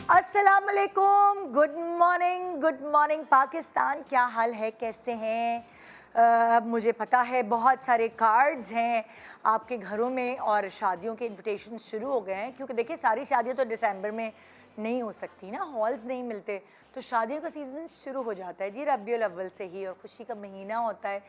अस्सलाम वालेकुम, good morning Pakistan. क्या हाल है, कैसे हैं? मुझे पता है बहुत सारे कार्ड्स हैं आपके घरों में और शादियों के इनविटेशन शुरू हो गए हैं, क्योंकि देखिए सारी शादियां तो दिसंबर में नहीं हो सकती ना, हॉल्स नहीं मिलते, तो शादियों का सीज़न शुरू हो जाता है जी रबीउल अव्वल से ही, और खुशी का महीना होता है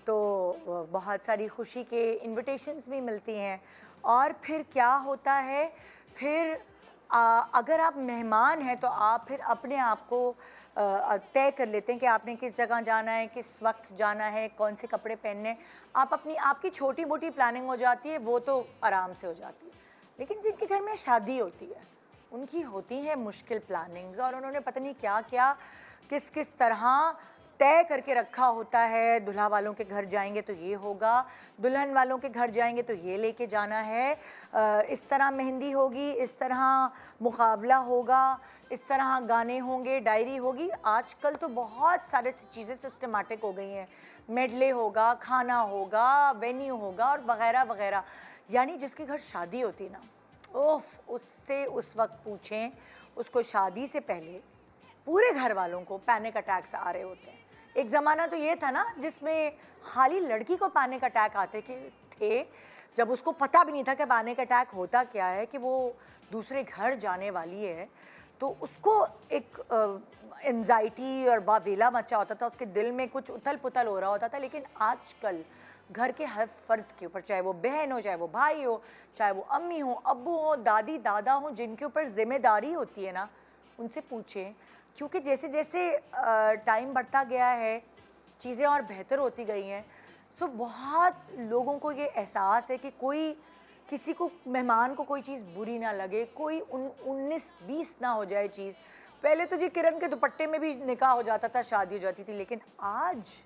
तो बहुत सारी खुशी के इनविटेशंस भी मिलती हैं। और फिर क्या होता है, फिर अगर आप मेहमान हैं तो आप फिर अपने आप को तय कर लेते हैं कि आपने किस जगह जाना है, किस वक्त जाना है, कौन से कपड़े पहनने हैं। आपकी छोटी मोटी प्लानिंग हो जाती है, वो तो आराम से हो जाती है। लेकिन जिनके घर में शादी होती है उनकी होती है मुश्किल प्लानिंग्स, और उन्होंने पता नहीं क्या क्या किस किस तरह तय करके रखा होता है। दूल्हा वालों के घर जाएंगे तो ये होगा, दुल्हन वालों के घर जाएंगे तो ये लेके जाना है, इस तरह मेहंदी होगी, इस तरह मुकाबला होगा, इस तरह गाने होंगे, डायरी होगी। आजकल तो बहुत सारे चीज़ें सिस्टमेटिक हो गई हैं, मेडले होगा, खाना होगा, वेन्यू होगा और वगैरह वगैरह। यानी जिसके घर शादी होती ना, ओफ, उससे उस वक्त पूछें, उसको शादी से पहले पूरे घर वालों को पैनिक अटैक्स आ रहे होते हैं। एक ज़माना तो ये था ना जिसमें खाली लड़की को पैनिक अटैक आते थे, जब उसको पता भी नहीं था कि पैनिक अटैक होता क्या है, कि वो दूसरे घर जाने वाली है, तो उसको एक एंजाइटी और वावेला मचा होता था, उसके दिल में कुछ उथल पुथल हो रहा होता था। लेकिन आजकल घर के हर फर्द के ऊपर, चाहे वो बहन हो, चाहे वो भाई हो, चाहे वो अम्मी हो, अब्बू हो, दादी दादा हो, जिनके ऊपर जिम्मेदारी होती है ना, उनसे पूछें। क्योंकि जैसे जैसे टाइम बढ़ता गया है, चीज़ें और बेहतर होती गई हैं, सो बहुत लोगों को ये एहसास है कि कोई किसी को, मेहमान को कोई चीज़ बुरी ना लगे, कोई 19-20 ना हो जाए चीज़। पहले तो जी किरण के दुपट्टे में भी निकाह हो जाता था, शादी हो जाती थी, लेकिन आज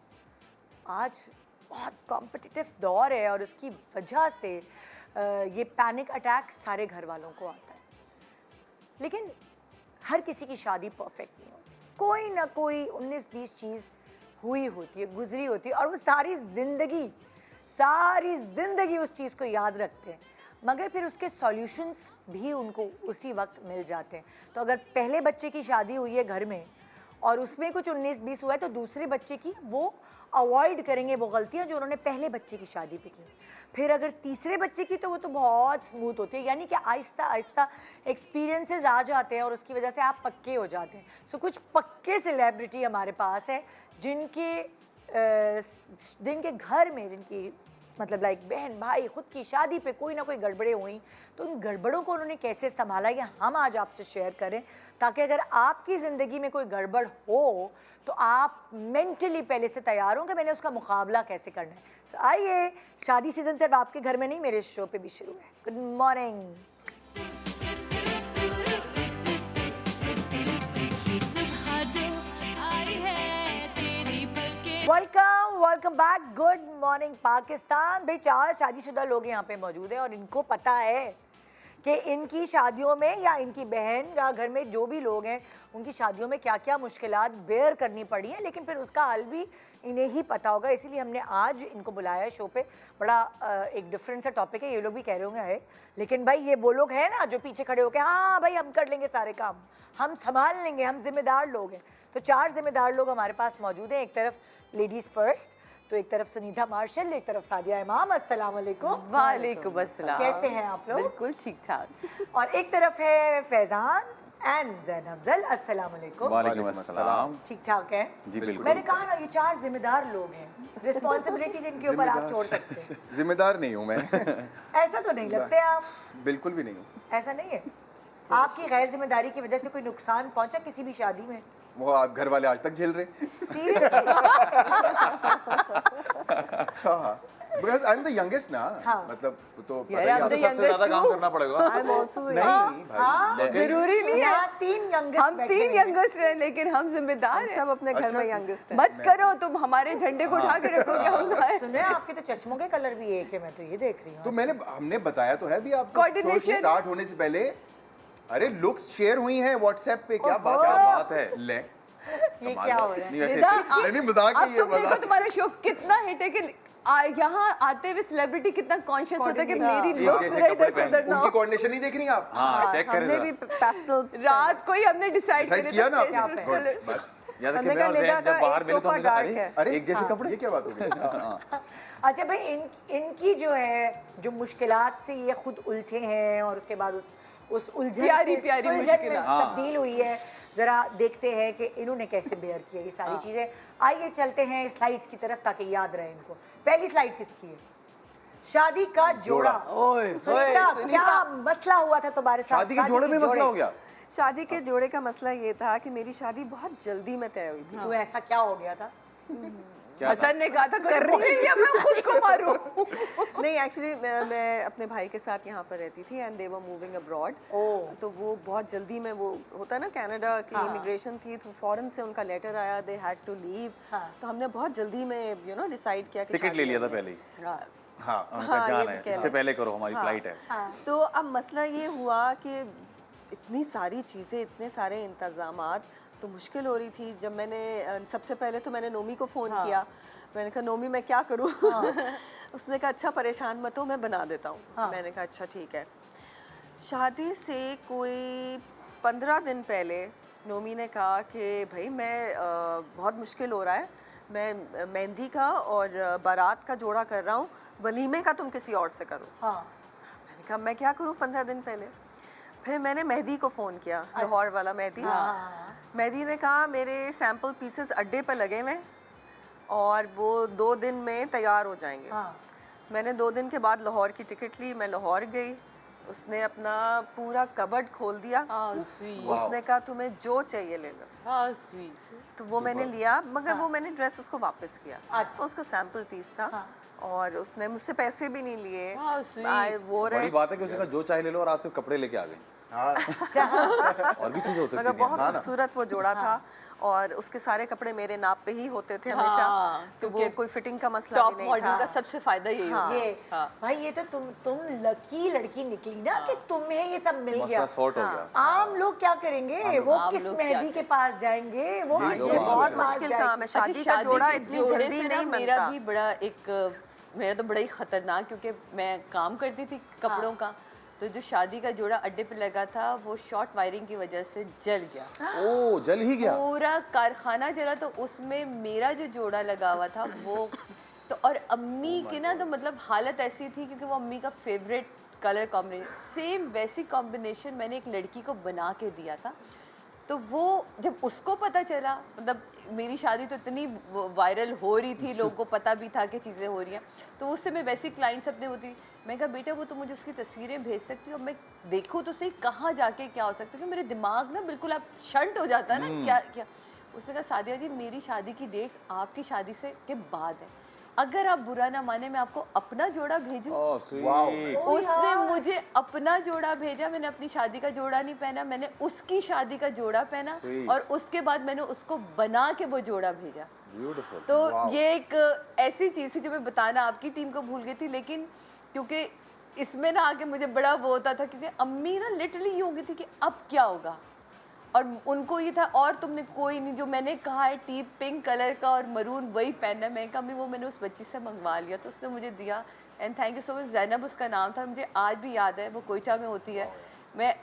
बहुत कॉम्पिटिटिव दौर है और उसकी वजह से ये पैनिक अटैक सारे घर वालों को आता है। लेकिन हर किसी की शादी परफेक्ट नहीं होती, कोई ना कोई 19-20 चीज़ हुई होती है, गुजरी होती है, और वो सारी ज़िंदगी उस चीज़ को याद रखते हैं, मगर फिर उसके सॉल्यूशंस भी उनको उसी वक्त मिल जाते हैं। तो अगर पहले बच्चे की शादी हुई है घर में और उसमें कुछ 19-20 हुआ है, तो दूसरे बच्चे की वो अवॉइड करेंगे वो गलतियाँ जो उन्होंने पहले बच्चे की शादी पे की। फिर अगर तीसरे बच्चे की, तो वो तो बहुत स्मूथ होती है, यानी कि आहिस्ता आहिस्ता एक्सपीरियंसेस आ जाते हैं और उसकी वजह से आप पक्के हो जाते हैं। सो कुछ पक्के सेलिब्रिटी हमारे पास है जिनके घर में, जिनकी मतलब लाइक बहन भाई खुद की शादी पे कोई ना कोई गड़बड़ें हुई, तो उन गड़बड़ों को उन्होंने कैसे संभाला, ये हम आज आपसे शेयर करें, ताकि अगर आपकी ज़िंदगी में कोई गड़बड़ हो तो आप मेंटली पहले से तैयार हों कि मैंने उसका मुकाबला कैसे करना है। So, आइए, शादी सीज़न सिर्फ आपके घर में नहीं, मेरे शो पे भी शुरू है। Good morning. Welcome back, good morning Pakistan. भाई 4 शादीशुदा लोग यहाँ पे मौजूद हैं और इनको पता है कि इनकी शादियों में, या इनकी बहन या घर में जो भी लोग हैं, उनकी शादियों में क्या क्या मुश्किलात बेयर करनी पड़ी हैं, लेकिन फिर उसका हल भी इन्हें ही पता होगा। इसीलिए हमने आज इनको बुलाया है शो पे। बड़ा एक डिफरेंट सा टॉपिक है, ये लोग भी कह रहे होंगे है, लेकिन भाई ये वो लोग हैं ना जो पीछे खड़े होकर हाँ भाई हम कर लेंगे सारे काम, हम संभाल लेंगे, हम जिम्मेदार लोग हैं। तो 4 जिम्मेदार लोग हमारे पास मौजूद हैं। एक तरफ लेडीज़ फर्स्ट, तो एक तरफ सुनीता मार्शल, एक तरफ सादिया इमाम। अस्सलाम वालेकुम। वालेकुम अस्सलाम। कैसे हैं आप लोग? बिल्कुल ठीक ठाक। और एक तरफ है फैजान एंड ज़ैन अफजल। अस्सलाम वालेकुम। वालेकुम अस्सलाम। ठीक ठाक है जी बिल्कुल। मैंने कहा ना, ये 4 जिम्मेदार लोग हैं, रिस्पॉन्सिबिलिटीज इनके ऊपर आप छोड़ सकते हैं। जिम्मेदार नहीं हूँ मैं। ऐसा तो नहीं लगते आप? बिल्कुल भी नहीं हूँ। ऐसा नहीं है? आपकी गैर जिम्मेदारी की वजह से कोई नुकसान पहुंचा किसी भी शादी में? वो आप घर वाले आज तक झेल रहे। सीरियसली? हाँ, because I'm the youngest ना। हाँ। मतलब तो यार, पता ही I'm the आपको सबसे ज्यादा youngest काम too। करना पड़ेगा। I'm also the नहीं youngest। भाई, हाँ, लेकिन- जरूरी नहीं है, यहाँ 3 यंगेस्ट हम 3 यंगेस्ट हैं, लेकिन हम जिम्मेदार हैं। सब अपने घर अच्छा। में यंगेस्ट हैं। मत करो, तुम हमारे झंडे को उठा के रखोगे हम गाए। सुने, आपके तो चश्मों के कलर भी एक है, मैं तो ये देख रही तो हूँ। हमने बताया तो है भी आपको, शो Coordination। स्टार्ट होने से पहले। अरे लुक्स शेयर हुई हैं व्हाट्सएप पे, क्या ओहो। बात है। ले ये क्या हो रहा है? निदा, नहीं मजाक अब है ये, तुम देखो मजाक। तुम्हारा शो कितना हिट है कि यहाँ आते हुए सेलिब्रिटी कितना कॉन्शियस होता है कि मेरी एक लुक जैसे इधर कपड़े से उधर ना उनकी हो। कोऑर्डिनेशन नहीं देख रही आप? हाँ चेक करें हमने जरा। भी पेस्टल्स रात को ही हमने डिसाइड डिसाइड किया ना आपने? कलर Good, बस। याद हमने रखिए, कहा मैं और निदा जैन का जब बाहर एक मिले तो सोफा हमने कहा, डार्क है। अरे एक जैसे कपड़े। ये क्या बात हो गई? अच्छा भाई, इनकी जो है जो मुश्किलात से ये खुद उलझे हैं और उसके बाद उस उलझन प्यारी से प्यारी सुलझन में मुश्किलात। तब्दील हुई है। जरा देखते हैं कि इन्होंने कैसे बेयर किया ये सारी चीजें। आइए चलते हैं स्लाइड्स की तरफ ताकि याद रहे इनको। पहली स्लाइड किसकी है? शादी का जोड़ा। ओए, सुनीता, सुनीता। क्या मसला हुआ था तुम्हारे साथ? शादी के जोड़े में मसला हो गया। शादी के जोड़े का मसला ये था कि मेरी शादी बहुत जल्दी में तय हुई थी। क्यों, ऐसा क्या हो गया था? क्या था? हसन ने कहा था कर रही है या मैं खुद को मारूं? नहीं, एक्चुअली मैं अपने भाई के साथ यहाँ पर रहती थी and they were moving abroad. तो वो बहुत जल्दी में, वो होता है ना कनाडा की इमिग्रेशन थी, तो फॉरेन से उनका लेटर आया, दे हैड टू लीव। तो हमने बहुत जल्दी में डिसाइड किया कि टिकट शादी ले लिया था करनी है। पहले ही। हाँ उनका हाँ, ये जान भी है, कह इससे लो। पहले करो, हमारी फ्लाइट है। तो अब मसला ये हुआ कि इतनी सारी चीज़ें, इतने सारे इंतज़ामात, तो मुश्किल हो रही थी। जब मैंने सबसे पहले तो मैंने नोमी को फ़ोन किया। मैंने कहा नोमी मैं क्या करूँ? उसने कहा अच्छा परेशान मत हो, मैं बना देता हूँ। मैंने कहा अच्छा ठीक है। शादी से कोई 15 दिन पहले नोमी ने कहा कि भाई मैं बहुत मुश्किल हो रहा है, मैं मेहंदी का और बारात का जोड़ा कर रहा हूँ, वलीमे का तुम किसी और से करो। मैंने कहा मैं क्या करूँ 15 दिन पहले। फिर मैंने मेहदी को फ़ोन किया, लाहौर वाला मेहदी। मेहदी ने कहा मेरे सैम्पल पीसेस अड्डे पर लगे हुए और वो 2 दिन में तैयार हो जाएंगे। मैंने 2 दिन के बाद लाहौर की टिकट ली, मैं लाहौर गई। उसने अपना पूरा कबर्ड खोल दिया। उसने कहा तुम्हें जो चाहिए ले लो। तो वो मैंने लिया, मगर वो मैंने ड्रेस उसको वापस किया। अच्छा। उसका सैम्पल पीस था और उसने मुझसे पैसे भी नहीं लिए। How sweet. I wore बड़ी it। बात है कि उसने कहा जो चाहे ले लो और आप सिर्फ कपड़े लेके आ गए। हाँ और भी चीजें हो सकती मगर थी। बहुत खूबसूरत वो जोड़ा था और उसके सारे कपड़े मेरे नाप पे ही होते थे हमेशा। तो वो कोई फिटिंग का मसला टॉप भी नहीं मॉडल का था। सबसे फायदा यही होता है। ये भाई, ये तो तुम लकी लड़की निकली ना कि तुम्हें ये सब मिल मसला गया। सॉर्ट हो गया। आम लोग क्या करेंगे? वो आम किस लोग क्या मेहंदी के पास जाएंगे? वो ये किस तो मेहंदी बहुत के पास मुश्किल जाएंगे? काम है। शादी का जोड़ा इतनी जोड़े जल्दी से ना नहीं मेरा बनता। भी बड़ा एक, मेरा तो बड़ा ही खतरनाक, क्योंकि मैं काम करती थी कपड़ों का, तो जो शादी का जोड़ा अड्डे पे लगा था वो शॉर्ट वायरिंग की वजह से जल गया। ओ जल ही गया। पूरा कारखाना जला। तो उसमें मेरा जो जोड़ा लगा हुआ था वो तो, और अम्मी की ना तो मतलब हालत ऐसी थी क्योंकि वो अम्मी का फेवरेट कलर कॉम्बिनेशन, सेम वैसी कॉम्बिनेशन मैंने एक लड़की को बना के दिया था। तो वो जब उसको पता चला, मतलब मेरी शादी तो इतनी वायरल हो रही थी, लोगों को पता भी था कि चीज़ें हो रही हैं, तो उससे मैं वैसी क्लाइंट्स अपने होती, मैं कहा बेटा वो तो मुझे उसकी तस्वीरें भेज सकती हो, मैं देखूँ तो सही कहाँ जाके क्या हो सकता है, क्योंकि मेरे दिमाग ना बिल्कुल आप शंट हो जाता है ना क्या क्या। उसने कहा सादिया जी मेरी शादी की डेट्स आपकी शादी से के बाद है, अगर आप बुरा ना माने मैं आपको अपना जोड़ा भेजूं। Oh sweet. उसने मुझे अपना जोड़ा भेजा, मैंने अपनी शादी का जोड़ा नहीं पहना, मैंने उसकी शादी का जोड़ा पहना Sweet. और उसके बाद मैंने उसको बना के वो जोड़ा भेजा। ब्यूटीफुल। तो ये एक ऐसी चीज़ थी जो मैं बताना आपकी टीम को भूल गई थी, लेकिन क्योंकि इसमें ना आके मुझे बड़ा वो होता था, क्योंकि अम्मी ना लिटरली ये हो गई थी कि अब क्या होगा, और उनको ये था और तुमने कोई नहीं, जो मैंने कहा है टीप पिंक कलर का और मरून वही पहनना है। मैं कहा अम्मी वो मैंने उस बच्ची से मंगवा लिया, तो उसने मुझे दिया and thank you so much. Zainab उसका नाम था, मुझे आज भी याद है, वो कोयटा में होती है। मैं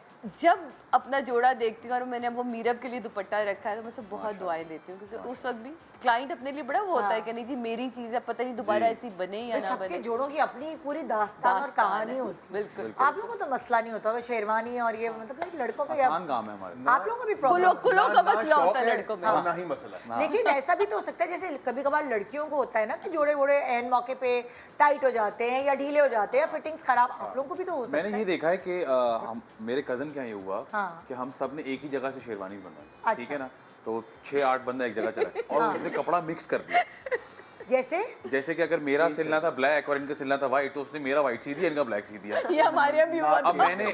जब अपना जोड़ा देखती हूँ और मैंने वो मीरब के लिए दुपट्टा रखा है तो मैं उससे बहुत दुआएं देती हूँ, क्योंकि उस वक्त भी क्लाइंट अपने लिए बड़ा वो होता है कि नहीं जी मेरी चीज़ है, पता नहीं दोबारा ऐसी बने या ना सबके बने। जोड़ों की अपनी पूरी दास्तान और दास्तान कहानी है, होती है। बिल्कुल। आप लोगों को तो मसला नहीं होता होगा, शेरवानी और ये मतलब लड़कों का आसान काम है हमारे। आप लोगों को भी प्रॉब्लम कुलों का ना मसला शौक होता है लड़कों में। और ना ही मसला। लेकिन ऐसा भी तो हो सकता है जैसे कभी कभार लड़कियों को होता है ना कि जोड़े वोड़े एन मौके पे टाइट हो जाते हैं या ढीले हो जाते हैं या फिटिंग्स खराब, आप लोगों को भी तो हो सकता मैंने ये है। देखा है कि हम मेरे कजन के यहाँ ये हुआ हाँ। कि हम सब ने एक ही जगह से शेरवानी बनवाई, ठीक अच्छा। है ना, तो 6-8 बंदा एक जगह चला और उसने कपड़ा मिक्स कर दिया। जैसे कि अगर मेरा सिलना था ब्लैक और इनका सिलना था व्हाइट, तो उसने मेरा व्हाइट सी दिया, इनका ब्लैक सी दिया। ये हमारे यहाँ भी हुआ था।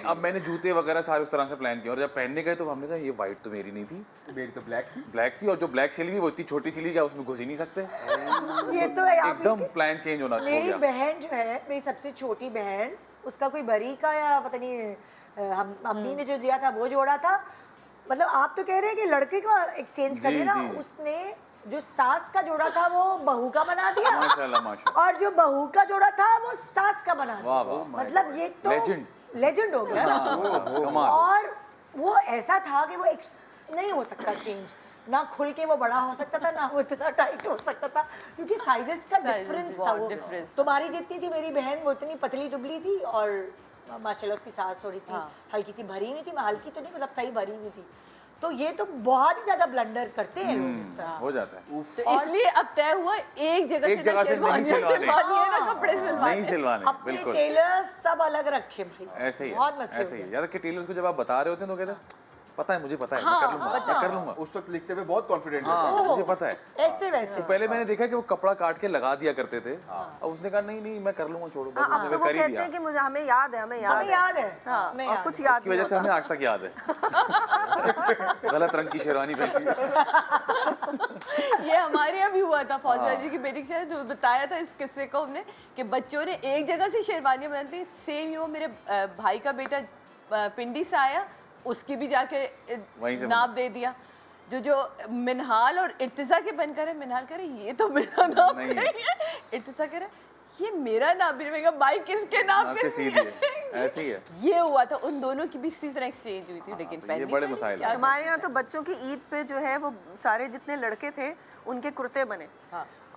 अब मैंने जूते वगैरह सारे उस तरह से प्लान किया और जब पहनने गए तो हमने कहा ये व्हाइट तो मेरी नहीं थी, मेरी तो ब्लैक थी और जो ब्लैक सिली हुई वो इतनी छोटी सिली क्या उसमें घुस ही नहीं सकते। ये तो है, आप एकदम इनके- प्लान चेंज हो मेरी गया। बहन जो है, मेरी सबसे छोटी बहन, उसका कोई बरी का या पता नहीं हम अम्मी ने जो दिया था वो जोड़ा था। मतलब आप तो कह रहे हैं कि लड़के का एक्सचेंज कर जी, लेना, जी। उसने जो सास का जोड़ा था वो बहू का बना दिया माशाल्लाह माशाल्लाह। और जो बहू का जोड़ा था वो सास का बना दिया। वाह, वाह। मतलब ये तो Legend। लेजेंड हो गया ना। कमाल। और वो ऐसा था कि वो नहीं हो सकता चेंज, ना खुल के वो बड़ा हो सकता था ना वो इतना टाइट हो सकता था, क्योंकि साइजेस का डिफरेंस था। बहुत वो difference। तुम्हारी जितनी थी मेरी बहन वो इतनी पतली दुबली थी, और माशाल्लाह उसकी सास थोड़ी सी हल्की सी भरी हुई थी, मैं हल्की तो नहीं मतलब सही भरी हुई थी। तो ये तो बहुत ही ज्यादा ब्लंडर करते हैं लोग इस तरह। हो जाता है। तो इसलिए अब तय हुआ एक जगह एक जगह से नहीं सिलवाने। है ना कपड़े सिलवाने। नहीं सिलवाने, अपने बिल्कुल टेलर्स सब अलग रखे भाई। ऐसे ही बहुत है, मसले ऐसे ही हो है। याद है कि टेलर्स को जब आप बता रहे होते हैं तो कहते हैं पता है, मुझे पता है, मैं कर लूंगा, मैं कर लूंगा। उस वक्त लिखते हुए बहुत कॉन्फिडेंट हाँ, मुझे पता है। गए। ऐसे वैसे पहले मैंने देखा कि वो कपड़ा काट के लगा दिया करते थे, अब उसने कहा नहीं नहीं मैं कर लूंगा, छोड़ो, बस अब उसने तो वो कर ही कहते दिया। हैं कि मुझे हमें याद है, हमें याद हमें है। याद है। हाँ, हमें और याद कुछ है। याद की नहीं वजह से होता। हमें आज तक याद है। गलत रंग की शेरवानी पहनी। ये हमारे यहाँ भी हुआ था फौजिया जी की बेटी के साथ, जो बताया था इस किस्से को हमने कि बच्चों ने एक जगह से शेरवानियाँ बनाती। सेम ये वो मेरे भाई का बेटा पिंडी से आया, उसकी भी जाके वहीं से नाप दे दिया। जो मिनहाल और इर्तिजा के बनकर है, मिनहाल कह रहे ये तो मेरा नाम नहीं नहीं है, इर्तिजा कह रहे ये मेरा नाम भी नहीं। मैं कहा, भाई किसके नाम आपके पे सीधी है, ऐसे ही है। ये हुआ था, उन दोनों की भी इसी तरह एक्सचेंज हुई थी। लेकिन तो ये पहली बड़े बारी मसाइल क्या हैं। हमारे यहाँ तो बच्चों की ईद पे जो है वो सारे जितने लड़के थे उनके कुर्ते बने,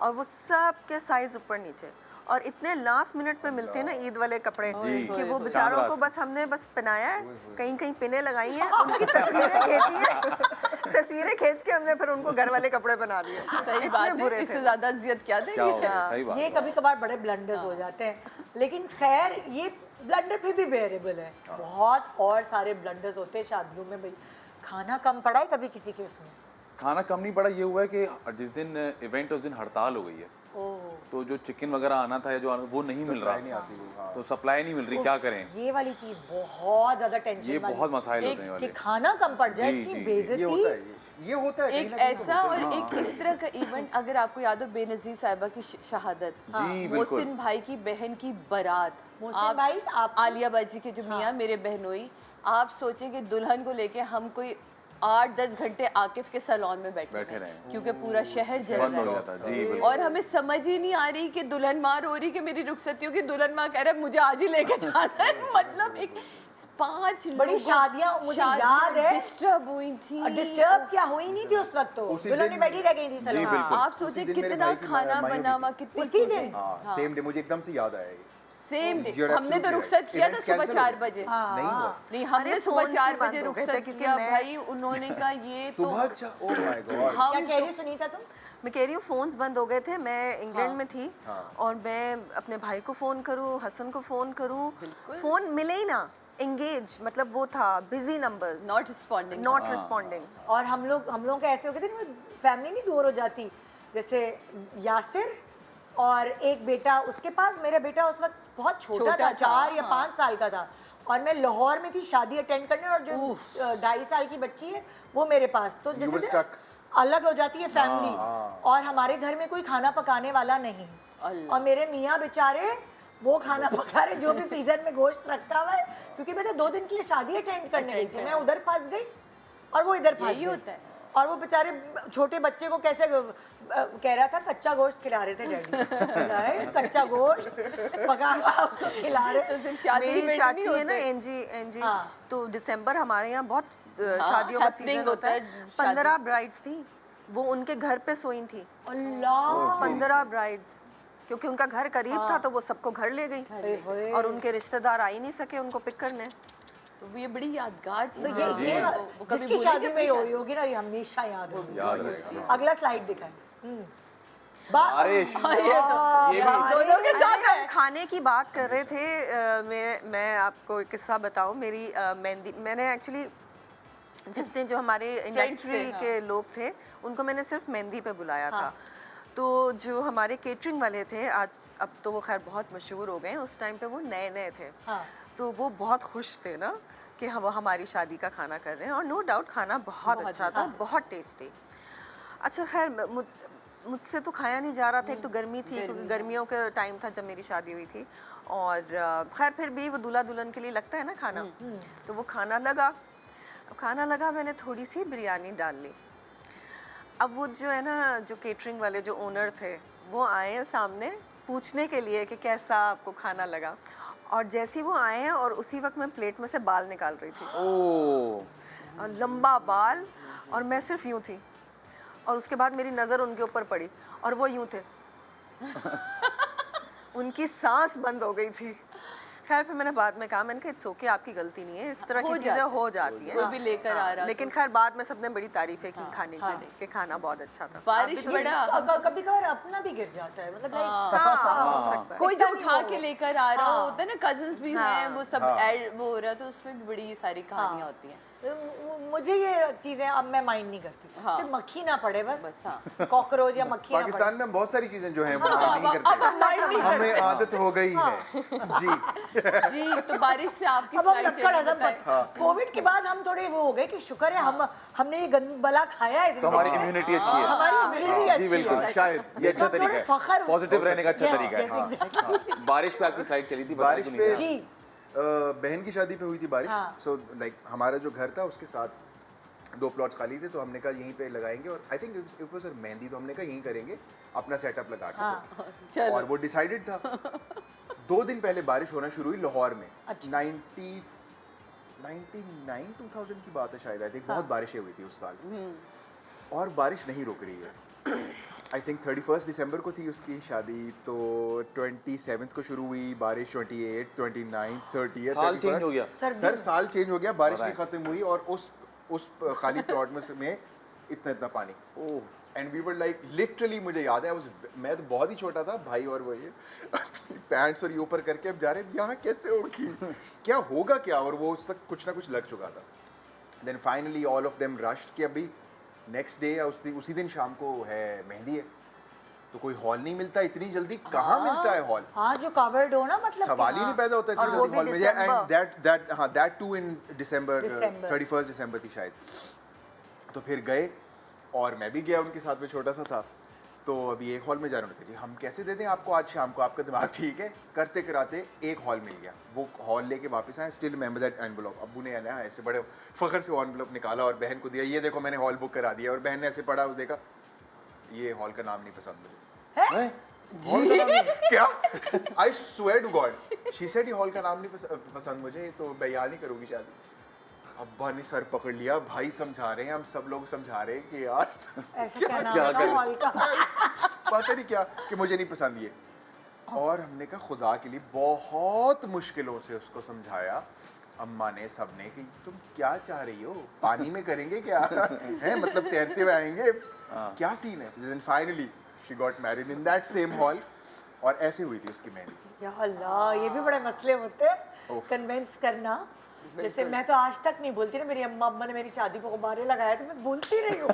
और वो सब के साइज ऊपर नीचे, और इतने लास्ट मिनट पे मिलते हैं ना ईद वाले कपड़े कि वो बेचारों को बस हमने बस पहनाया है, कहीं कहीं पिने लगाई हैं, उनकी तस्वीरें खींची हैं, तस्वीरें खींच के हमने फिर उनको घर वाले कपड़े बना दिए। सही इतने बात है, बुरे थे। इससे ज्यादा अजियत क्या क्या हो देंगे। गया, सही बात ये है। कभी कभार बड़े ब्लंडर्स हो जाते हैं, लेकिन खैर ये ब्लंडर फिर भी बेरेबल है। बहुत और सारे ब्लंडर्स होते हैं शादियों में भाई। खाना कम पड़ा है कभी किसी के उसमें? खाना कम नहीं पड़ा, ये हुआ है कि जिस दिन इवेंट उस दिन हड़ताल हो गई है, तो जो चिकन वगैरह आना था या जो वो नहीं मिल रहा, तो सप्लाई नहीं मिल रही, क्या करें। ये वाली चीज बहुत ज्यादा टेंशन ये वाली बहुत मसाइल होते हैं कि वाले। खाना कम पड़ जाए, जी, इतनी जी, जी। ये होता है, बेइज्जती। ये होता है कहीं एक ना कहीं तो ऐसा होता है। और एक इस तरह का इवेंट, अगर आपको याद हो बेनज़ीर साहिबा की शहादत, जी, बिल्कुल। मोहसिन भाई की बहन की बारात, मोहसिन भाई, आप- आलिया बाजी के जो मियाँ मेरे बहनोई, आप सोचें कि दुल्हन को लेके हम कोई 8-10 घंटे आकिफ के सैलून में बैठे रहे। क्योंकि पूरा शहर जल बंद रहा हो है। जाता, जी बिल्कुल। और हमें समझ ही नहीं आ रही कि दुल्हन माँ रो रही कि मेरी रुखसती होगी, दुल्हन माँ कह रहा है मुझे आज ही लेके जाना है। मतलब एक 5 बड़ी शादियां मुझे याद है डिस्टर्ब हुई थी। डिस्टर्ब क्या हुई नहीं थी उस वक्त, तो उसी दुल्हन दिन- बैठी रह गई थी जी सलमान। बिल्कुल। आप उसी सोचे दिन मेरे कितना भाई की खाना माई बना भी हुआ, थी। कितनी उसी चीजें। दिन? हाँ, सेम डे, मुझे एकदम से याद आया ये। सेम डे You're हमने तो absolutely रुखसत right. किया था Events सुबह cancel 4 हो गए। बजे। नहीं हुआ। नहीं, हमने अरे सुबह phones 4 भी बंद बजे हो गए थे रुखसत क्योंकि किया मैं- भाई। उन्होंने कहा ये तो सुबह ओह माय गॉड। हम क्या कह रही हो सुनीता तुम? मैं कह रही हूँ फ़ोन्स बंद हो गए थे, मैं इंग्लैंड में थी, और मैं अपने भाई को फ़ोन करूँ, हसन को फ़ोन करूँ, फ़ोन मिले ही ना, एंगेज मतलब वो था busy numbers, not responding. Not responding. और हम लोग का ऐसे हो गए थे ना, फैमिली नहीं दूर हो जाती। जैसे यासिर और एक बेटा उसके पास, मेरा बेटा उस वक्त बहुत छोटा था, 4 या 5 साल का था, और मैं लाहौर में थी शादी अटेंड करने, और जो 2.5 साल की बच्ची है वो मेरे पास। तो were जैसे stuck. अलग हो जाती है फैमिली, और हमारे घर में कोई खाना पकाने वाला नहीं, और मेरे मियाँ बेचारे वो खाना पका रहे जो भी फ्रीजर में गोश्त रखा हुआ है, क्योंकि मैं तो 2 दिन के लिए शादी अटेंड करने गई थी। मैं उधर फंस गई और वो इधर फंस यही गई। होता है। और वो बेचारे छोटे बच्चे को कैसे कह रहा था, कच्चा गोश्त खिला रहे थे डैडी। कच्चा गोश्त पका हुआ उसको खिला रहे। तो सिर्फ शादी मेरी इवेंट चाची नहीं है ना होते। एंजी, हाँ। तो दिसंबर हमारे यहाँ बहुत शादियों का happening सीजन होता है। होता है, 15 ब्राइड्स थी, वो उनके घर पे सोई थी। अल्लाह 15 ब्राइड्स, क्योंकि उनका घर करीब था तो वो सबको घर ले गई, और उनके रिश्तेदार आ ही नहीं सके उनको पिक करने। तो ये बड़ी यादगार तो चीज़ ये है। वो कभी जिसकी भूलेंगे शादी में अपनी हुई होगी ना, ये हमेशा याद होगी। याद रखना। अगला स्लाइड दिखाएं। बारिश, ये भी दोनों के साथ अरे, हम खाने की बात कर रहे थे। मैं आपको एक किस्सा बताऊं। मेरी मेहंदी, मैंने एक्चुअली जितने जो हमारे इंडस्ट्री के लोग थे उनको मैंने सिर्फ मेहंदी पे बुलाया था। तो जो हमारे केटरिंग वाले थे, आज अब तो वो खैर बहुत मशहूर हो गए, उस टाइम पे वो नए नए थे। तो वो बहुत खुश थे ना कि हम हमारी शादी का खाना कर रहे हैं, और नो डाउट खाना बहुत अच्छा था, बहुत टेस्टी। अच्छा खैर मुझसे तो खाया नहीं जा रहा था, एक तो गर्मी थी, क्योंकि गर्मियों का टाइम था जब मेरी शादी हुई थी, और खैर फिर भी वो दूल्हा दुल्हन के लिए लगता है ना खाना। तो वो खाना लगा, मैंने थोड़ी सी बिरयानी डाल ली। अब वो जो है ना, जो केटरिंग वाले जो ओनर थे, वो आए हैं सामने पूछने के लिए कि कैसा आपको खाना लगा। और जैसे ही वो आए हैं और उसी वक्त मैं प्लेट में से बाल निकाल रही थी, ओह और लंबा बाल, और मैं सिर्फ यूं थी, और उसके बाद मेरी नज़र उनके ऊपर पड़ी और वो यूं थे। उनकी सांस बंद हो गई थी। खैर फिर मैंने बाद में कहा, मैंने कहा इट्स ओके, आपकी गलती नहीं है, इस तरह की चीज़ें हो जाती हैं। कोई भी लेकर आ रहा लेकिन खैर बाद में सबने बड़ी तारीफें की खाने की, कि खाना बहुत अच्छा था। बारिश बड़ा कभी कभार अपना भी गिर जाता है, मतलब like, हाँ, हो सकता है। कोई जो उठा के लेकर आ रहा होता है ना, कजन्स भी हैं, वो सब हाँ। ऐड वो हो रहा है, तो उसमें भी बड़ी सारी कहानियां होती हैं। मुझे ये चीजें अब मैं माइंड नहीं करती, सिर्फ मक्खी ना पड़े बस, कॉकरोच या मक्खी ना पड़े। पाकिस्तान में हम बहुत सारी चीजें जो हैं वो mind नहीं करते, हमें आदत हो गई है जी। जी, तो बारिश से आपकी अब हम स्लाइड लक्कड़ चली हजम बताएं। कोविड के बाद हम थोड़े वो हो गए कि शुक्र है हमने ये बला खाया है, तो हमारी इम्यूनिटी अच्छी है। हमारी immunity जी अच्छी बिल्कुल, है। शायद ये अच्छा थोड़े तरीका है, फखर- पॉजिटिव रहने का अच्छा Yes, तरीका yes, है। exactly. बारिश पे आपकी स्लाइड चली थी, बारिश बताइए पे नहीं जी बहन की शादी पे हुई थी बारिश। हाँ। सो लाइक हमारा जो घर था उसके साथ 2 प्लॉट्स खाली थे, तो हमने कहा यहीं पे लगाएंगे, और I think it was a mehndi, तो हमने कहा यहीं करेंगे अपना सेटअप लगा के। चलो। और वो डिसाइडेड था। 2 दिन पहले बारिश होना शुरू हुई लाहौर में। अच्छा। 99 2000 की बात है शायद, आई थिंक बहुत बारिशें हुई थी उस साल, और बारिश नहीं रुक रही है। आई थिंक 31 दिसंबर को थी उसकी शादी, तो 27 को शुरू हुई बारिश, 28, 29, 30, साल चेंज हो गया। सर साल चेंज हो गया, बारिश नहीं बताएं। खत्म हुई, और उस खाली प्लॉट में इतना पानी। Oh, and we were like literally, मुझे याद है मैं तो बहुत ही छोटा था, भाई और वो ये पैंट्स और ये ऊपर करके अब जा रहे हैं, यहाँ कैसे होगी, क्या होगा क्या, और वो सब कुछ ना कुछ लग चुका था। Then finally all of them rushed कि अभी नेक्स्ट डे या उसी दिन शाम को है मेहंदी है, तो कोई हॉल नहीं मिलता इतनी जल्दी, कहाँ मिलता है हॉल, हाँ जो कवर्ड हो ना, मतलब सवाल ही नहीं पैदा होता और इतनी वो जल्दी भी हॉल में। And that too in December, December. 31 दिसंबर थी शायद। तो फिर गए, और मैं भी गया उनके साथ में, छोटा सा था। तो अभी एक हॉल में जा रहे हैं, जी हम कैसे दे दें आपको आज शाम को, आपका दिमाग ठीक है। करते कराते एक हॉल मिल गया, वो हॉल लेके वापस आए, स्टिल रिमेंबर दैट एनवलप। अब्बू ने ना ऐसे बड़े फखर से वो एनवलप निकाला और बहन को दिया, ये देखो मैंने हॉल बुक करा दिया। और बहन ने ऐसे पढ़ा, उस देखा, ये हॉल का नाम नहीं पसंद मुझे। हैं? हॉल का नाम नहीं? क्या? I swear to God, she said ये हॉल का नाम नहीं पसंद मुझे, तो मैं यहाँ नहीं करूँगी शादी। अब्बा ने सर पकड़ लिया, भाई समझा रहे हैं, हम सब लोग समझा रहे हैं कि यार ऐसा क्या नाम क्या है करें? हॉल का? पता नहीं क्या, कि मुझे नहीं पसंद ये। और हमने कहा खुदा के लिए बहुत मुश्किलों से उसको समझाया, अम्मा ने, सब ने, कि तुम क्या चाह रही हो, पानी में करेंगे क्या है, मतलब तैरते हुए आएंगे, क्या सीन है। Then finally she got married in that same hall, और ऐसे हुई थी उसकी मेहंदी। या अल्लाह, ये भी बड़े मसले होते हैं कन्विंस करना। जैसे मैं तो आज तक नहीं बोलती ना, मेरी अम्मा ने मेरी शादी पे गुब्बारे लगाए तो मैं बोलती नहीं हूँ।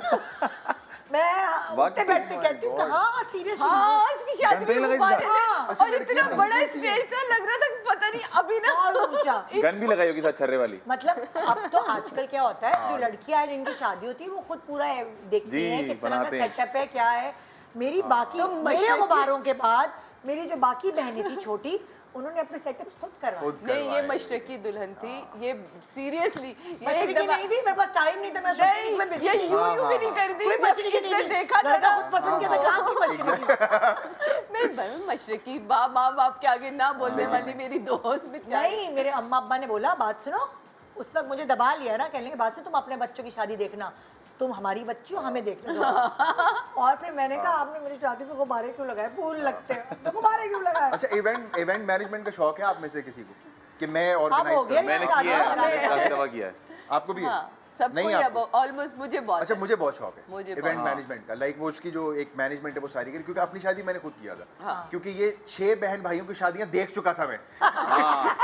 मैं उठते बैठते कहती हूँ, हाँ सीरियसली। हाँ, उसकी शादी गन तो नहीं में लगाई गुब्बारे थी? थे, अच्छा, और इतना लड़कियां बड़ा स्टेज था, लग रहा था पता नहीं अभी ना और ऊंचा। गन भी लगाई होगी साथ छर्रे वाली। मतलब अब तो आजकल क्या होता है, जो लड़कियां हैं जिनकी शादी होती है वो खुद पूरा देखती जी, हैं किस तरह का बनाते हैं। सेटअप है, क्या है। मेरी बाकी मेरे गुब्बारों के बाद मेरी जो बाकी बहनें थी छोटी, उन्होंने अपने सेटअप खुद करवाए। खुद नहीं, ये करवाए। मशरकी दुल्हन थी, ये सीरियसली, ये मशरकी एकदम नहीं थी, मेरे पास टाइम नहीं था, मैं नहीं, में busy ये थी। यूं भी नहीं कर दी, कोई बस मशरकी नहीं इससे थी। देखा था लड़का ना। खुद पसंद किया था, कहाँ की मशरकी। मैं मशरकी माँ बाप के आगे ना बोलने वाली मेरी दोस्त बेचारी। नहीं, मेरे अम्मा अब्बा ने बोला बात सुनो, उस वक्त मुझे दबा लिया ना, कहने के बात सुनो, तुम अपने बच्चों की शादी देखना, तुम हमारी बच्ची हो, हमें देखने दो। और फिर मैंने कहा आपने मेरी शादी पे गुब्बारे क्यों लगाए, फूल लगते हैं तो गुब्बारे क्यों लगाए। अच्छा, इवेंट मैनेजमेंट का शौक है आप में से किसी को, कि मैं हो ऑर्गेनाइज गया करूं? मैंने शादी किया है, वाला मैंने है। काफी दफा किया है। आपको भी है? हाँ, सबको नहीं ही आपको? ऑलमोस्ट मुझे बहुत अच्छा, है। मुझे बहुत शौक है मुझे इवेंट बहुत। मैनेजमेंट का। लाइक वो उसकी जो एक मैनेजमेंट है वो सारी करी, क्योंकि अपनी शादी मैंने खुद किया था। क्योंकि ये 6 बहन भाइयों की शादियां देख चुका था मैं,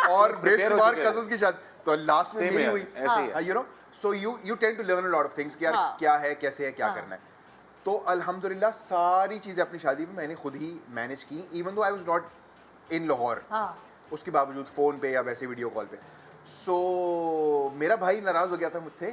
और prepare हो बेशुमार चुके थे। कजन्स की शादी, तो लास्ट में Same मेरी है, हुई। ऐसे ही है। You know, so you tend to learn a lot of things कि यार हाँ। क्या है, कैसे है, क्या करना है। तो अल्हम्दुलिल्लाह सारी चीज़ें अपनी शादी में मैंने खुद ही मैनेज की, even though I was not in Lahore. हाँ। उसके बावजूद फ़ोन पे या वैसे वीडियो कॉल पे। सो मेरा भाई नाराज़ हो गया था मुझसे।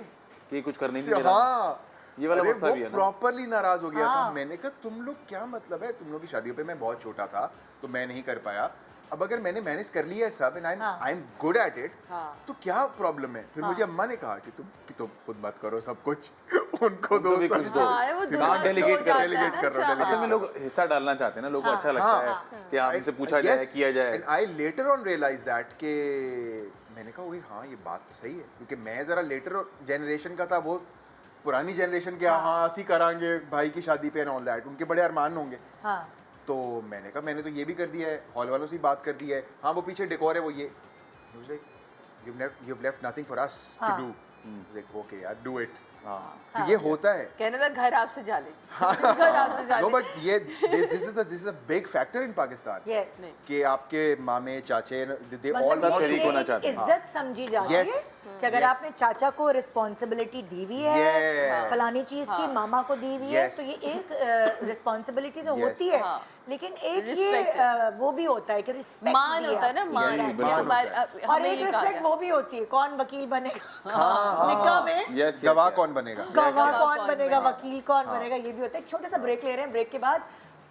कि कुछ करने नहीं दे रहा। हाँ, ये वाला अरे गुस्सा वो भी है ना। प्रॉपरली नाराज हो गया था। हाँ। मैंने कहा तुम लोग क्या मतलब है, तुम लोग की शादियों पे मैं बहुत छोटा था तो मैं नहीं कर पाया, अब अगर मैंने मैनेज कर लिया है सब and I am good at it, हाँ। तो क्या प्रॉब्लम है। फिर मुझे अम्मा ने कहा कि तुम खुद मत करो सब कुछ। उनको दो भी कुछ दो। हाँ, वो कहाँ delegate कर- delegate कर रहा हूँ, असल में लोग हिस्सा डालना चाहते हैं ना, लोगों को अच्छा लगता है कि हमसे पूछा जाए, किया जाए। And I later on realise that कि मैंने कहा वही हाँ ये बात तो सही है, क्योंकि मैं ज़रा लेटर जनरेशन का था, वो पुरानी जनरेशन के हाँ ऐसी करांगे भाई की शादी पे एंड ऑल दैट, उनके बड़े अरमान होंगे। हाँ तो मैंने कहा मैंने तो ये भी कर दिया है, हॉल वालों से ही बात कर दी है, हाँ वो पीछे डेकोर है वो ये, you've left nothing for us to do. Like okay यार do it. तो ये होता है। कहने था घर आपसे जा ले, घर आपसे जा No, ले। but ये this is a big factor in Pakistan. Yes. कि आपके मामे चाचे they all मतलब सब want शरीक to- होना चाहते हैं। इज्जत समझी जाती है Yes, कि अगर yes. आपने चाचा को रिस्पॉन्सिबिलिटी दी हुई है, Yes. फलानी चीज की मामा को दी हुई है, Yes. तो ये एक रिस्पॉन्सिबिलिटी तो Yes. होती है, हाँ. लेकिन एक Respect ये वो भी होता है कि रिस्पेक्ट मान होता है ना, मान Yes, होता मान है। होता हमारे है। और हमें एक ये कहा रिस्पेक्ट गया। वो भी होती है, कौन वकील बनेगा निकाह में, Yes, गवाह yes. कौन बनेगा? गवाह कौन कौन बनेगा, बनेगा? वकील कौन बनेगा, ये भी होता है। एक छोटा सा ब्रेक ले रहे हैं, ब्रेक के बाद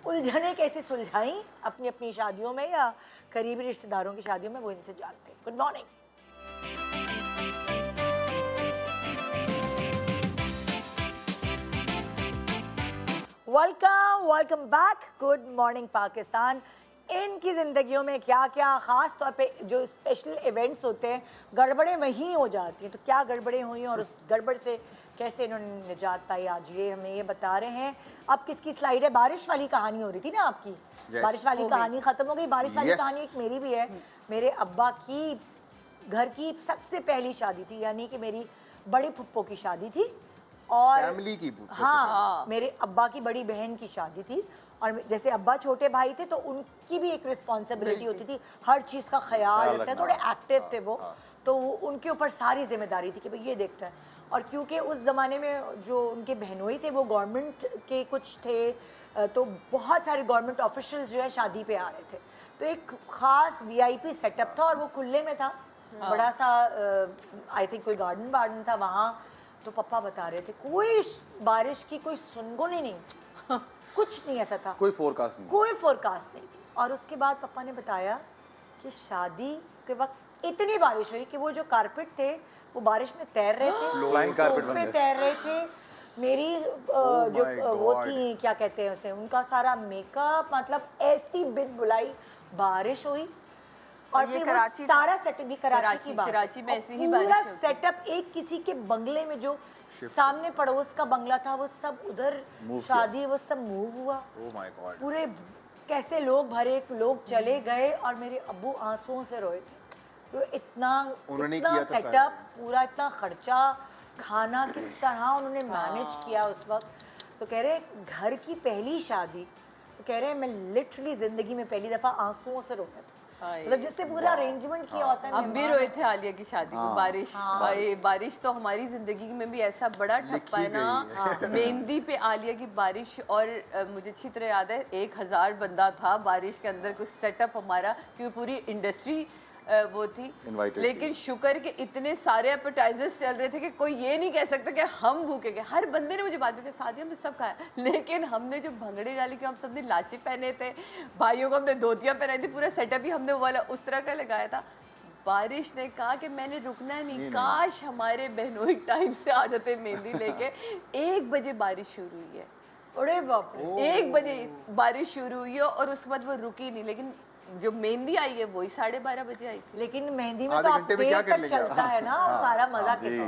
उलझने कैसे सुलझाई अपनी अपनी शादियों में या करीबी रिश्तेदारों की शादियों में, वो इनसे जानते हैं। Good morning. Welcome back. Good morning Pakistan. इनकी ज़िंदगियों में क्या क्या ख़ास तौर पे जो स्पेशल इवेंट्स होते हैं, गड़बड़ें वहीं हो जाती हैं। तो क्या गड़बड़ें हुई और उस गड़बड़ से कैसे इन्होंने निजात पाई, आज ये हमें ये बता रहे हैं। अब किसकी स्लाइड है? बारिश वाली कहानी हो रही थी ना आपकी। Yes. बारिश वाली हो गई। कहानी ख़त्म हो गई। बारिश वाली Yes. कहानी एक मेरी भी है। मेरे अब्बा की घर की सबसे पहली शादी थी, यानी कि मेरी बड़ी फुप्पो की शादी थी। और Family की पूछो, हाँ, मेरे अब्बा की बड़ी बहन की शादी थी। और जैसे अब्बा छोटे भाई थे तो उनकी भी एक रिस्पॉन्सिबिलिटी होती थी, हर चीज़ का ख्याल रखना। थोड़े एक्टिव थे वो, तो उनके ऊपर सारी जिम्मेदारी थी कि भाई ये देखता है। और क्योंकि उस ज़माने में जो उनके बहनोई थे वो गवर्नमेंट के कुछ थे, तो बहुत सारे गवर्नमेंट ऑफिशियल्स जो है शादी पे आ रहे थे। तो एक ख़ास VIP सेटअप था और वो खुले में था, बड़ा सा आई थिंक कोई गार्डन वार्डन था वहाँ। तो पापा बता रहे थे कोई बारिश की कोई सुनगुन ही नहीं, कुछ नहीं ऐसा था, कोई फोरकास्ट नहीं। कोई फोरकास्ट नहीं थी। और उसके बाद पापा ने बताया कि शादी के वक्त इतनी बारिश हुई कि वो जो कारपेट थे वो बारिश में तैर रहे थे, Flying carpet बन सोफे गए। तैर रहे थे। मेरी जो my वो God. थी, क्या कहते हैं उसे, उनका सारा मेकअप, मतलब ऐसी बिन बुलाई बारिश हुई। और ये फिर वो कराची था? सारा सेटअप भी कराची की बात है। कराची में और ऐसी ही पूरा बारिश होती है। सेटअप एक किसी के बंगले में, जो सामने पड़ोस का बंगला था, वो सब उधर Move शादी, वो सब मूव हुआ। Oh my God. पूरे कैसे लोग भरे, लोग चले गए और मेरे अब्बू आंसुओं से रोए थे। तो इतना उन्होंने किया था सारा। सेटअप, पूरा इतना खर्चा, खाना किस तरह उन्होंने मैनेज किया उस वक्त। तो कह रहे घर की पहली शादी, तो कह रहे हैं मैं लिटरली जिंदगी में पहली दफा आंसुओं से रोया था। हाय। मतलब जिसने पूरा अरेंजमेंट किया होता है। हम भी मेहमान रोए थे आलिया की शादी में। बारिश, भाई बारिश तो हमारी जिंदगी में भी ऐसा बड़ा ठप्पा है ना। मेहंदी पे आलिया की बारिश। और मुझे अच्छी तरह याद है 1000 बंदा था बारिश के अंदर, कुछ सेटअप हमारा, क्योंकि पूरी इंडस्ट्री वो थी। Invited लेकिन शुक्र के इतने सारे एपेटाइजर्स चल रहे थे कि कोई ये नहीं कह सकता कि हम भूखे गए। हर बंदे ने मुझे बात में कहा शादी हमने सब खाया, लेकिन हमने जो भंगड़े डाली के हम सब ने लाचे पहने थे, भाइयों को हमने धोतियाँ पहनाई थी, पूरा सेटअप ही हमने वो वाला उस तरह का लगाया था। बारिश ने कहा कि मैंने रुकना नहीं, काश हमारे बहनोई टाइम से आ जाते मेहंदी लेके। 1 बजे बारिश शुरू हुई है। अरे बाप रे। 1 बजे बारिश शुरू हुई है और उसके बाद वो रुकी नहीं। लेकिन जो मेहंदी आई है वही 12:30 बजे आई थी। लेकिन मेहंदी में आधे तो आप घंटे में देर क्या कर तक लेंगे चलता है ना, वो सारा मजा कितना।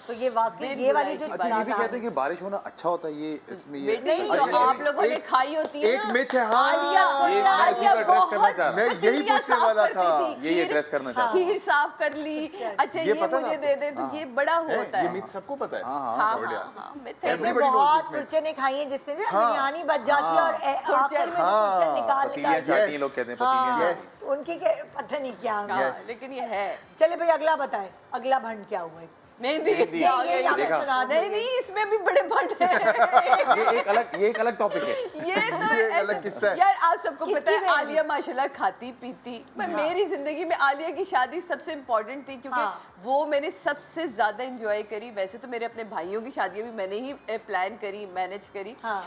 तो ये वाकई बिन ये वाली बुलाई जो की अच्छा, ये भी चीज़ कहते हैं कि बारिश होना अच्छा होता है, ये इसमें ये नहीं, अच्छा, जो आप लोगों ने एक- खाई होती है एक ना, myth है, हाँ। आलिया, ये मैं आलिया उसी को address करना बहुत चाह रहा था। मैं यही पतीलियाँ पूछने साफ वाला करती था। थी। यही खीर- address करना चाह रहा था। खीर साफ कर ली, अच्छा ये पता मुझे था दे दे, तो ये बड़ा होता ये है। मिथ सबको पता है। हाँ, छोड़ दिया। हाँ, हाँ, मैं कहते हैं Everybody knows बहुत this myth. कुर्चने खाई हैं जिसने हाँ। बिरयानी बच जाती है और आखिर में जो कुर्चन निकाल पतीलियाँ निकाल चाहती हैं, Yes. लोग कहते हैं हाँ, पतीलियाँ Yes. उनकी के पता नहीं क्या हाँ, Yes. लेकिन ये है चले भाई अगला बताएं, अगला भंड क्या हुआ है? मेहंदी। मेहंदी। आ गया, ये ये हमें देखा। सुना नहीं दीजिए। नहीं, इसमें भी बड़े भंड हैं। ये एक अलग टॉपिक है। ये तो ये अलग किस्सा है। यार आप सबको किसकी पता है मेहंदी? आलिया माशाल्लाह खाती पीती। मैं मेरी जिंदगी में आलिया की शादी सबसे इम्पोर्टेंट थी, क्योंकि हाँ। वो मैंने सबसे ज्यादा इंजॉय करी। वैसे तो मेरे अपने भाइयों की शादियां भी मैंने ही प्लान करी, मैनेज करी। हाँ।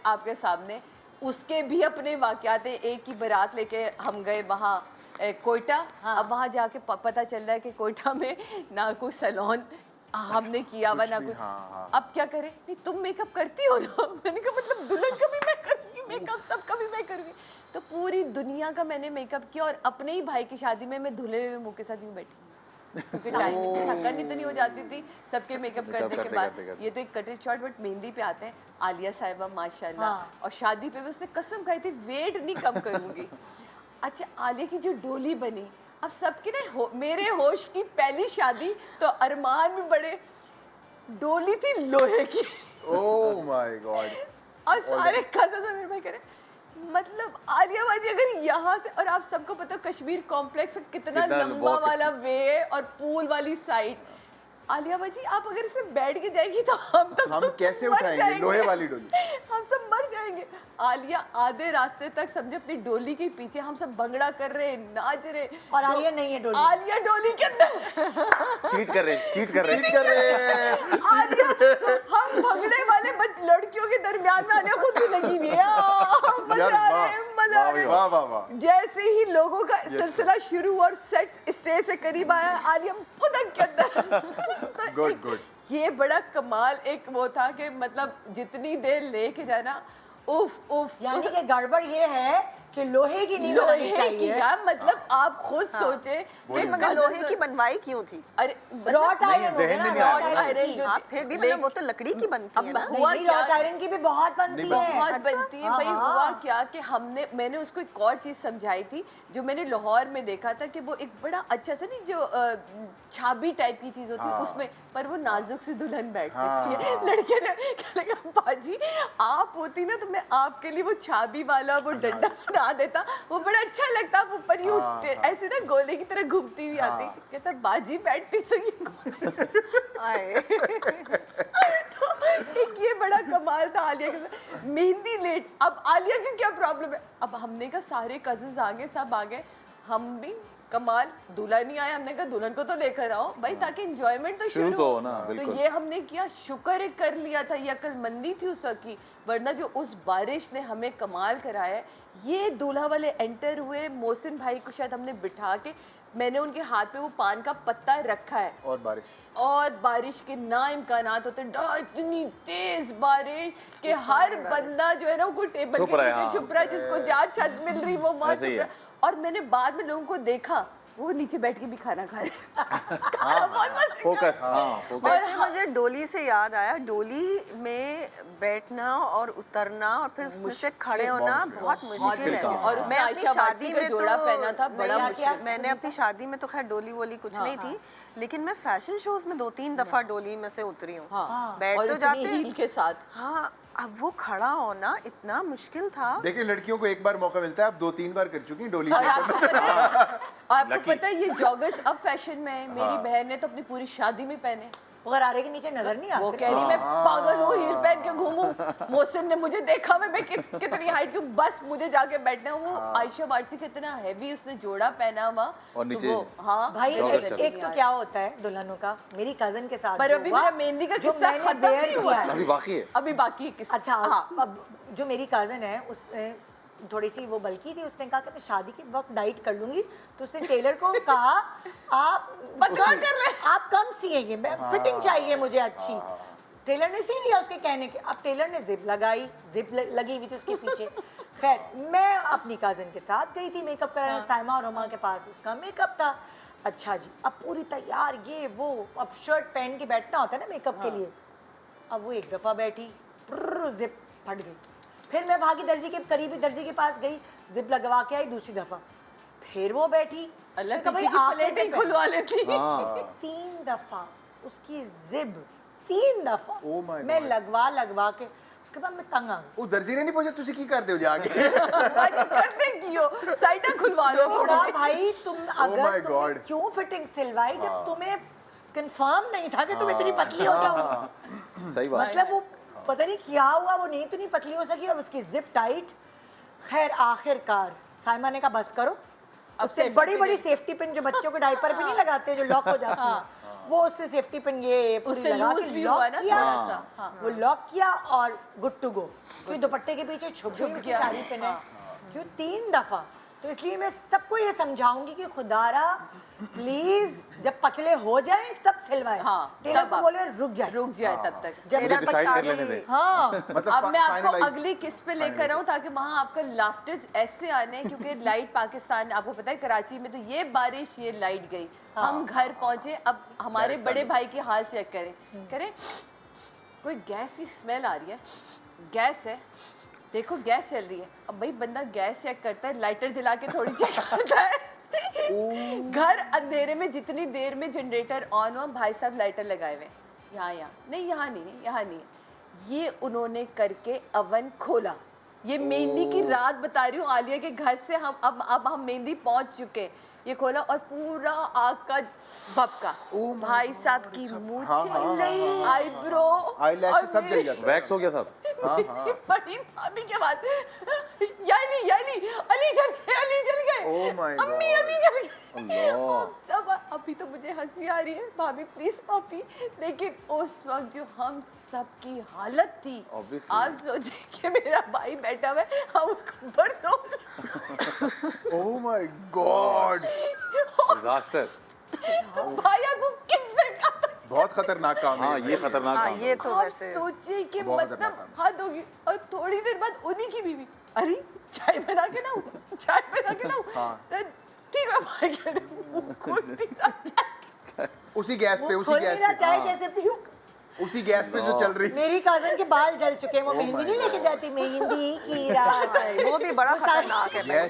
आपके सामने उसके भी अपने वाकयात हैं। एक की बारात लेके हम गए वहाँ कोयटा। हाँ। अब वहाँ जाके पता चल रहा है कि कोयटा में ना कोई सैलून, हमने किया हुआ ना भी, कुछ। हाँ। अब क्या करें, नहीं तुम मेकअप करती हो ना। मैंने कहा मतलब दुल्हन का भी मैं करूँगी मेकअप, सबका भी मैं करूँगी। तो पूरी दुनिया का मैंने मेकअप किया और अपने ही भाई की शादी में मैं धुले हुए मुंह के साथ यूँ बैठी, क्योंकि टाइम थकन इतनी हो जाती थी सबके मेकअप करने के बाद। ये तो एक कटेड शॉट, बट मेहंदी पे आते हैं। आलिया साहिबा माशाल्लाह, और शादी पे भी उसने कसम खाई थी वेट नहीं कम करूँगी। अच्छा, आलिया की जो डोली बनी, अब सबके ना मेरे होश की पहली शादी, तो अरमान भी बड़े, डोली थी लोहे की। Oh my God. और सारे कज़न मेरे भाई कह रहे मतलब आलिया बाजी अगर यहाँ से, और आप सबको पता कश्मीर कॉम्प्लेक्स कितना लंबा वाला वे है और पूल वाली साइड, आलिया बाजी आप अगर इसे बैठ के जाएगी तो हम कैसे मर उठाएंगे जाएंगे। लोहे वाली डोली? हम सब मर जाएंगे। आलिया आधे रास्ते तक समझे अपनी डोली के पीछे, हम सब भंगड़ा कर रहे, नाच रहे, और आलिया नहीं है डोली। आलिया डोली के अंदर चीट कर रहे आलिया, हम भंगड़े वाले लड़कियों के दरमियान में आलिया खुद भी लगी हुई है। मजा आ रहा है, मजा आ रहा है। वाह वाह वाह। जैसे ही लोगों का सिलसिला शुरू हुआ और सेट स्टेज से करीब आया, आलिया पुदक के अंदर। Good good. ये बड़ा कमाल एक वो था कि मतलब जितनी देर लेके जाना, उफ उफ। यानी कि गड़बड़ ये है कि लोहे की नहीं बनानी लोहे की चाहिए। यार, मतलब आप खुद सोचे फिर मगर लोहे की बनवाई क्यों थी? अरे रॉट आयरन जहन में नहीं आया। आयरन जो हाँ, फिर भी मतलब वो तो लकड़ी की बनती है ना। हुआ क्या, रॉट आयरन की भी बहुत बनती है। बहुत बनती है भाई। हुआ क्या कि मैंने उसको एक और चीज समझाई थी जो मैंने लाहौर में देखा था, कि वो एक बड़ा अच्छा सा नहीं जो छाबी टाइप की चीज होती है उसमें, पर वो नाजुक सी दुल्हन बैठ सकती है। लड़के ने कहने लगा बाजी आप होती ना तो मैं आपके लिए वो छाबी वाला वो डंडा बना देता, वो बड़ा अच्छा लगता। आप ऊपर ही ऐसे ना गोले की तरह घूमती हुई आती। कहता बाजी बैठती तो ये आए। तो एक ये बड़ा कमाल था आलिया के साथ। मेहंदी लेट, अब आलिया की क्या प्रॉब्लम है, अब हमने कहा सारे कजिन्स आ गए, सब आ गए, हम भी कमाल, दूल्हा नहीं आया, हमने कहा दुल्हन को तो लेकर आओ भाई ताकि एंजॉयमेंट तो शुरू तो हो हो ना, तो बिल्कुल। ये हमने किया, शुक्र कर लिया था, ये अक्लमंदी थी उस वक्त की, वरना जो उस बारिश ने हमें कमाल कराया है। ये दूल्हा वाले एंटर हुए, मोहसिन भाई को शायद हमने बिठा के, मैंने उनके हाथ पे वो पान का पत्ता रखा है, और बारिश के ना इम्कानात होते, इतनी तेज बारिश कि हर बंदा जो है ना वो टेबल छुप रहा है, हाँ। छुप रहा है, जिसको जहाँ छत मिल रही वो माँ ऐसे ही छुप रहा है। है। और मैंने बाद में लोगों को देखा वो नीचे बैठ के भी खाना खा रहे फोकस, हाँ फोकस। वैसे मुझे डोली से याद आया, डोली में बैठना और उतरना और फिर उसमें से खड़े होना बहुत मुश्किल है। और उसने मैं अपनी आयशा शादी बासी का में जोड़ा तो पहना था, बड़ा नहीं, मुश्किल। मैंने अपनी शादी में तो खैर डोली वोली कुछ नहीं थी, लेकिन मैं फैशन शोज में 2-3 दफा डोली में से उतरी हूँ। बैठ और तो इतनी जाते हील के साथ। हाँ, अब वो खड़ा होना इतना मुश्किल था। देखिए लड़कियों को एक बार मौका मिलता है, आप 2-3 बार कर चुकी हैं डोली और से। आपको पता है ये जॉगर्स अब फैशन में है। मेरी बहन ने तो अपनी पूरी शादी में पहने। वो गरारे के नीचे नजर नहीं वो आते। कह रही मैं पागल हूँ हील पहन के घूमूं। मोहसिन ने मुझे देखा मैं कितनी हाइट की हूँ, बस मुझे जाके बैठना है। वो आयशा वारसी कितना हैवी उसने जोड़ा पहना हुआ और तो नीचे वो, हाँ भाई जॉगर्स एक तो क्या होता है दुल्हनों का, मेरी कजन के साथ पर जो अभी हुआ, मेरा मेहंदी का जो किस्सा मैंने खत्म बेयर नहीं किया हुआ है। अभी बाकी है। अभी बाकी है किस्सा। अच्छा हाँ। अब जो मेरी कजन है उसने थोड़ी सी वो बल्कि थी, उसने कहा कि मैं शादी के वक्त डाइट कर लूंगी, तो उसने टेलर को कहा आप पतला कर ले। आप कम सिएंगे, फिटिंग चाहिए मुझे अच्छी। टेलर ने सी लिया उसके कहने के। अब टेलर ने जिप लगाई, जिप लगी हुई थी उसके पीछे। खैर मैं अपनी कजन के साथ गई थी मेकअप कराने, साइमा और रोमा के पास उसका मेकअप था। अच्छा जी, अब पूरी तैयार ये वो, अब शर्ट पहन के बैठना होता है ना मेकअप के लिए। अब वो एक दफ़ा बैठी, जिप फट गई। फिर मैं भागी दर्जी के करीबी दर्जी के पास गई, जिप लगवा के आई दूसरी दफ़ा। फिर वो बैठी, अल्लाह फिर कहा, पीछे की भाई आखिर प्लेटें में खुलवा लेती। 3 दफ़ा उसकी जिप, 3 दफ़ा Oh my मैं God. लगवा के उसके बाद मैं तंग आ गई। ਉਹ ਦਰਜੀ ਨੇ ਨਹੀਂ ਪੁੱਛਿਆ ਤੁਸੀਂ ਕੀ ਕਰਦੇ ਹੋ ਜਾ ਕੇ? करने की हो साइडा खुलवा लो थोड़ा भाई तुम my अगर तुमने God. क्यों फिटिंग सिलवाई जब तुम्हें कंफर्म नहीं था कि तुम इतनी पतली हो जाओ। सही बात। मतलब वो पता नहीं क्या हुआ, वो नहीं इतनी पतली हो सकी और उसकी जिप टाइट। खैर आखिरकार साइमा ने कहा बस करो। उससे safety बड़ी pin बड़ी है। सेफ्टी पिन जो बच्चों को डायपर पे नहीं लगाते जो लॉक हो जाती है, वो उससे सेफ्टी पिन ये पूरी उससे लगा लूज के भी लॉक हुआ ना किया। थोड़ा सा। हाँ। वो लॉक किया और गुड टू गो। क्यों दुपट्टे के पीछे छुप गई उसकी गया। सारी पिन है। क्यों 3 दफ़ा तो इसलिए मैं सबको ये समझाऊंगी कि खुदारा प्लीज जब पतले हो जाएं तब सिलवाएं। हाँ, टेलर तब को आप- बोले रुक जाए। रुक जाए तब तक। जब मुझे तक डिसाइड कर शादी- लेने दे। हाँ मतलब अब मैं आपको finalize- अगली किस पे लेकर आऊँ ताकि वहाँ आपका लाफ्टर्स ऐसे आने हैं, क्योंकि लाइट पाकिस्तान आपको पता है कराची में तो ये बारिश ये लाइट गई, हम घर पहुंचे, अब हमारे Direct बड़े चालू। भाई की हाल चेक करें करें कोई गैस की स्मेल आ रही है, गैस है, देखो गैस चल रही है। अब भाई बंदा गैस चेक करता है, लाइटर जला के थोड़ी चेक करता है। घर अंधेरे में जितनी देर में जनरेटर ऑन हो, भाई साहब लाइटर लगाए हुए यहाँ नहीं, यहाँ नहीं है, यहाँ नहीं है। ये उन्होंने करके अवन खोला। ये मेहंदी की रात बता रही हूँ, आलिया के घर से हम अब हम मेहंदी पहुंच चुके। ये खोला और पूरा आग का भपका, भाई साहब की मूंछें, आईब्रो, Eyelashes सब जल जाते हैं। वैक्स हो गया सब। बड़ी भाभी के बाद यानी अली जल गए, Oh my अम्मी God. अली जल गए। अल्लाह। सब अभी तो मुझे हंसी आ रही है, भाभी प्लीज माफी, लेकिन उस वक्त जो हम सबकी हालत थी, Obviously. आप सोचिए कि मेरा भाई बैठा हुआ है, हम उसको बरसों Oh my God. डिजास्टर। भाई को किसने कहा? बहुत खतरनाक काम है। हाँ ये खतरनाक हाँ काम ये है। तो आप वैसे सोचिए कि बहुत मतलब खतरनाक काम हद होगी। और थोड़ी देर बाद उन्हीं की बीवी, अरे चाय बना के लाऊं, चाय बना के लाऊं। तो ठीक है भाई कह रहे मुंह खोल दिया। उसी गैस पे, मुंह उसी खोल गैस मेरा पे, चाय कैसे पीऊं? उसी गैस पे जो चल रही थी। मेरी कजन के बाल जल चुके हैं, वो Oh मेहंदी my नहीं लेके God. जाती, मेहंदी की रात है। वो भी बड़ा खतरनाक है।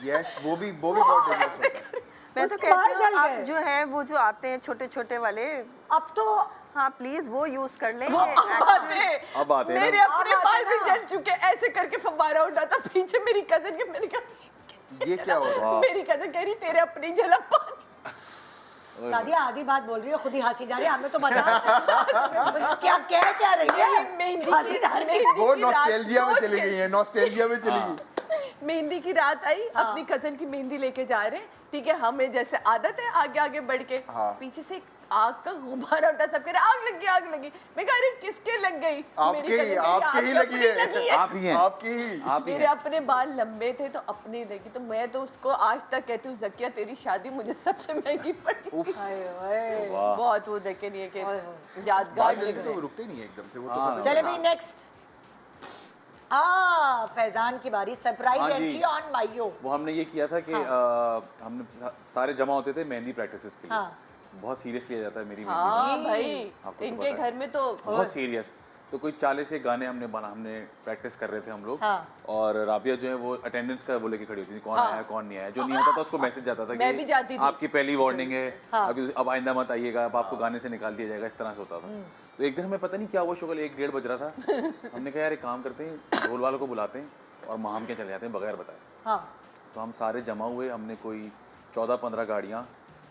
यस वो भी बहुत डेंजरस होता है। मैं तो उसके बाल कहती हूँ जल आप गए। जो है वो जो आते हैं छोटे छोटे वाले, अब तो हाँ प्लीज वो यूज कर लें। अब आते हैं ना। मेरे अपने अब बाल आते भी ना। जल चुके, ऐसे करके फव्वारा उठाता पीछे मेरी कजन के, मैंने कहा ये क्या हो रहा है? मेरी कजन कह रही तेरे अपनी जला पानी। दादिया आधी बात बोल रही है, खुद ही हंसी जा रही है, हमें तो बता क्या रही है मेहंदी हंसी की जा रही है। वो मेहंदी की रात नॉस्टैल्जिया में सोच चली के- गई है, नॉस्टैल्जिया में चली गई। मेहंदी की रात आई, अपनी कजन की मेहंदी लेके जा रहे हैं, ठीक है, हमें जैसे आदत है आगे आगे बढ़ के, हाँ। पीछे से एक आग का गुब्बारा उठा, सब कह रहे आग लगी। मैं कह रही किसके लग गई? आपके मेरी ही, cousin कह रही, आपके ही "आग लगी है। अपनी आप ही हैं। आपकी ही। आप ही मेरे हैं। अपने बाल लंबे थे तो अपनी लगी, तो मैं तो उसको आज तक कहती हूँ जकिया तेरी शादी मुझे सबसे महंगी पड़ी थी। बहुत वो देखे नहीं है कि यादगार बाल जल्दी चीज़ है। तो रुकते ही नहीं है एकदम से, वो तो हाँ। खत्म चले भाई नेक्स्ट। फैजान की बारी, सरप्राइज हाँ जी। एंट्री ऑन माइयो। वो हमने ये किया था कि हमने सारे जमा होते थे मेहंदी प्रैक्टिसेस के लिए। हाँ। बहुत सीरियस लिया जाता है मेरी मेहंदी हाँ जी। भाई, आपको तो इनके पता है। घर में तो बहुत सीरियस। तो कोई 40 से गाने हमने प्रैक्टिस कर रहे थे हम लोग। हाँ। और राबिया जो है वो अटेंडेंस का वो लेके खड़ी होती थी, कौन हाँ। आया कौन नहीं आया। जो नहीं आता था उसको मैसेज जाता था मैं भी जाती थी। आपकी पहली वार्निंग है, हाँ। अब आइंदा मत आइएगा, अब आपको गाने से निकाल दिया जाएगा, इस तरह से होता था। तो एक दिन हमें पता नहीं क्या हुआ, शुक्ल 1-1:30 बज रहा था। हमने कहा यार एक काम करते हैं, ढोल वालों को बुलाते हैं और माम के चले जाते हैं बगैर बताए। हाँ तो हम सारे जमा हुए, हमने कोई 14-15 गाड़ियाँ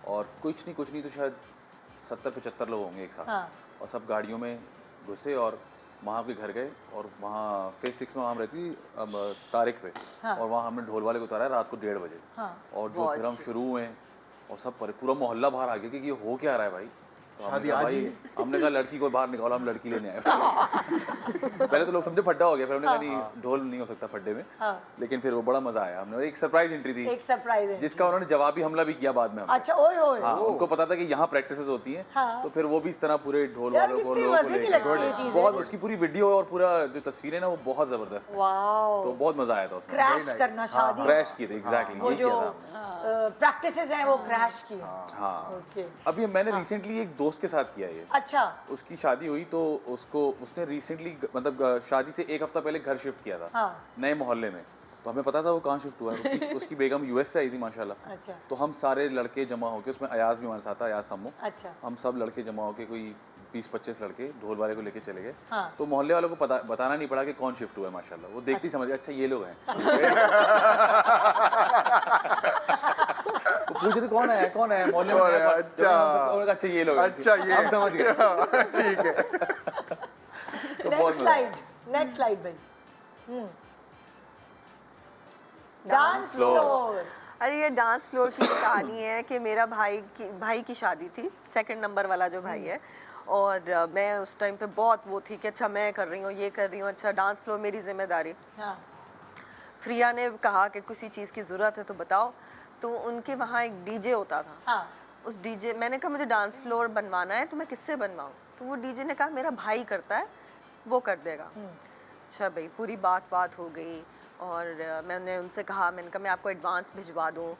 और कुछ नहीं तो शायद 70-75 लोग होंगे एक साथ। हाँ। और सब गाड़ियों में घुसे और वहाँ के घर गए और वहाँ फेज 6 में वहाँ हम रहती अब तारिक पे। हाँ। और वहाँ हमने ढोल वाले को उतारा रात को 1:30 बजे। हाँ। और जो फिर हम शुरू हुए और सब पूरा मोहल्ला बाहर आ गया कि ये हो क्या रहा है भाई। तो हमने शादी कहा आज भाई, ही है। हमने कहा लड़की को बाहर निकालो, हम लड़की लेने आए। पहले तो लोग समझे फड्डा हो गया, फिर हमने कहा नहीं ढोल नहीं हो सकता फड्डे में। हाँ। लेकिन फिर वो बड़ा मजा आया, हमने एक सरप्राइज एंट्री थी एक सरप्राइज है। जिसका उन्होंने जवाबी हमला भी किया बाद में हमने। अच्छा ओए होए। हाँ, उनको पता था कि यहाँ प्रैक्टिसेस होती हैं। हाँ। तो फिर वो भी इस तरह पूरे ढोल यार, वालों को कितनी लोगों को मजे की लेके लगती है ये चीजें। बहुत, उसकी पूरी वीडियो और पूरा जो तस्वीरें ना वो बहुत जबरदस्त है। वाओ। तो बहुत मजा आया था उसमें। क्रैश करना शादी क्रैश किए थे एग्जैक्टली, वो ये जो किया था हमने। प्रैक्टिसेस हैं वो क्रैश किए। हाँ। ओके। अभी मैंने रिसेंटली एक दोस्त के साथ किया ये। अच्छा उसकी शादी हुई तो उसने रिसेंटली मतलब शादी से एक हफ्ता पहले घर शिफ्ट किया था हाँ। नए मोहल्ले में। तो हमें पता था वो कहाँ शिफ्ट हुआ है। उसकी बेगम यूएस से आई थी माशाल्लाह। अच्छा। तो हम सारे लड़के जमा होके, उसमें अयाज भी हमारे साथ था, अयाज सम्मो। अच्छा। हम सब लड़के जमा होके कोई 20-25 लड़के ढोल वाले को लेके चले गए। हाँ। तो मोहल्ले वालों को बताना नहीं पड़ा कि कौन शिफ्ट हुआ है माशाल्लाह। वो देखते ही समझ गए अच्छा ये लोग हैं। वो पूछे थे कौन है मोहल्ले में नया कौन? अच्छा। उन्होंने कहा, अच्छा ये लोग हैं। अच्छा, ये। हम समझ गए। ठीक है। तो बहुत नेक्स्ट मजा आया। स्लाइड, नेक्स्ट स्लाइड भाई। Dance floor. अरे ये डांस फ्लोर की कहानी है कि मेरा भाई की शादी थी, सेकंड नंबर वाला जो भाई है। और मैं उस टाइम पे बहुत वो थी कि अच्छा मैं कर रही हूँ, ये कर रही हूँ, अच्छा डांस फ्लोर मेरी जिम्मेदारी। हाँ। प्रिया ने कहा कि किसी चीज़ की ज़रूरत है तो बताओ, तो उनके वहाँ एक डीजे होता था। हाँ। उस डीजे, मैंने कहा मुझे डांस फ्लोर बनवाना है, तो मैं किससे बनवाऊँ? तो वो डीजे ने कहा मेरा भाई करता है, वो कर देगा। अच्छा भाई, पूरी बात हो गई और मैंने उनसे कहा, मैंने कहा मैं आपको एडवांस भिजवा दूँ,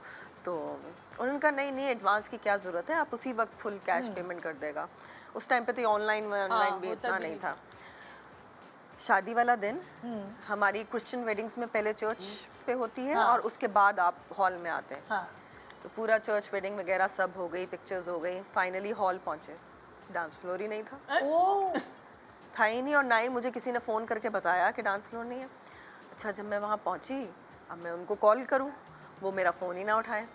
तो उन्होंने कहा नहीं एडवांस की क्या ज़रूरत है, आप उसी वक्त फुल कैश पेमेंट कर देगा। उस टाइम पे तो ऑनलाइन भी इतना नहीं था। शादी वाला दिन हमारी क्रिश्चियन वेडिंग्स में पहले चर्च पे होती है और उसके बाद आप हॉल में आते हैं। हाँ। तो पूरा चर्च वेडिंग वगैरह सब हो गई, पिक्चर्स हो गई, फाइनली हॉल पहुंचे, डांस फ्लोर ही नहीं था। ओह, था ही नहीं, और ना ही मुझे किसी ने फ़ोन करके बताया कि डांस फ्लोर नहीं है। अच्छा, जब मैं वहाँ पहुँची, अब मैं उनको कॉल करूँ, वो मेरा फ़ोन ही ना उठाए।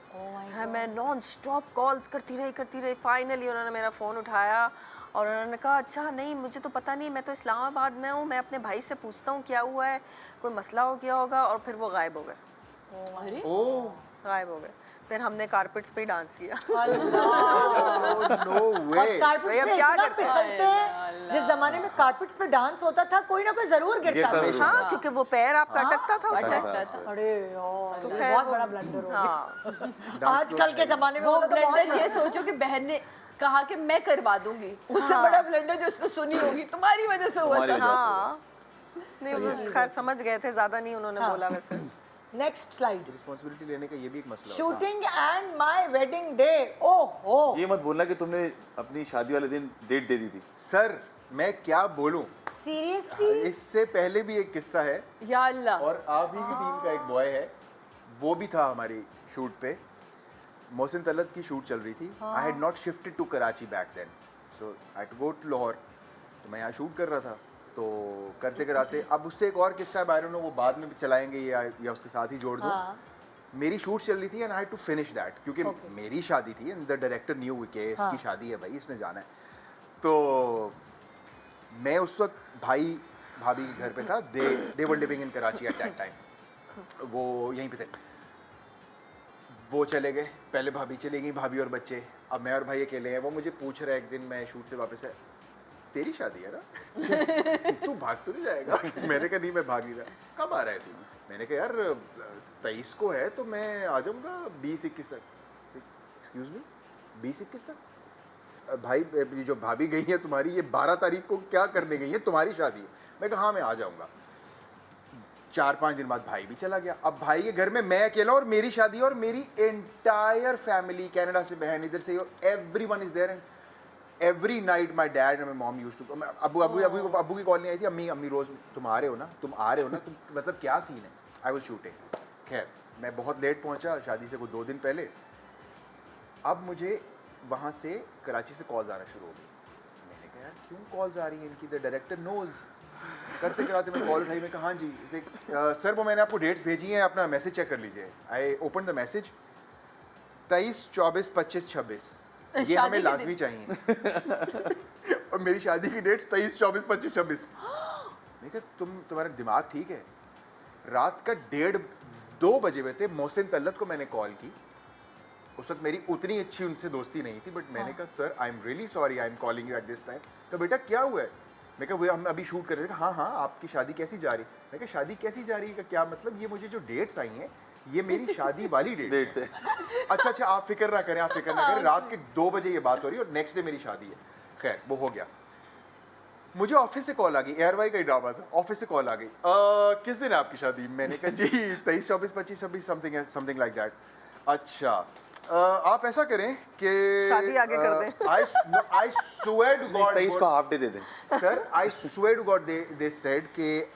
है मैं नॉन स्टॉप कॉल्स करती रही। फाइनली उन्होंने मेरा फ़ोन उठाया और उन्होंने कहा अच्छा नहीं, मुझे तो पता नहीं, मैं तो इस्लामाबाद में हूँ, मैं अपने भाई से पूछता हूँ क्या हुआ है, कोई मसला हो गया होगा। और फिर वो गायब हो गए। अरे ओह गायब हो गए। फिर हमने कारपेट्स पे ही डांस किया। नो वे। और कारपेट्स भैया, पे क्या इतना करते फिसलते हैं। जिस जमाने में कारपेट्स पे डांस होता था, कोई ना कोई जरूर गिरता था। गिरता हाँ, क्योंकि वो पैर आपका अटकता था उस टाइम। अरे यार, तो ये खैर बहुत वो- बड़ा ब्लंडर हो गया। हाँ, आजकल के जमाने में वो होता तो बहुत ब्लेंडर ये बड़ा। सोचो कि बहन ने कहा कि मैं करवा दूंगी, उससे बड़ा ब्लेंडर जो उसने सुनी होगी तुम्हारी वजह से हुआ तुम्हारी था। वजह से। हाँ, नहीं वो खैर समझ गए थे, ज़्यादा नहीं उन्होंने बोला वैसे। Next slide. रिस्पॉन्सिबिलिटी लेने का ये भी एक मसला होता shooting and my wedding day. ओहो, ये मत बोलना कि तुमने अपनी शादी वाले दिन डेट दे दी थी। है। सर मैं क्या बोलूं, सीरियसली? इससे पहले भी एक किस्सा है या अल्लाह, और आप ही की टीम का एक बॉय है, वो भी था हमारी शूट पे। मोहसिन तलत की शूट चल रही थी। I had not shifted to Karachi back then, so I to go to Lahore. तो मैं यहाँ शूट कर रहा था, तो करते कराते अब उससे एक और किस्सा है, आई डोंट नो वो बाद में भी चलाएंगे या उसके साथ ही जोड़ दूँ। मेरी शूट चल रही थी and I had to finish that, क्योंकि मेरी शादी थी एंड द डायरेक्टर न्यू कि इसकी शादी है भाई, इसने जाना है। तो मैं उस वक्त भाई भाभी के घर पे था। They were living in Karachi at that time, वो यहीं पे थे। वो चले गए, पहले भाभी चली गई, भाभी और बच्चे। अब मैं और भाई अकेले हैं। वो मुझे पूछ रहा है एक दिन, मैं शूट से वापस है, तेरी शादी है ना? तू भाग तो नहीं जाएगा? मैंने कहा नहीं, मैं भाग नहीं रहा। कब आ रहा है तू? मैंने कहा यार 23 को है तो मैं आ जाऊँगा 20-21 तक। एक्सक्यूज मी, 20-21 तक? भाई ये जो भाभी गई है तुम्हारी, ये 12 तारीख को क्या करने गई है? तुम्हारी शादी है। मैं कहा हाँ मैं आ जाऊँगा। 4-5 दिन बाद भाई भी चला गया। अब भाई के घर में मैं अकेला और मेरी शादी और मेरी एंटायर फैमिली, कनाडा से बहन, इधर से, everyone is there. And every night my dad and my mom used to, अबू की कॉल नहीं आई थी, अम्मी रोज तुम आ रहे हो ना, तुम मतलब क्या सीन है? I was shooting. खैर मैं बहुत लेट पहुंचा शादी से कुछ 2 दिन पहले। अब मुझे वहाँ से कराची से कॉल्स आना शुरू हो गई। मैंने कहा यार क्यों कॉल्स आ रही हैं इनकी? The director knows. करते कराते मैं कॉल उठाई, मैं कहा हाँ जी। सर वो मैंने आपको डेट्स भेजी हैं, अपना मैसेज चेक कर लीजिए। आई ओपन द मैसेज, 23, 24, 25, 26 ये हमें लाजमी चाहिए। और मेरी शादी की डेट्स 23, 24, 25, 26। मैं कहा तुम्हारा दिमाग ठीक है? रात का 1:30-2 बजे हुए थे। मोहसिन तलत को मैंने कॉल की। उस वक्त मेरी उतनी अच्छी उनसे दोस्ती नहीं थी, बट मैंने कहा sir I am really sorry, I am calling you at this time. तो बेटा क्या हुआ है? मैं कहा हम अभी शूट कर रहे थे। हाँ आपकी शादी कैसी जा रही? मैं कहा शादी कैसी जा रही है का क्या मतलब? ये मुझे जो डेट्स आई हैं ये मेरी शादी वाली डेट्स है। अच्छा आप फिक्र ना करें, आप फिक्र ना करें। रात के 2 बजे ये बात हो रही है और नेक्स्ट डे मेरी शादी है। खैर वो हो गया। मुझे ऑफिस से कॉल आ गई, एयरवाई का ही ड्रामा था। ऑफिस से कॉल आ गई, किस दिन है आपकी शादी? मैंने कहा जी 23, 24, 25, 26 समथिंग लाइक दैट। अच्छा आप ऐसा करें कि शादी आगे कर दें। आई स्वेयर टू गॉड 23 को हाफ डे दे दें। Sir I swear to God they said कि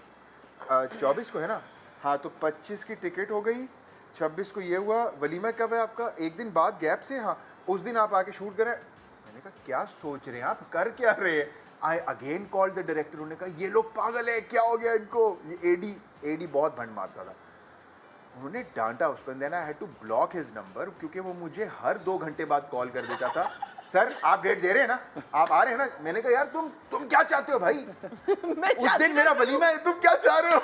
24 को है ना? हाँ तो 25 की टिकट हो गई, 26 को ये हुआ। वलीमा कब है आपका? 1 दिन बाद गैप से। हाँ उस दिन आप आके शूट करें। मैंने कहा क्या सोच रहे हैं आप, कर क्या रहे हैं? I again call the director. उन्होंने कहा ये लोग पागल है, क्या हो गया इनको? ये एडी बहुत भंड मारता था। उन्होंने डांटा उसको। Then I had to block his number, क्योंकि वो मुझे हर 2 घंटे बाद कॉल कर देता था। सर आप डेट दे रहे हैं ना? आप आ रहे हैं ना? मैंने कहा यार तुम क्या चाहते हो भाई? उस दिन मेरा वलीमा है, तुम क्या चाह रहे हो?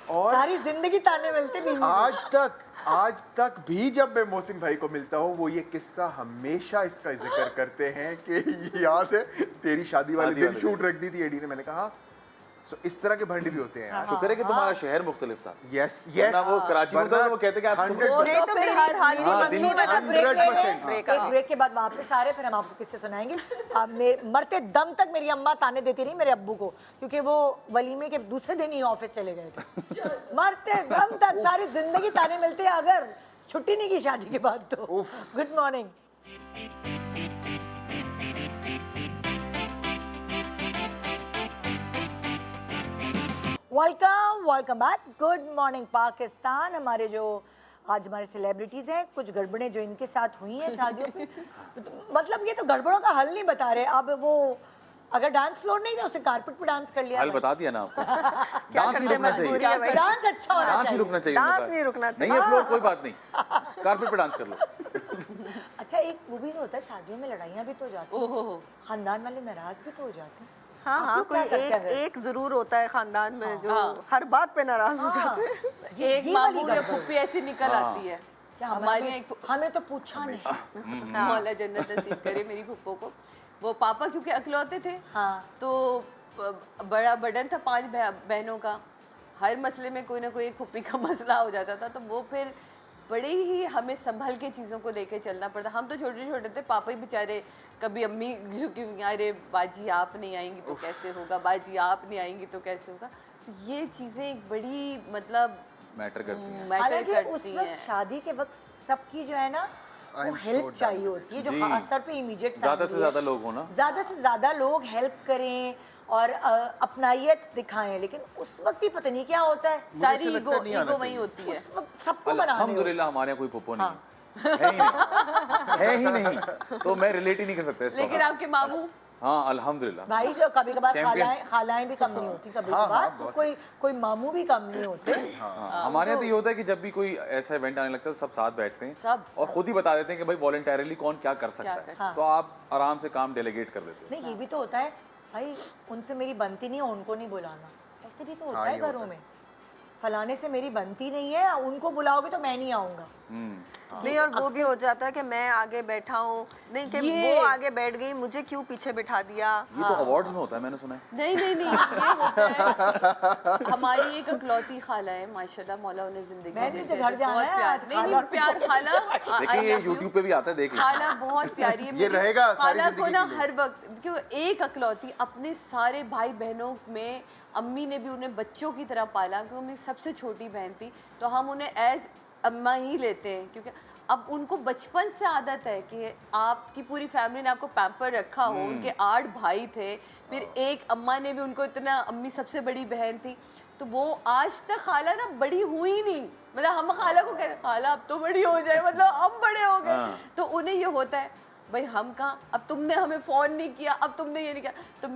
और सारी जिंदगी ताने मिलते बीवी से। आज तक भी जब मैं मोहसिन भाई को मिलता हूँ, वो ये किस्सा हमेशा इसका जिक्र करते हैं कि याद है तेरी शादी वाले दिन शूट रख दी थी एडी ने? मैंने कहा सो इस तरह के भंड भी होते हैं यार। शुक्र है कि तुम्हारा शहर मुख्तलिफ था। यस वरना वो कराची में तो वो कहते कि आप सुबह- ये तो मेरी हाल दिन में 100% एक ब्रेक के बाद वापस आ रहे फिर हम आपको किससे सुनाएंगे। मरते दम तक मेरी अम्मा ताने देती रही मेरे अब्बू को, क्योंकि वो वलीमे के दूसरे दिन ही ऑफिस चले गए थे। मरते दम तक सारी जिंदगी ताने मिलते हैं अगर छुट्टी नहीं की शादी के बाद तो। Good morning. Welcome back. Good morning Pakistan. हमारे जो आज हमारे सेलिब्रिटीज़ हैं, कुछ गड़बड़ें जो इनके साथ हुई हैं शादियों पे, मतलब ये तो गड़बड़ों का हल नहीं बता रहे। अब वो अगर डांस फ्लोर नहीं था उसने कारपेट पे डांस कर लिया। हल बता दिया ना आपको। डांस नहीं रुकना चाहिए, डांस अच्छा होना डांस नहीं चाहिए। रुकना चाहिए। डांस नहीं रुकना चाहिए। नहीं है फ्लोर कोई बात नहीं, कारपेट पे डांस कर लो। अच्छा एक वो भी तो होता है, शादियों में लड़ाइयाँ भी तो हो जाती हैं, खानदान वाले नाराज भी तो हो जाते हैं। हाँ आप हाँ, लोग कोई क्या करते हैं? एक जरूर होता है खानदान में जो हर बात पे नाराज हो जाते हैं। एक ये मामू वाली या गड़बड़। फुप्पी ऐसी निकल आती है। क्या हमारी एक हमें तो पूछा नहीं। मौला जन्नत नसीब करे मेरी फुप्पो को। वो पापा क्योंकि अकलौते थे, हाँ। तो बड़ा बर्डन था 5 बहनों का। हर मसले में कोई ना कोई एक फुप्पी का मसला हो जाता था, तो वो फिर बड़े ही हमें संभल के चीज़ों को लेके चलना पड़ता। हम तो छोटे छोटे थे, पापा ही बेचारे कभी अम्मी झुकी हुई, अरे बाजी आप नहीं आएंगी तो कैसे होगा, बाजी आप नहीं आएंगी तो कैसे होगा। तो ये चीज़ें एक बड़ी मतलब मैटर करती हैं। मैटर हालांकि उस करती वक्त हैं। शादी के वक्त सबकी जो है ना वो I'm हेल्प so चाहिए होती है, जो जी। खास तौर पे इमीडिएट ज़्यादा से ज़्यादा लोग हो ना। ज़्यादा से ज़्यादा लोग हेल्प करें और अपनायत दिखाएं, लेकिन उस वक्त ही पता नहीं क्या होता है। सारी मुझे लगता है नहीं आना ईगो वही चाहिए। होती है। उस वक्त सबको बना रहे हो। अल्हम्दुलिल्लाह हमारे यहाँ कोई पुप्पो नहीं है ही नहीं, है ही नहीं, तो मैं रिलेट ही नहीं कर सकता इस लेकिन टॉपिक। आपके मामू हाँ अल्हम्दुलिल्लाह। भाई जो कभी कभार Champion। खालाएं भी कम नहीं होती, कभी कभार कोई मामू भी कम नहीं होते। हाँ, हमारे यहाँ तो ये होता है कि जब भी कोई ऐसा इवेंट आने लगता है तो सब साथ बैठते हैं सब। और खुद ही बता देते हैं कि भाई वॉलंटरली कौन क्या कर सकता कर है, तो आप आराम से काम डेलीगेट कर देते हो। नहीं ये भी तो होता है भाई, उनसे मेरी बनती नहीं है उनको नहीं बुलाना, ऐसे भी तो होता हाँ, है ये होता घरों है। में। फलाने से मेरी बनती नहीं है, उनको बुलाओगे तो मैं नहीं आऊँगा। नहीं, और वो भी हो जाता है कि मैं आगे बैठा हूँ, नहीं कि वो आगे बैठ गई, मुझे क्यों पीछे बिठा दिया। ये तो अवार्ड्स में होता है, मैंने सुना है। नहीं नहीं नहीं, ये होता है। हमारी एक अकलौती खाला है, माशाल्लाह मौला उन्हें जिंदगी मैं दे तुझे दे, घर जाना बहुत है प्यार। आज, नहीं खाला नहीं और प्यार पुप्पो खाला देखिए ये YouTube पे भी आता है, देख लीजिए। खाला बहुत प्यारी है ये मेरी। रहेगा सारी खाला को जिंदगी ना के लिए। हर वक्त, क्यों एक अकलौती अपने सारे भाई बहनों में अम्मी ने भी उन्हें बच्चों की तरह पाला, क्योंकि मेरी सबसे छोटी बहन थी, तो हम उन्हें एज अम्मा ही लेते हैं, क्योंकि अब उनको बचपन से आदत है कि आपकी पूरी फैमिली ने आपको पैम्पर रखा हो। उनके 8 भाई थे, फिर एक अम्मा ने भी उनको इतना, अम्मी सबसे बड़ी बहन थी, तो वो आज तक खाला ना बड़ी हुई नहीं। मतलब हम खाला को कहते खाला अब तो बड़ी हो जाए, मतलब हम बड़े हो गए। तो उन्हें ये होता है भाई हम कहाँ, अब तुमने हमें फ़ोन नहीं किया, अब तुमने ये नहीं किया, तो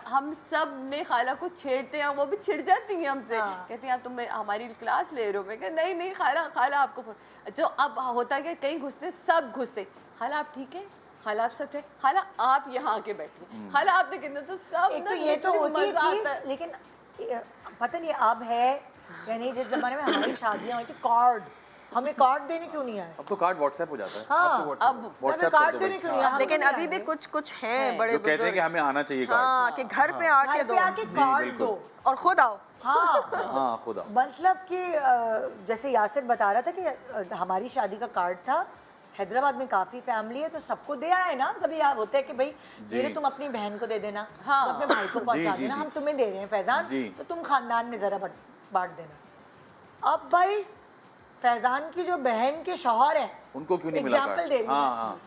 हम सब ने खाला को छेड़ते हैं, वो भी छिड़ जाती हैं हमसे। कहती हैं आप तुम हमारी क्लास ले रहे हो। मैं कहती नहीं नहीं खाला आपको फ़ोन। तो अब होता है कि कहीं घुसते, सब घुसते, खाला आप ठीक है, खाला आप सब ठीक, खाला आप यहाँ आके बैठे, खाला आपने कितने, तो सब एक ना तो ये तो literally होती है मज़ा चीज, आता है। लेकिन पता नहीं अब है या नहीं। जिस जमाने में हमारी शादियां हुई थी, कार्ड, हमें कार्ड देने क्यों नहीं आए? अब तो कार्ड व्हाट्सएप हो जाता है। हाँ, अब हमें WhatsApp कर कार्ड दो देने भाई। क्यों नहीं आए? हम लेकिन नहीं अभी भी आएंगे। कुछ हैं बड़े जो कहते हैं कि बुजुर्ग, हमें आना चाहिए कार्ड। हाँ, कि घर पे आके घर दो पे आके कार्ड जी, दो। बिल्कुल। और खुद आओ। हाँ हाँ खुदा। मतलब कि जैसे यासिर बता रहा था कि हमारी शादी का कार्ड था, हैदराबाद में काफ़ी फैमिली है तो सबको दे आए ना। कभी होता है कि भाई ये तुम अपनी बहन को दे देना, हाँ। तुम अपने भाई को पहुंचा जी, देना, जी। हम तुम्हें दे रहे हैं फैजान, जी। तो तुम खानदान में ज़रा बांट देना। अब भाई फैजान की जो बहन के शौहर हैं, उनको क्यों नहीं मिला एग्जाम्पल कार्ड? दे रही हाँ हूँ, हाँ।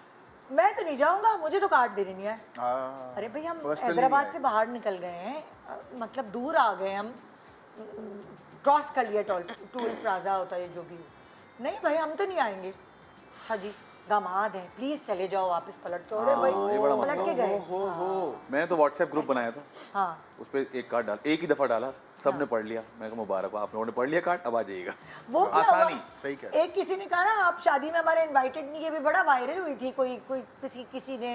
मैं तो नहीं जाऊंगा, मुझे तो कार्ड दे नहीं है। हाँ, अरे भाई हम personally हैदराबाद नहीं से बाहर निकल गए हैं, मतलब दूर आ गए हम, क्रॉस कर लिया टोल प्लाजा होता है जो भी हो। नहीं भाई हम तो नहीं आएंगे। अच्छा जी दामाद है, प्लीज चले जाओ वापस, पलट तो अरे भाई ये बड़ा पलट के गए। मैंने तो व्हाट्सएप ग्रुप बनाया था, हाँ उस पर एक कार्ड डाल, एक ही दफ़ा डाला, सबने पढ़ लिया। मैं कहा मुबारक हो, आप लोगों ने पढ़ लिया कार्ड, अब आ जाइएगा। वो क्या हुआ? आसानी। सही कह रहे एक किसी ने कहा ना आप शादी में हमारे इनवाइटेड नहीं, ये भी बड़ा वायरल हुई थी। कोई किसी ने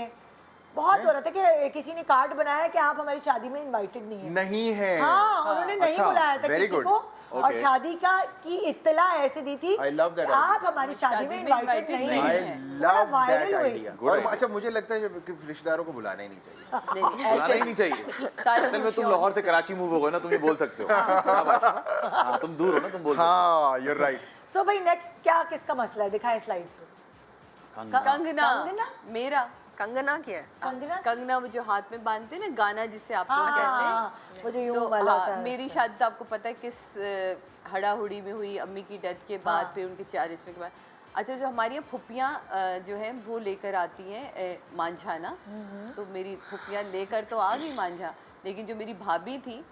बहुत हो रहा था कि किसी ने कार्ड बनाया कि आप हमारी शादी में इनवाइटेड नहीं है। नहीं है। हाँ उन्होंने नहीं अच्छा, बुलाया था very किसी good. को, और Okay. शादी का की इत्तला ऐसे दी थी I love that idea. आप हमारी शादी शादी में में इनवाइटेड invited नहीं नहीं I हैं। है। बड़ा love वायरल that हुई। idea. Good और idea. अच्छा मुझे लगता है कि रिश्तेदारों को बुलाना ही नहीं चाहिए। नहीं नहीं बुलाना ही ऐसे नहीं चाहिए सारी असल में तुम खुशियों लाहौर से कराची मूव हो गए ना, तुम ये बोल सकते हो। शाबाश। हाँ, तुम दूर हो ना, तुम बोल सकते हाँ, you're right. सो भाई नेक्स्ट क्या किसका मसला है, दिखाएं स्लाइड पे। हो। कंगना कंगना? मेरा कंगना क्या है? कंगना कंगना वो जो हाथ में बांधते हैं ना, गाना जिसे आप लोग कहते हैं। हाँ, वो जो यूं तो वाला हाँ, था। मेरी शादी तो आपको पता है किस हड़ाहुड़ी में हुई, अम्मी की डेथ के बाद, हाँ। फिर उनके 40वें के बाद। अच्छा, जो हमारी यहाँ फुप्पियाँ जो हैं वो लेकर आती हैं मांझा ना, तो मेरी फुप्पियाँ लेकर तो आ गई मांझा, लेकिन जो मेरी भाभी थी,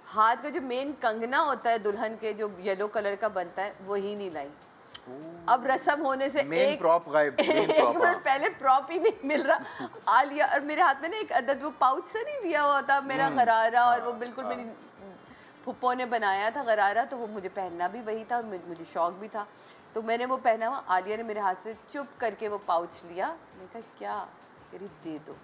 हाथ का जो मेन कंगना होता है दुल्हन के, जो येलो कलर का बनता है, वही नहीं लाई। अब रस्म होने से Main एक prop गायब। एक prop, मिनट हाँ। पहले प्रॉप ही नहीं मिल रहा। आलिया और मेरे हाथ में ना एक अदद वो पाउच से नहीं दिया हुआ था मेरा गरारा, और वो बिल्कुल मेरी फुप्पो ने बनाया था गरारा, तो वो मुझे पहनना भी वही था और मुझे शौक भी था, तो मैंने वो पहना हुआ। आलिया ने मेरे हाथ से चुप करके वो पाउच लिया, मैंने कहा क्या, कह रही दे दो।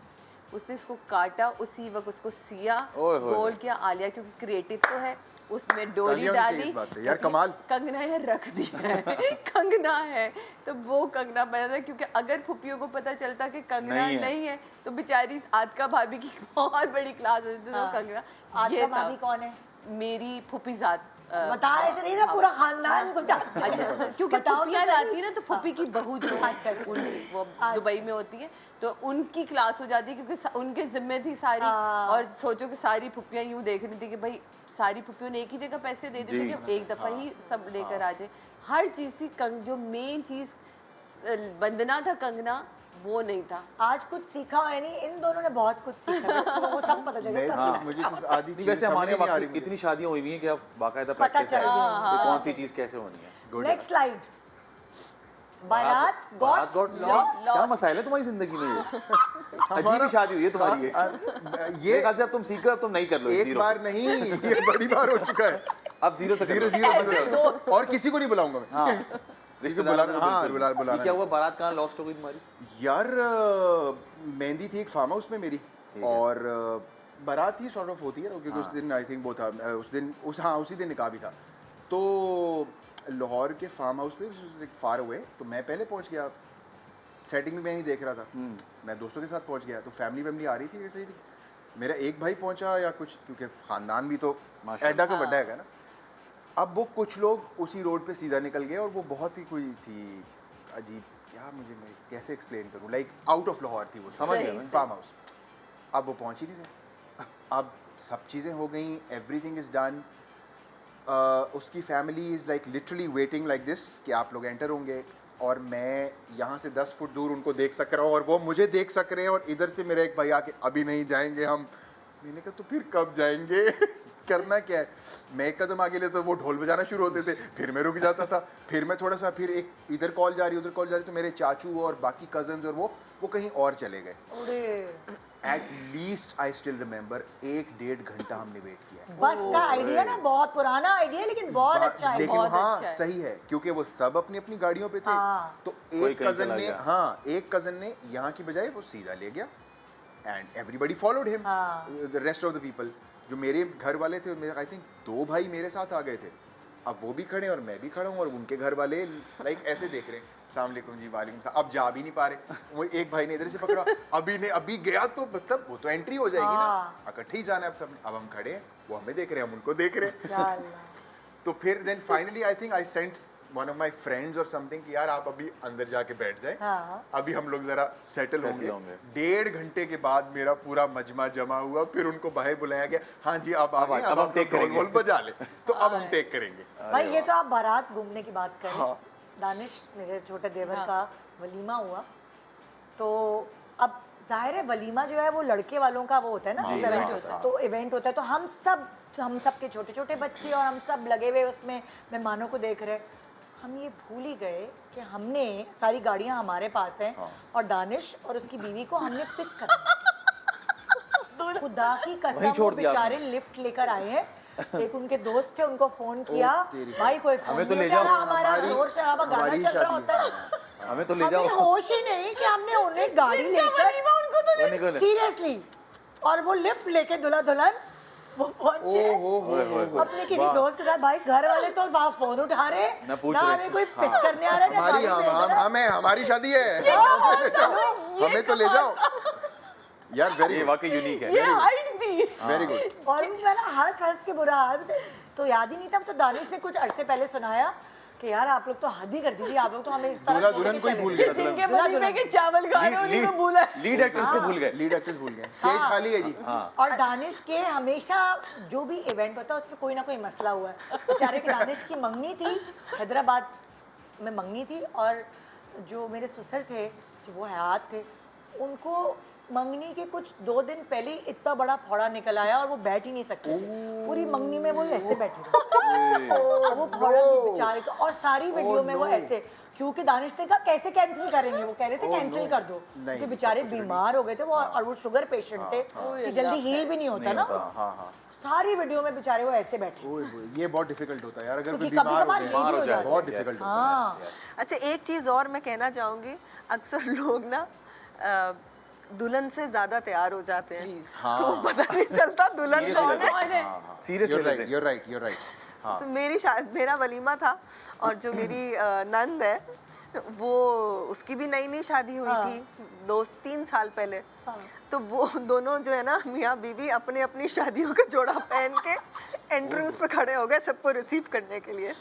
उसने इसको काटा, उसी वक्त उसको सिया, ओए होए। गोल किया। आलिया क्योंकि क्रिएटिव तो है, उसमें डोरी तालियां होनी चाहिए डाली। इस बात पे, यार कमाल। कंगना यार रख दिया है कंगना है, तो वो कंगना बना था, क्योंकि अगर फुप्पियों को पता चलता कि कंगना नहीं है। नहीं है तो बेचारी आतका भाभी की बहुत बड़ी क्लास होती थी। तो कंगना आपका ये भाभी था। कौन है? मेरी फुप्पी जात बता ऐसे नहीं था, पूरा खानदान को जानते हैं। अच्छा, क्योंकि बताओ तो फुप्पियाँ सही। लाती है ना, तो फुप्पी की बहू जो है, अच्छा, अच्छा। उनकी वो अच्छा। दुबई में होती है, तो उनकी क्लास हो जाती है, क्योंकि उनके जिम्मे थी सारी। हाँ। और सोचो कि सारी फुप्पियाँ यूँ देख रही थी कि भाई सारी फुप्पियों ने एक ही जगह पैसे दे देते जी। कि एक दफ़ा ही सब लेकर आ जाए। हर चीज़ की जो मेन चीज़ बंधना था कंगना, वो नहीं था। आज कुछ सीखा है नहीं, इन दोनों ने बहुत कुछ सीखा, तो वो सब पता मैं चलेगा। तो मुझे तो आधी नहीं, चीज़ वैसे समझ हमारे ही नहीं आ वहाँ रही मुझे। इतनी शादियाँ हुई हुई हैं कि अब बाकायदा पता प्रैक्टिस है चल गया। कि कौन सी चीज़ कैसे होनी है। Next slide. बारात बारात गॉट got lost। क्या मसाइल है तुम्हारी जिंदगी में ये? अजीब ही शादी हुई है तुम्हारी ये। ये मेरे ख्याल से अब तुम सीख रहे हो, अब तुम नहीं कर लो एक जीरो बार नहीं, ये बड़ी बार हो चुका है। अब जीरो से कर जीरो लो। जीरो समझ लो। और किसी को नहीं बुलाऊंगा मैं। हाँ रिश्तेदारों को हाँ, बिल्कुल। बुलाना ये क्या हुआ, बारात कहाँ लॉस्ट हो गई तुम्हारी? यार मेहंदी थी एक फार्म हाउस में मेरी, और बारात ही सॉर्ट ऑफ होती है ना, क्योंकि उस दिन आई थिंक वो था, उस दिन उसी दिन निकाह भी था। तो लाहौर के फार्म हाउस पे फार हुए, तो मैं पहले पहुंच गया, सेटिंग भी मैं नहीं देख रहा था, मैं दोस्तों के साथ पहुंच गया, तो फैमिली आ रही थी वैसे ही। मेरा एक भाई पहुंचा या कुछ, क्योंकि ख़ानदान भी तो माशाल्लाह। एडा का बड्डा है ना। अब वो कुछ लोग उसी रोड पे सीधा निकल गए, और वो बहुत ही कोई थी अजीब, क्या मुझे मैं कैसे एक्सप्लेन करूँ, लाइक आउट ऑफ लाहौर थी वो, समझ गया मैं। Farm house. अब वो पहुंच ही नहीं रहे, अब सब चीज़ें हो गई, एवरीथिंग इज़ डन। उसकी family is like literally waiting like this कि आप लोग एंटर होंगे, और मैं यहाँ से 10 फुट दूर उनको देख सक रहा हूँ, और वो मुझे देख सक रहे हैं, और इधर से मेरा एक भाई आके अभी नहीं जाएंगे हम। मैंने कहा तो फिर कब जाएंगे? करना क्या है? मैं एक कदम आगे लेता, वो ढोल बजाना शुरू होते थे, फिर मैं रुक जाता था, फिर मैं थोड़ा सा, फिर एक इधर कॉल जा रही उधर कॉल जा रही, तो मेरे चाचू और बाकी कजन्स और वो कहीं और चले गए। अरे at least I still remember 1-1.5 घंटा हमने वेट किया है। बस का आइडिया ना बहुत पुराना आइडिया, लेकिन बहुत अच्छा है। लेकिन बहुत हाँ अच्छा है। सही है, क्योंकि वो सब अपनी अपनी गाड़ियों पे थे। हाँ। तो कोई एक कहीं कजन चला ने गया। एक कजन ने यहाँ की बजाय वो सीधा ले गया, एंड एवरीबॉडी फॉलोड हिम, हाँ। The rest of the people. जो मेरे घर वाले थे, मेरे आई थिंक 2 भाई मेरे साथ आ गए थे, अब वो भी खड़े और मैं भी खड़ा हूँ, और उनके घर वाले लाइक ऐसे देख रहे हैं, अस्सलाम वालेकुम जी, वालेकुम सलाम। अब जा भी नहीं पा रहे, वो एक भाई ने इधर से पकड़ा, अभी गया तो मतलब वो तो एंट्री हो जाएगी हाँ। ना, इकट्ठे ही जाना है अब सब। अब हम खड़े हैं, वो हमें देख रहे हैं, हम उनको देख रहे हैं। या अल्लाह। तो फिर then finally I think I sent one of my friends और समथिंग कि यार आप अभी अंदर जाके बैठ जाए, हाँ। अभी हम लोग जरा सेटल होंगे। होंगे। 1.5 घंटे के बाद मेरा पूरा मजमा जमा हुआ, फिर उनको बाहर बुलाया गया, हाँ जी आप आ गए, अब हम take ढोल करेंगे। वोल बजा ले, तो अब हम टेक करेंगे। भाई ये तो आप बारात घूमने की बात करें। हाँ। दानिश मेरे छोटे देवर हाँ। का वलीमा हुआ, तो अब जाहिर है वलीमा जो है वो लड़के वालों का वो होता है ना, जी, तरह। इवेंट होता है। तो इवेंट होता है, तो हम सब के छोटे छोटे बच्चे और हम सब लगे हुए उसमें मेहमानों को देख रहे। हम ये भूल ही गए कि हमने सारी गाड़ियां हमारे पास हैं, और दानिश और उसकी बीवी को हमने पिक करना। खुदा की कसम वहीं वो छोड़ दिया बेचारे लिफ्ट लेकर आए हैं। एक उनके दोस्त थे, उनको फोन किया, तेरी। भाई कोई फोन हमें तो नहीं ले उठा जाओ। रहा, हमारा हमारी- शोर शराबा गाना हमारी चल रहा शादी होता है। हमें तो ले हमें जाओ। होश ही नहीं कि हमने उन्हें गाड़ी लेकर वो निकले। सीरियसली, और वो लिफ्ट लेके दुल्हा दुल्हन वो पहुंचे अपने किसी दोस्त के साथ, भाई घर वाले तो वहाँ फोन उठा रहे ना पूछ ना रहे। हमें कोई पिक करने आ रहा है ना हमारी गाड़ी भेज रहा है। हमारी शादी है, ये हमें तो ले जाओ यार। वेरी ये गुड, वाकई यूनिक है। ये हाइट थी। Very good. और मैंने हंस के बुरा हाल, तो याद ही नहीं था। तो दानिश ने कुछ अरसे पहले सुनाया कि यार आप लोग तो हद ही कर दी थी, आप लोग तो हमें इस तरह दूल्हा छोड़ दुल्हन के को ही चले भूल गए। गया। जिनके दूल्हा वलीमे के चावल खा रहे उन्हीं को भूला। लीड एक्टर्स को भूल गए। लीड एक्टर्स भूल गए, स्टेज खाली है जी। और दानिश के हमेशा जो भी इवेंट होता है उस पर कोई ना कोई मसला हुआ है। बेचारे के दानिश की मंगनी थी, हैदराबाद में मंगनी थी, और जो मेरे ससुर थे जो वो हयात थे, उनको मंगनी के कुछ 2 दिन पहले ही इतना बड़ा फोड़ा निकल आया और वो बैठ ही नहीं सकते थे। पूरी मंगनी में वो ऐसे बैठे थे और वो फोड़ा बेचारे का, और सारी वीडियो में वो ऐसे, क्योंकि दानिश ने कहा कैसे कैंसिल करेंगे, वो कह रहे थे कैंसिल कर दो क्योंकि बेचारे बीमार हो गए थे वो, और वो शुगर पेशेंट थे कि जल्दी हील भी नहीं होता ना। हाँ। सारी वीडियो में बेचारे वो ऐसे बैठे, ओए ये बहुत डिफिकल्ट होता है यार, अगर कोई क्योंकि बीमार कभी-कभार हो ये भी जाए हो जाता है। बहुत डिफिकल्ट होता है। हाँ अच्छा, एक चीज़ और मैं कहना चाहूँगी, अक्सर लोग ना दुल्हन से ज़्यादा तैयार हो जाते हैं, तो पता नहीं चलता दुल्हन कौन है। सीरियस You're ले right, लेते हैं। you're right, you're right. हाँ। तो मेरा वलीमा था, और जो मेरी नंद है वो, उसकी भी नई नई शादी हुई थी 2-3 साल पहले। तो वो दोनों जो है ना मियाँ बीवी अपने अपनी शादियों का जोड़ा पहन के एंट्रेंस पे खड़े हो गए सबको रिसीव करने के लिए।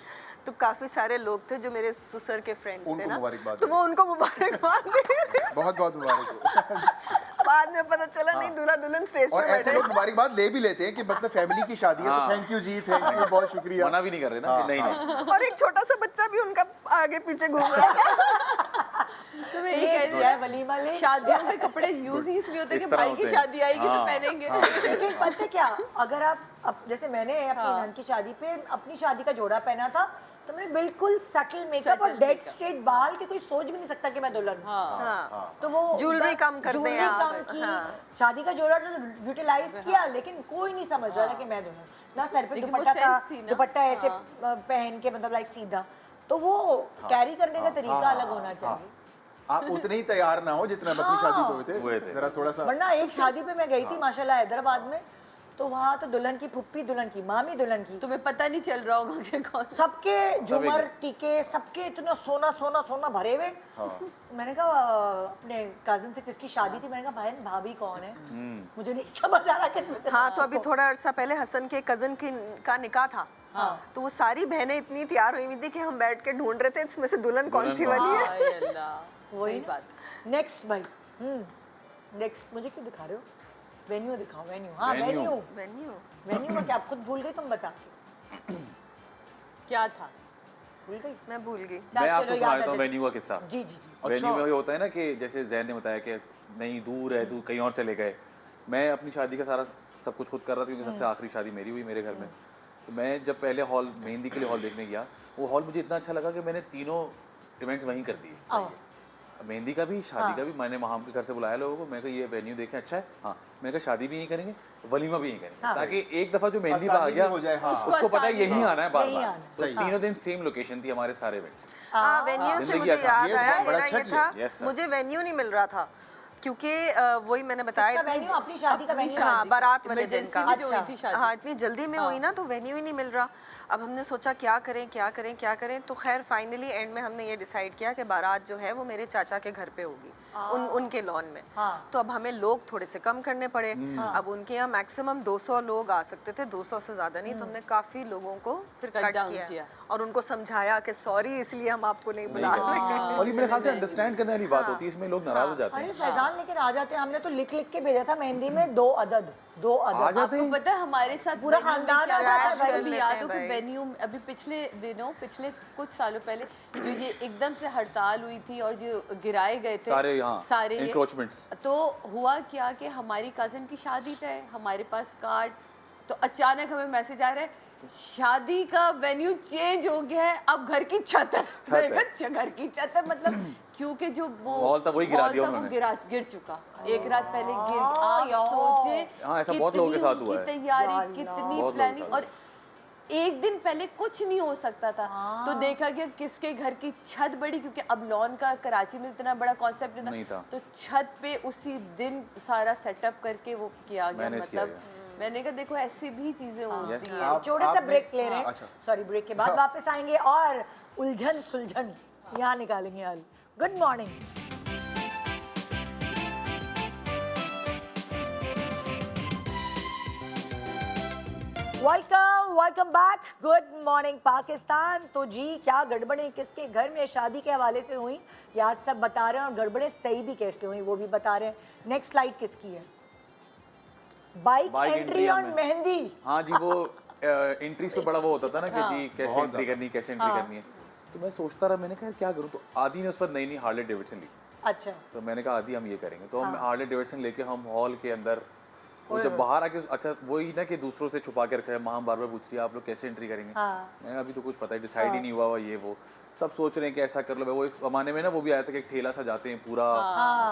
तो काफ़ी सारे लोग थे जो मेरे ससुर के फ्रेंड्स थे उनको ना, मुबारकबाद तो वो उनको मुबारकबाद दे रहे थे। बहुत बहुत मुबारक हो। बाद में पता चला नहीं दूल्हा दुल्हन स्टेज और पे ऐसे बैठे। लोग मुबारकबाद ले भी लेते हैं कि मतलब फैमिली की शादी है, तो thank you ji, thank you, बहुत शुक्रिया। मना भी नहीं कर रहे ना कि नहीं नहीं। और एक छोटा सा बच्चा भी उनका आगे पीछे घूम रहा है। तो मैं ये ये कह दिया रही है हूँ, वलीमा ले। शादियों के कपड़े यूज ही इसलिए होते हैं इस कि तरह भाई की होते हैं। शादी आएगी तो हाँ। पहनेंगे। लेकिन पता है क्या, अगर आप जैसे मैंने अपनी बहन की शादी पे अपनी शादी का जोड़ा पहना था, तो मैंने बिल्कुल सटल मेकअप और Subtle डेड makeup। स्ट्रेट बाल के, कोई सोच भी नहीं सकता कि मैं दुल्हन हूँ। हाँ। तो वो ज्वेलरी कम कर दें ज्वेलरी आप। कम की, हाँ। शादी का जोड़ा तो यूटिलाइज किया, लेकिन कोई नहीं समझ रहा था कि मैं दुल्हन, ना सर पे लेकिन वो दुपट्टा था, sense थी ना। दुपट्टा ऐसे पहन के मतलब लाइक सीधा, तो वो कैरी करने का तरीका अलग होना चाहिए। आप उतने ही तैयार ना हो जितना हम अपनी शादी पे हुए हुए थे। थे, जरा थोड़ा सा। वरना एक शादी पे मैं गई थी माशाल्लाह हैदराबाद में, तो वहाँ तो दुल्हन की फुप्पी, दुल्हन की मामी, दुल्हन की तुम्हें पता नहीं चल रहा होगा कि कौन सबके झूमर टीके, सबके इतना सोना सोना सोना भरे हुए। मैंने कहा अपने कजिन से जिसकी शादी थी, मैंने कहा बहन भाभी कौन है, मुझे नहीं समझ आ रहा किसमें से। हाँ, तो अभी थोड़ा अर्सा पहले हसन के कजन का निकाह था। तो वो सारी बहनें इतनी तैयार हुई थी कि हम बैठ के ढूंढ रहे थे इसमें से दुल्हन कौन सी वाली है। हाय अल्लाह, वही वही ना। बात। नेक्स्ट भाई, नेक्स्ट मुझे क्यों दिखा रहे हो? वेन्यू दिखाओ, वेन्यू। हाँ Venue। वेन्यू, वेन्यू वेन्यू में क्या आप खुद भूल गई, तुम बता के क्या था? भूल गई? मैं भूल गई। चलो, मैं आपको याद सुना आ देता हूँ जाए। वेन्यू का किस्सा। जी जी जी। वेन्यू में ये होता है ना कि जैसे जैन ने बताया कि नहीं दूर है, दूर कहीं और चले गए। मैं अपनी शादी का सारा सब कुछ खुद कर रहा था क्योंकि सबसे आखिरी शादी मेरी हुई मेरे घर में। तो मैं जब पहले हॉल मेहंदी के लिए हॉल देखने गया, वो हॉल मुझे इतना अच्छा लगा कि मैंने तीनों इवेंट्स वहीं कर दिए। आओ। मेहंदी का भी, शादी का भी। मैंने वहाँ के घर से बुलाया लोगों को, मैं कहा ये वेन्यू देखें अच्छा है। हाँ, मैं कहा शादी भी यहीं करेंगे, वलीमा भी यहीं करेंगे, ताकि एक दफ़ा जो मेहंदी का आ आसानी गया भी हो जाए। हाँ। उसको पता है यहीं आना है बार यहीं बार। आना है। तो तीनों दिन सेम लोकेशन थी हमारे सारे इवेंट्स। हाँ, वेन्यू से जिंदगी मुझे आसान। याद ये आया, बड़ा मेरा अच्छा ये किया। था, Yes, sir। मुझे वेन्यू नहीं मिल रहा था क्योंकि वही मैंने बताया इसका इतनी वेन्यू अपनी शादी का वेन्यू। हाँ, बारात वाले दिन का। Emergency में जो हुई थी शादी। हाँ, इतनी जल्दी में हुई ना, तो वेन्यू ही नहीं मिल रहा। अब हमने सोचा क्या करें क्या करें क्या करें, तो खैर फाइनली एंड में हमने ये डिसाइड किया कि बारात जो है वो मेरे चाचा के घर पे होगी, उनके लॉन में। तो अब हमें लोग थोड़े से कम करने पड़े। अब उनके यहाँ मैक्सिमम 200 लोग आ सकते थे, 200 से ज़्यादा नहीं। तो हमने काफ़ी लोगों को फिर Cut कट down किया किया। और उनको समझाया कि सॉरी इसलिए हम आपको नहीं बुला रहे हैं। और ये मेरे ख्याल से अंडरस्टैंड करने वाली बात होती है, इसमें लोग नाराज हो जाते अरे हैं। फैजान, लेकिन आ जाते हैं, हमने तो लिख लिख के भेजा था मेहंदी में 2 अदद। आ जाते आपको हैं। पता है हमारे साथ पूरा venue में खानदान क्या आ जाता है, हुआ? भाई, अभी लेते याद हैं हो कि भाई। वेन्यू अभी पिछले दिनों, पिछले कुछ सालों पहले जो ये एकदम से हड़ताल हुई थी और जो गिराए गए थे सारे यहाँ सारे ये, encroachments। तो हुआ क्या कि हमारी कजिन की शादी तय, हमारे पास कार्ड, तो अचानक हमें मैसेज आ रहा है शादी का वेन्यू चेंज हो गया है, अब घर की छत है। मैं कहा, "अच्छा, घर की छत है मतलब?" क्योंकि जो वो हॉल था वही गिरा हॉल दिया था, वो उन्होंने। गिर चुका एक रात पहले गिर। आप सोचे हाँ, ऐसा बहुत लोगों के साथ हुआ है। कितनी तैयारी, कितनी बहुत लोगों के प्लानिंग, साथ। और एक दिन पहले कुछ नहीं हो सकता था। तो देखा गया किसके घर की छत बड़ी, क्योंकि अब लॉन का कराची में इतना बड़ा कॉन्सेप्ट नहीं था। तो छत पे उसी दिन सारा सेटअप करके वो किया गया। Manage किया मतलब मैंने कहा देखो ऐसी भी चीजें होती Yes. हैं। आप- छोटा सा आपने- ब्रेक ले रहे हैं अच्छा। सॉरी ब्रेक के बाद वापस आएंगे और उलझन सुलझन यहाँ निकालेंगे हल। Good morning. Welcome back. Good morning Pakistan. तो जी क्या गड़बड़ें किसके घर में शादी के हवाले से हुई ये आज सब बता रहे हैं और गड़बड़ें सही भी कैसे हुई वो भी बता रहे हैं। नेक्स्ट स्लाइड किसकी है? Bike Bike entry entry on हमें। मेहंदी। हाँ जी, वो एंट्रीज पे बड़ा वो होता था ना कि जी कैसे बहुत एंट्री करनी, कैसे एंट्री करनी है। तो मैं सोचता रहा, मैंने कहा यार क्या करूँ। तो आदि ने उस वक्त नई नई हार्ले डेविडसन ली, अच्छा तो मैंने कहा आदि हम ये करेंगे। तो हम हार्ले डेविडसन लेके हम हॉल के अंदर, वो जब बाहर आके, अच्छा वही ना कि दूसरों से छुपा के रखा है, माँ बार बार पूछ रही है आप लोग कैसे एंट्री करेंगे। मैं अभी तो कुछ पता है, डिसाइड ही नहीं हुआ ये वो, सब सोच रहे हैं कि ऐसा कर लो। वो इस जमाने में ना वो भी आया था कि एक ठेला सजाते हैं पूरा,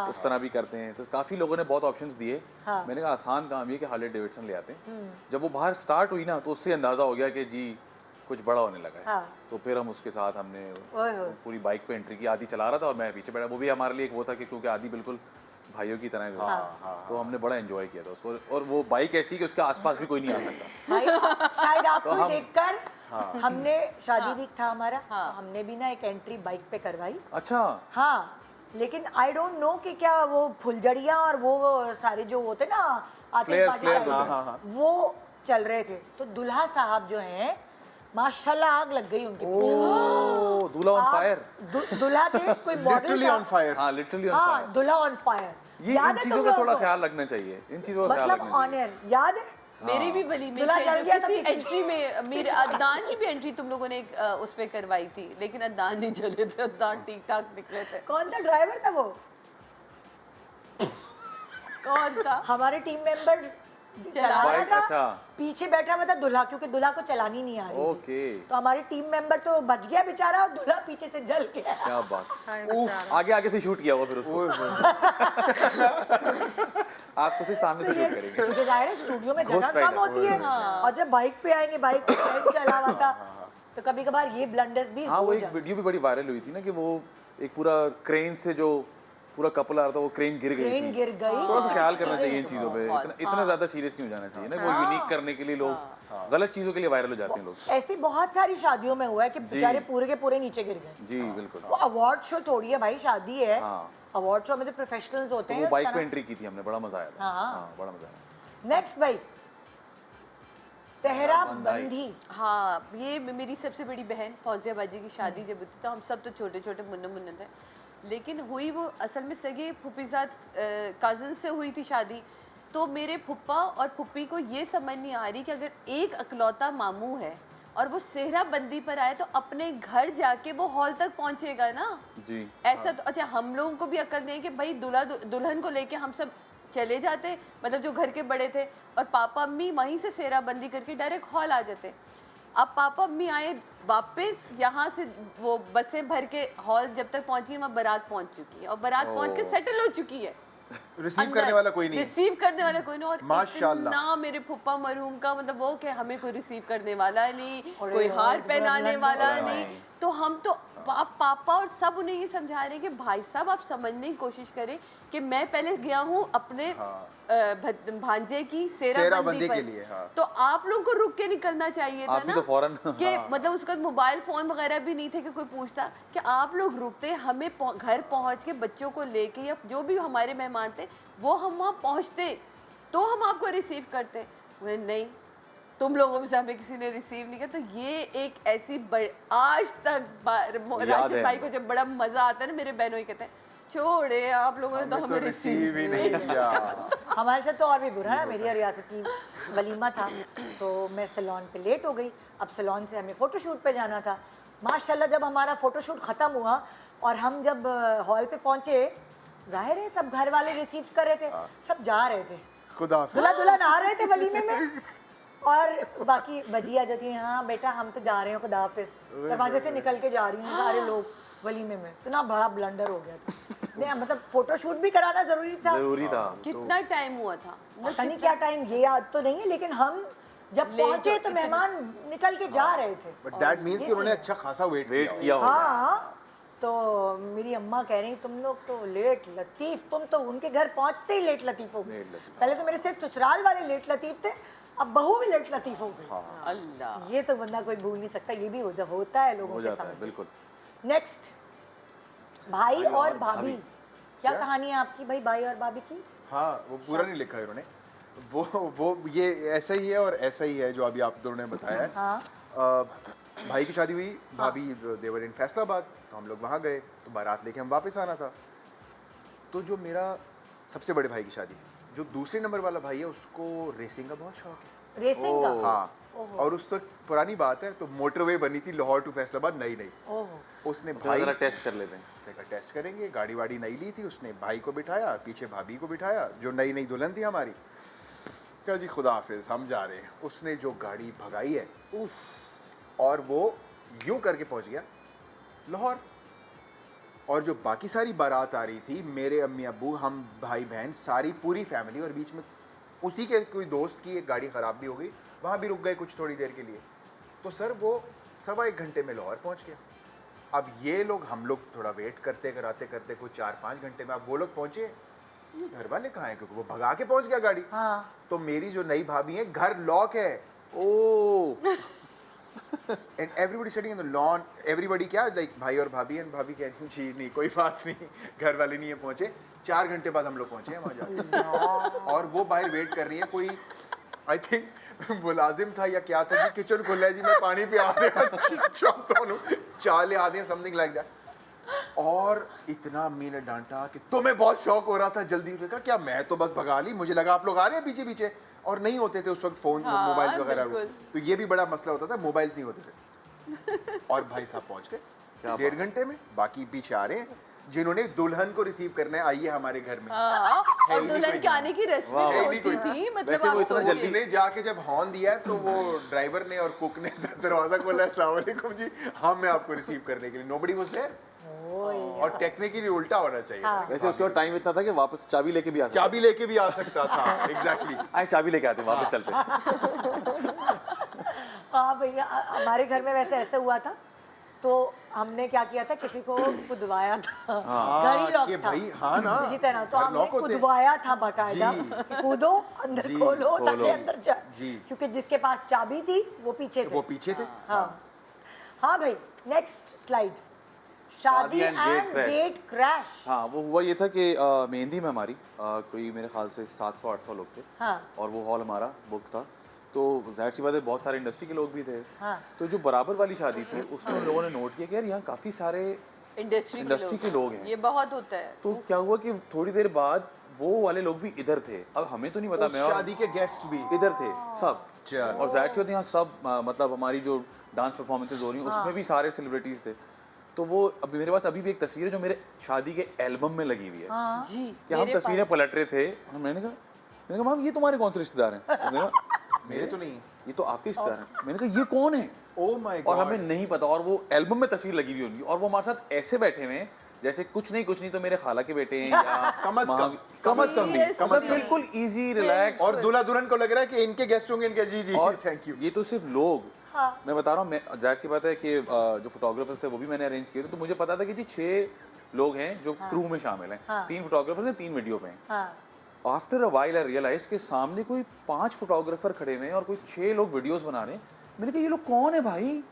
उस तरह भी करते हैं। तो काफी लोगों ने बहुत ऑप्शंस दिए। मैंने कहा आसान काम ये कि हार्ले डेविडसन ले आते हैं। जब वो बाहर स्टार्ट हुई ना तो उससे अंदाजा हो गया कि जी कुछ बड़ा होने लगा है। तो फिर हम उसके साथ हमने पूरी बाइक पे एंट्री की। आदि चला रहा था और मैं पीछे बैठा। वो भी हमारे लिए एक वो था कि क्योंकि आदि बिल्कुल भाइयों की तरह है, तो हमने बड़ा एंजॉय किया था उसको। और वो बाइक ऐसी कि उसके आसपास भी कोई नहीं आ सकता। भाई शायद आपको हम- देखकर हमने शादी वीक था हमारा, तो हमने भी ना एक एंट्री बाइक पे करवाई। अच्छा, हाँ लेकिन आई डोंट नो कि क्या वो फुलझड़ियाँ और वो सारे जो होते ना Flares, flares आतिशबाजी हाँ। वो चल रहे थे। तो दुल्हा साहब जो हैं माशाल्लाह आग लग गई उनकी। ओ दूल्हा ऑन फायर। दुल्हा थे कोई मॉडल लिटरली ऑन फायर। हाँ लिटरली ऑन हाँ फायर। दुल्हा ऑन फायर। ये इन चीजों का थोड़ा ख्याल रखना चाहिए, इन चीजों का ख्याल मतलब रखना चाहिए। ऑनर याद है मेरी भी वली में दूल्हा जल गया था किसी पीछे। एंट्री में मेरे अदनान की भी एंट्री तुम लोगों ने उस पे करवाई थी, लेकिन अदनान नहीं जले थे, अदनान ठीक ठाक निकले थे। कौन था ड्राइवर था वो? कौन था? हमारे टीम मेंबर चला रहा बाइक, था, अच्छा। पीछे बैठा हुआ था दुल्हा, क्योंकि दुल्हा को चलानी नहीं आ रही थी। ओके, तो हमारे टीम मेंबर तो बच गया बेचारा और दुल्हा पीछे से जल गया। क्या बात। आगे आगे से शूट किया हुआ फिर उसको। आपको से सामने से शूट करेंगे। क्योंकि जाहिर है स्टूडियो में जगह Ghost कम rider। होती है और जब बाइक पे आएंगे, बाइक पे ट्रेन चला हुआ था, तो कभी कभार ये ब्लंडर्स भी हाँ, वो हो एक जाते। वीडियो भी बड़ी वायरल हुई थी ना कि वो एक पूरा क्रेन से जो पूरा कपल आ रहा था, वो क्रेन गिर गई ट्रेन थी। गिर गई। थोड़ा सा ख्याल करना चाहिए इन चीज़ों पे, इतना ज़्यादा सीरियस नहीं हो जाना चाहिए ना। वो यूनिक करने के लिए लोग गलत चीज़ों के लिए वायरल हो जाते हैं लोग। ऐसी बहुत सारी शादियों में हुआ है कि बेचारे पूरे के पूरे नीचे गिर गए। जी बिल्कुल। वो अवार्ड शो थोड़ी है भाई, शादी है। हाँ। अवार्ड शो में तो प्रोफेशनल्स होते तो हैं वो इस बाइक पे तरह। एंट्री की थी हमने, बड़ा मजा आया था। हाँ, बड़ा मजा आया। नेक्स्ट भाई सहरा बंदी। हाँ, ये मेरी सबसे बड़ी बहन फौजिया बाजी की शादी जब हुई थी, तो हम सब तो छोटे छोटे मुन्ने मुन्ने थे, लेकिन हुई वो असल में सगे फुप्पी साथ कज़न से हुई थी शादी। तो मेरे फुप्पा और फुप्पी को ये समझ नहीं आ रही कि अगर एक अकलौता मामू है और वो सेहरा बंदी पर आए तो अपने घर जाके वो हॉल तक पहुंचेगा ना। जी ऐसा तो अच्छा, हम लोगों को भी अकल नहीं है कि भाई दूल्हा दुल्हन को लेके हम सब चले जाते, मतलब जो घर के बड़े थे, और पापा अम्मी वहीं से सेहरा बंदी करके डायरेक्ट हॉल आ जाते। अब पापा अम्मी आए वापस, यहाँ से वो बसें भर के हॉल जब तक पहुंची है, वहाँ बारात पहुंच चुकी है और बारात पहुंच के सेटल हो चुकी है। रिसीव करने वाला कोई नहीं। रिसीव करने वाला कोई नहीं। और माशाल्लाह। इतना मेरे फुप्पा मरहूम का मतलब वो कि हमें कोई रिसीव करने वाला नहीं, अरे कोई यार, हार इतना पहनाने ब्लंडर वाला है। नहीं। तो हम तो पापा और सब उन्हें ये समझा रहे हैं कि भाई साहब आप समझने की कोशिश करें कि मैं पहले गया हूँ अपने भांजे की सेहरा बंदी के पर, लिए, हाँ। तो आप लोगों को रुक के निकलना चाहिए था आप भी ना। तो फौरन कि मतलब उसका मोबाइल फोन वगैरह भी नहीं थे कि कोई पूछता कि आप लोग रुकते, हमें घर पहुंच के बच्चों को लेके या जो भी हमारे मेहमान थे वो हम वहाँ पहुँचते तो हम आपको रिसीव करते। वो नहीं, तुम लोगों में से हमें किसी ने रिसीव नहीं किया। तो ये एक ऐसी आज तक राशिद भाई को जब बड़ा मजा आता है ना, मेरे बहनों ही कहते हैं छोड़े आप लोगों ने तो हमें रिसीव ही नहीं किया। हमारे साथ तो और भी बुरा है। मेरी और रियासत की वलीमा था, तो मैं सैलून पे लेट हो गई। अब सैलून से हमें फ़ोटोशूट पे जाना था। माशाल्लाह जब हमारा फ़ोटोशूट ख़त्म हुआ और हम जब हॉल पे पहुँचे, जाहिर है सब घर वाले रिसीव कर रहे थे, सब जा रहे थे, खुदा दुल्हा दुल्हन आ रहे थे वलीमे में, और बाकी बजिया जो थी, हाँ बेटा हम तो जा रहे हैं, खुदा हाफिज़, दरवाजे से निकल के जा रही हैं सारे लोग वलीमे में। इतना बड़ा ब्लंडर हो गया था। नहीं मतलब फोटोशूट भी कराना जरूरी था। जरूरी था। कितना टाइम हुआ था पता नहीं क्या टाइम, ये याद तो नहीं है, लेकिन हम जब लेट पहुंचे तो होते थे। मेहमान निकल के जा रहे थे। बट दैट मींस कि उन्होंने अच्छा खासा वेट किया होगा। हाँ, तो मेरी अम्मा कह रही तुम लोग तो लेट लतीफ, तुम तो उनके घर पहुंचते ही लेट लतीफ हो गए। पहले तो मेरे सिर्फ ससुराल वाले लेट लतीफ थे, अब बहू भी लट लतीफ हो गई। अल्लाह। ये तो बंदा कोई भूल नहीं सकता, ये भी होता है लोगों हो के जाता है साथ। बिल्कुल। नेक्स्ट, भाई और भाभी, क्या क्या? कहानी है आपकी भाई और भाभी की? हाँ, वो पूरा नहीं लिखा है उन्होंने। वो ये ऐसा ही है और ऐसा ही है जो अभी आप दोनों ने बताया है। हाँ। भाई की शादी हुई, भाभी देवर इन फैसलाबाद, तो हम लोग वहाँ गए, तो बारात लेके हम वापस आना था। तो जो मेरा सबसे बड़े भाई की शादी थी, जो दूसरे नंबर वाला भाई है उसको रेसिंग का बहुत शौक है। रेसिंग का? हाँ, और उस वक्त पुरानी बात है, तो मोटरवे बनी थी लाहौर टू फैसलाबाद, नई। ओहो। उसने तो भाई जरा टेस्ट कर लेते हैं। देखा टेस्ट करेंगे, गाड़ी वाड़ी नई ली थी, उसने भाई को बिठाया, पीछे भाभी को बिठाया, जो नई दुल्हन थी हमारी। क्या जी खुदा हाफिज, हम जा रहे हैं। उसने जो गाड़ी भगाई है, और वो यूं करके पहुंच गया लाहौर। और जो बाकी सारी बारात आ रही थी, मेरे अम्मी अब्बू, हम भाई बहन, सारी पूरी फैमिली, और बीच में उसी के कोई दोस्त की एक गाड़ी ख़राब भी हो गई, वहाँ भी रुक गए कुछ थोड़ी देर के लिए। तो सर वो 1.25 घंटे में लाहौर पहुँच गया। अब ये लोग, हम लोग थोड़ा वेट करते करते कोई 4-5 घंटे में अब वो लोग पहुँचे। ये घर वाले कहाँ हैं, क्योंकि वो भगा के पहुँच गया गाड़ी। हाँ। तो मेरी जो नई भाभी है, घर लॉक है, oh and everybody sitting in the lawn. Everybody क्या, लाइक भाई और भाभी, एंड भाभी कह रही जी नहीं कोई बात नहीं, घर वाले नहीं है पहुंचे। 4 घंटे बाद हम लोग पहुंचे हैं वहाँ जाके। और वो बाहर वेट कर रही है, कोई आई थिंक मुलाजिम था या क्या था, जी किचन खुला है जी, मैं पानी पे आ गया, चाले आधे समथिंग लाइक दैट। और इतना अम्मी ने डांटा कि तुम्हें बहुत शौक हो रहा था, जल्दी कहा क्या, मैं तो बस भगा ली, मुझे लगा आप लोग आ रहे हैं पीछे पीछे। और नहीं होते थे उस वक्त फ़ोन, मोबाइल्स वगैरह, तो ये भी बड़ा मसला होता था, मोबाइल्स नहीं होते थे। और भाई साहब पहुंच गए 1.5 घंटे में, बाकी पीछे आ रहे हैं जिन्होंने दुल्हन को रिसीव करना है, आइए हमारे घर में। हाँ, और दुल्हन के आने की रस्में है ही होती नहीं कोई। थी, मतलब वैसे वो आप इतना सोचिए। उसने जाके जब हॉर्न दिया है, तो वो ड्राइवर ने और कुक ने दरवाजा खोला, अस्सलाम वालेकुम जी, हाँ मैं आपको रिसीव करने के लिए, नोबडी वाज देयर। और टेक्निकली उल्टा होना चाहिए था। वैसे उसके बाद टाइम इतना था कि वापस चाबी लेके भी आ सकते। चाबी लेके भी आ सकता था, एग्जैक्टली। आए चाबी लेके आते वापस चलते। हाँ भैया, हमारे घर में वैसे ऐसे हुआ था, तो हमने क्या किया था, किसी को कुदवाया था। घर ही लॉक कि था भाई, हाँ ना, इसी तरह, तो घर हमने लॉक होते। कुदवाया था बाकायदा जी। कि कूदो, अंदर जी, खोलो ताकि खोलो। अंदर जाए, जी। क्योंकि जिसके पास चाबी थी वो पीछे थे। वो पीछे थे। हाँ हाँ भाई, नेक्स्ट स्लाइड। शादी शादी and gate and crash। Gate crash. हाँ, वो हुआ ये था कि मेहंदी में हमारी कोई मेरे ख्याल से 700-800 लोग थे। हाँ। और वो हॉल हमारा बुक था, तो जाहिर सी बात है बहुत सारे इंडस्ट्री के लोग भी थे। हाँ। तो जो बराबर वाली शादी थी उसमें लोगों ने नोट किया कि यार यहाँ काफ़ी सारे इंडस्ट्री के लोग हैं। ये बहुत होता है। तो क्या हुआ कि थोड़ी देर बाद वो वाले लोग भी इधर थे। अब हमें तो नहीं पता, उस मैं और शादी के गेस्ट भी इधर थे सब। चलो। और जाहिर सी बात है यहाँ सब मतलब हमारी जो डांस परफॉर्मेंसेज हो रही हैं उसमें भी सारे सेलिब्रिटीज थे। तो वो अभी मेरे पास अभी भी एक तस्वीर है जो मेरे शादी के एल्बम में लगी हुई है। जी, कि हम तस्वीरें पलट रहे थे और मैंने कहा मैम ये तुम्हारे कौन से रिश्तेदार हैं? उसने कहा मेरे तो नहीं है। ये तो आपके रिश्तेदार हैं। मैंने कहा ये कौन है? ओह माय और गॉड। हमें नहीं पता। और वो एल्बम में तस्वीर लगी हुई होगी और वो हमारे साथ ऐसे बैठे हुए हैं जैसे कुछ नहीं तो मेरे खाला के बेटे हैं या कम अज कम। कम अज कम भी Seriously? मतलब बिल्कुल इजी रिलैक्स। और दूल्हा दुल्हन को लग रहा है कि इनके गेस्ट होंगे, इनके जी जी और थैंक यू। ये तो सिर्फ लोग, मैं बता रहा हूँ, जाहिर सी बात है कि जो फोटोग्राफर्स थे वो भी मैंने अरेंज किए थे, तो मुझे पता था कि जी 6 लोग हैं जो क्रू में शामिल हैं। 3 फोटोग्राफर्स हैं, 3 वीडियो पे हैं। After a while I realise के सामने कोई 5 फोटोग्राफर खड़े हुए हैं और कोई 6 लोग वीडियोस बना रहे हैं। मैंने कहा ये लोग कौन है भाई,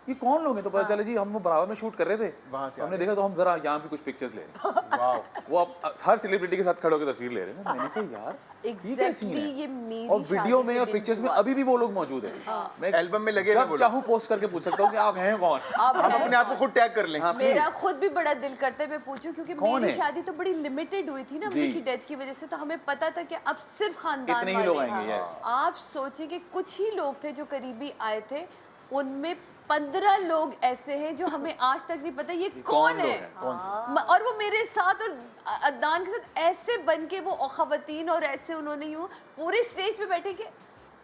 ये कौन लोग हैं? तो पता चला जी हम वो बराबर में शूट कर रहे थे, वहाँ से हमने देखा तो हम जरा यहाँ पे कुछ पिक्चर्स ले रहे हैं। वाओ। वो अब हर सेलिब्रिटी के साथ खड़े होकर तस्वीर ले रहे हैं। मैंने कहा यार ये क्या सीन Exactly, ये है? मेरी और वीडियो शादी में के और दिन पिक्चर्स में हुआ। अभी भी वो लोग मौजूद हैं। मैं एल्बम में लगे हुए वो जब लोग। चाहूँ पोस्ट करके पूछ सकता हूँ कि आप हैं कौन? अब हम है अपने आप को खुद टैग कर लें। हाँ, मेरा खुद भी बड़ा दिल करता है मैं पूछूं, क्योंकि कौन मेरी है? शादी तो बड़ी लिमिटेड हुई थी ना जी। अम्मी की डेथ की वजह से, तो हमें पता था कि अब सिर्फ खानदान इतने ही वाले लोग हैं। आएंगे, yes। आप सोचिए कि कुछ ही लोग थे जो करीबी आए थे, उनमें 15 लोग ऐसे हैं जो हमें आज तक नहीं पता ये कौन लोग है। हैं? और वो मेरे साथ और अदनान के साथ ऐसे बन के वो खवातीन, और ऐसे उन्होंने यूं पूरे स्टेज पे बैठे कि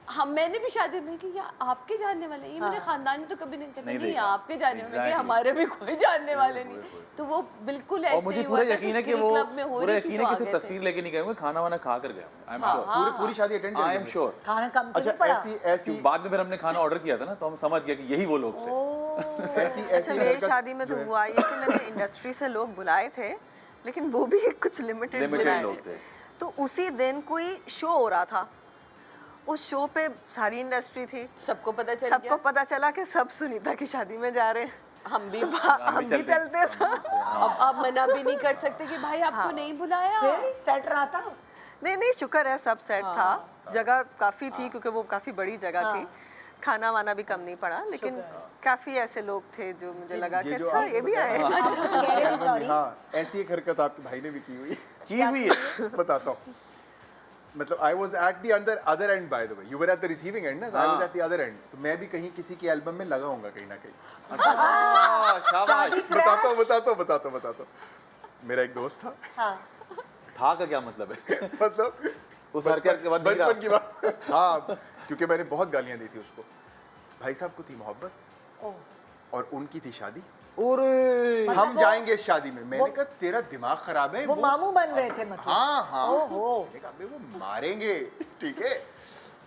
हम, मैंने भी शादी में कि यार आपके जानने वाले हैं? ये मेरे खानदान में तो कभी नहीं कहते, नहीं नहीं देखा। आपके जानने वाले, Exactly। हमारे भी कोई जानने वाले नहीं। तो वो बिल्कुल ऐसे और मुझे ही पूरा हुआ था यकीन है कि किसी वो क्लब में हो पूरा रही यकीन थी है तो कि आ सिर्फ गए थे। तस्वीर लेके नहीं गए होंगे, खाना वाना खा कर गया। आई एम हाँ, श्योर, पूरी शादी अटेंड आई एम करेंगे। श्योर। खाना कम तो अच्छा नहीं पड़ा। ऐसी बाद में फिर हमने खाना ऑर्डर किया था ना, तो हम समझ गए कि यही वो लोग थे। ऐसी अच्छा मेरी हरकत शादी में तो जो है- हुआ ये कि मैंने इंडस्ट्री से लोग बुलाए थे, लेकिन वो भी कुछ लिमिटेड Limited बुलाए लोग थे। तो उसी दिन कोई शो हो रहा था उस शो पे सारी इंडस्ट्री थी, सबको पता चल सबको गया, पता चला कि सब सुनीता की शादी में जा रहे हैं। हम भी हम भी चलते थे। अब आप मना भी नहीं कर सकते कि भाई आपको नहीं बुलाया। फिर सेट रहा था। नहीं, शुक्र है सब सेट था, जगह काफ़ी थी क्योंकि वो काफ़ी बड़ी जगह थी, खाना वाना भी कम नहीं पड़ा, लेकिन काफ़ी ऐसे लोग थे जो मुझे लगा कि ये जो अच्छा आपने ये भी आए। आप कुछ कह रहे थे, सॉरी। हाँ, ऐसी एक हरकत आपके भाई ने भी की हुई की हुई है। बताता हूँ। मतलब I was at the other end, by the way you were at the receiving end ना, I was at the other end, तो मैं भी कहीं किसी की एल्बम में लगा होऊंगा कहीं ना कहीं। शाबाश। बताता हूँ। मेरा एक दोस्त था, हाँ, था का क्या मतलब है? मतलब उस हरकत के बाद नहीं रहा। बचपन की बात। हाँ, क्योंकि मैंने बहुत गालियाँ दी थी उसको। भाई साहब को थी मोहब्बत और उनकी थी शादी। मतलब हम वो- जाएंगे इस शादी में। मैंने कहा तेरा दिमाग खराब है। वो मामू बन रहे थे मतलब। हाँ ओहो। मैंने कहा, अबे वो मारेंगे, ठीक है।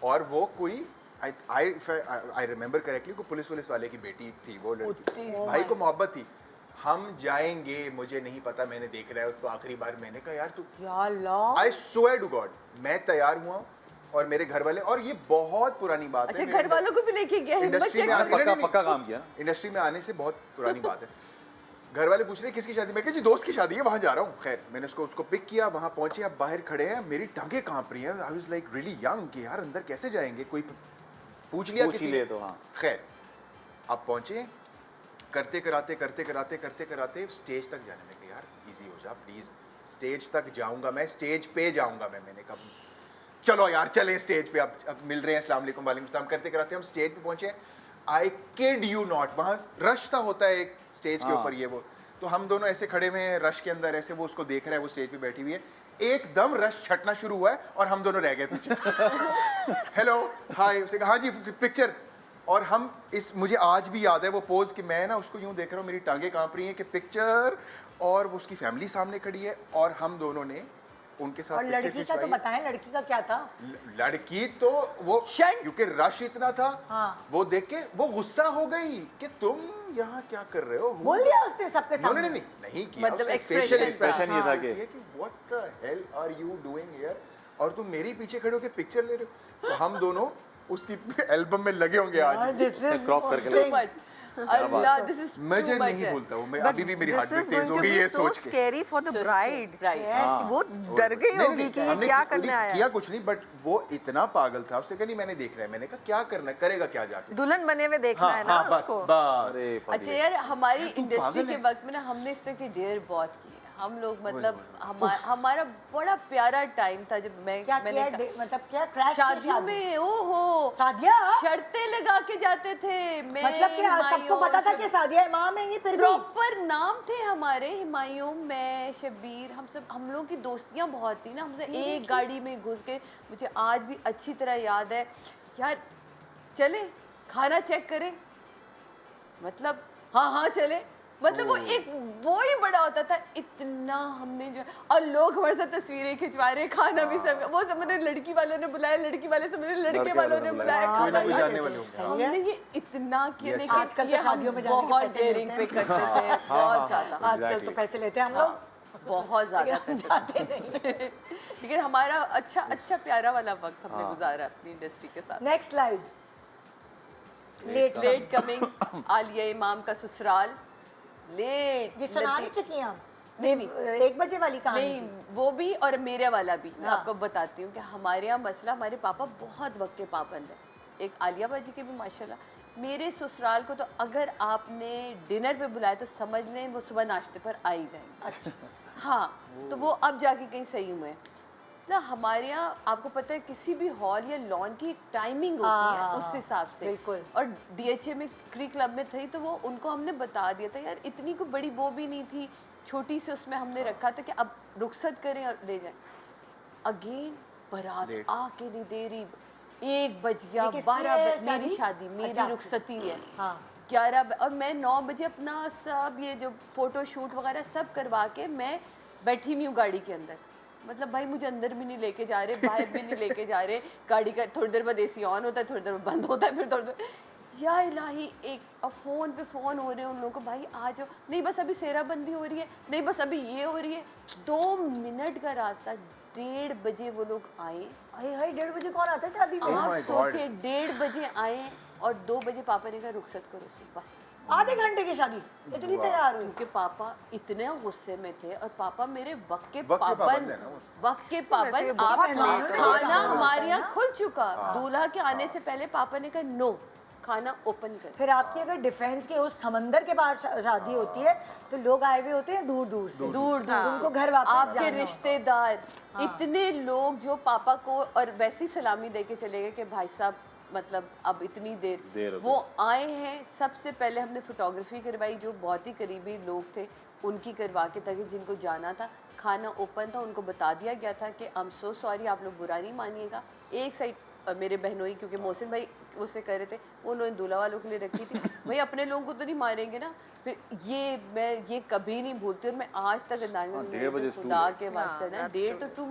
और वो कोई आई रिमेम्बर करेक्टली को पुलिस वाले की बेटी थी वो लड़की। भाई को मोहब्बत थी। हम जाएंगे, मुझे नहीं पता, मैंने देख रहा है उसको आखिरी बार। मैंने कहा यार तू, या अल्लाह। आई स्वेयर टू गॉड, मैं तैयार हुआ और मेरे घर वाले, और ये बहुत पुरानी बात अच्छा, है, घर वालों को भी लेके गया, हिम्मत इंडस्ट्री चेक में करो। आने पक्का काम किया। इंडस्ट्री में आने से बहुत पुरानी बात है। घर वाले पूछ रहे किसकी शादी, मैं कहा जी दोस्त की शादी है, वहाँ जा रहा हूँ। खैर मैंने उसको पिक किया, वहाँ पहुंचे, अब बाहर खड़े हैं, मेरी टांगें कांप रही हैं। I was like really young कि यार अंदर कैसे जाएंगे, कोई पूछ लिया पूछ ही किसी ले ने? तो हाँ। खैर अब पहुंचे, करते कराते स्टेज तक जाने लगे। यार इजी हो जा प्लीज, स्टेज तक जाऊंगा मैं, स्टेज पे जाऊंगा मैं। मैंने कहा चलो यार चलें स्टेज पे, अब मिल रहे हैं, अस्सलाम वालेकुम, वालेकुम सलाम करते कराते हम स्टेज पे पहुंचे। आई किड यू नॉट, वहाँ रश सा होता है एक स्टेज के हाँ। ऊपर, ये वो, तो हम दोनों ऐसे खड़े हुए हैं रश के अंदर, ऐसे वो उसको देख रहा है, वो स्टेज पे बैठी हुई है। एकदम रश छटना शुरू हुआ है और हम दोनों रह गए पीछे। हेलो हाय, उसने कहा हाँ जी पिक्चर। और हम इस, मुझे आज भी याद है वो पोज कि मैं ना उसको यूं देख रहा हूँ, मेरी टांगें कांप रही हैं कि पिक्चर, और वो उसकी फैमिली सामने खड़ी है और हम दोनों ने उनके साथ और पिक्चर लड़की का तो खिंचवाई। बताएं, लड़की का क्या था? लड़की तो वो शर्ट। क्योंकि रश इतना था, हाँ। वो देख के वो गुस्सा हो गई कि तुम यहाँ क्या कर रहे हो। बोल दिया उसने सबके नहीं सामने? नहीं किया, मतलब उसने expression facial था। expression ये था कि what the hell are you doing here, और तुम मेरे पीछे खड़े होकर पिक्चर ले रहे हो। तो हम दोनों उसकी एल्बम में लगे होंगे यार, आज। this is क्रॉप करके something. Much Allah, this is मुझे नहीं भूलता वो, मैं अभी भी मेरी हार्ट बीट तेज हो गई है सोच के। Scary for the So bride. right. वो डर गई नहीं, होगी कि ये हमने क्या की- करने आया किया है। कुछ नहीं, बट वो इतना पागल था, उसने कहा नहीं मैंने देख रहा है। मैंने कहा क्या करना है, करेगा क्या जाके। दुल्हन बने हुए देखना है ना हाँ बस उसको। बस। अरे अच्छा यार, हमारी तू इंडस्ट्री पागल के है। वक्त में ना हमने इस तरह के डेयर बहुत किए। हम लोग मतलब हमारा बड़ा प्यारा टाइम था जब क्या मैंने किया? मतलब क्या क्रैश? शादियों में ओहो शादियाँ? शर्तें लगा के जाते थे। मैं मतलब क्या सबको पता था कि सादिया इमाम है ये, फिर भी प्रॉपर नाम थे हमारे, हुमायूं, मैं, शब्बीर, हम लोगों की दोस्तियां बहुत थी ना। हमसे एक गाड़ी में घुस के, मुझे आज भी अच्छी तरह याद है यार, चले खाना चेक करें, मतलब हाँ चले, मतलब वो ही बड़ा होता था इतना। हमने जो, और लोग हमारे साथ तस्वीरें खिंचवा रहे, खाना भी सब, वो सब मैंने लड़की वालों ने बुलाया, लड़की वाले सब मैंने लड़के वालों ने बुलाया, कोई ना खाना कोई खाया। जाने वाले होंगे। हमने ये इतना किया, ये लेकिन अच्छा। आजकल तो ये हम शादियों में जाने के बहुत पैसे डेयरिंग मिलते पे हैं। करते थे, बहुत ज्यादा, आजकल तो पैसे लेते हैं हम लोग, बहुत ज्यादा हम करते जाते नहीं। थे। लेकिन हमारा अच्छा प्यारा वाला वक्त हमने गुजारा अपनी इंडस्ट्री के साथ। Next slide. Late coming Alia Imam का ससुराल, लेट ये सुना नहीं चुकी हम? नहीं 1 बजे वाली कहानी नहीं, थी। वो भी और मेरे वाला भी। मैं हाँ। आपको बताती हूँ कि हमारे यहाँ मसला, हमारे पापा बहुत वक्त के पाबंद है। एक आलिया बाजी के भी माशाल्लाह, मेरे ससुराल को तो अगर आपने डिनर पे बुलाया तो समझ लें वो सुबह नाश्ते पर आ ही जाएंगे। हाँ, तो वो अब जाके कहीं सही हुए ना। हमारे यहाँ आपको पता है किसी भी हॉल या लॉन की एक टाइमिंग होती है, उस हिसाब से। बिल्कुल। और डीएचए में क्री क्लब में थी तो वो उनको हमने बता दिया था यार, इतनी कोई बड़ी वो भी नहीं थी, छोटी से उसमें हमने रखा था कि अब रुखसत करें और ले जाएं। अगेन बारात Late. आके नहीं दे रही, 1 बज गया, ये किसकी 12 है बज, मेरी शादी? शादी, मेरी अच्छा। रुखसती है। हाँ। 11 और मैं 9 बजे अपना सब ये जो फोटो शूट वगैरह सब करवा के मैं बैठी हुई हूँ गाड़ी के अंदर। मतलब भाई मुझे अंदर भी नहीं लेके जा रहे, बाहर भी नहीं लेके जा रहे। गाड़ी का थोड़ी देर बाद एसी ऑन होता है, थोड़ी देर बाद बंद होता है, फिर थोड़ी देर, या इलाही एक, अब फ़ोन पे फ़ोन हो रहे हैं उन लोगों को, भाई आ जाओ, नहीं बस अभी सेराबंदी हो रही है, नहीं बस अभी ये हो रही है। 2 मिनट का रास्ता 1:30 बजे वो लोग आए। अरे हाय 1:30 बजे कौन आता है शादी में? Oh आप my God. सोचिए 1:30 बजे आए और 2 बजे पापा ने कहा रुखसत करो बस। आधे घंटे की शादी इतनी तैयार हुई? क्योंकि पापा इतने गुस्से में थे और पापा मेरे वक्त के वक्त के पाबंद पाबंद है ना वो। वक्त के वैसे पाबंद। ये आप बहुत लेट हो खाना जाता है हमारे यहाँ खुल चुका, दूल्हा के आने से पहले पापा ने कहा नो, खाना ओपन कर। फिर आपकी अगर डिफेंस के उस समंदर के पार शादी होती है तो लोग आए हुए होते हैं दूर दूर से, दूर दूर उनको घर वापस आपके जाना होता है। रिश्तेदार इतने लोग जो पापा को और वैसी सलामी दे के चले गए कि भाई साहब मतलब अब इतनी देर हो वो आए हैं। सबसे पहले हमने फोटोग्राफी करवाई, जो बहुत ही करीबी लोग थे उनकी करवा के, ताकि जिनको जाना था। खाना ओपन था, उनको बता दिया गया था कि आई एम सो सॉरी, आप लोग बुरा नहीं मानिएगा। एक साइड मेरे बहनोई, क्योंकि मोहसिन भाई उससे कह रहे थे, उन्होंने दूल्हा वालों के लिए रखी थी भाई अपने लोगों को तो नहीं मारेंगे ना। फिर मैं ये कभी नहीं भूलती और मैं आज तक 1:30 बजे स्टूल खुदा है। के वास्ते ना, that's 1:30 तो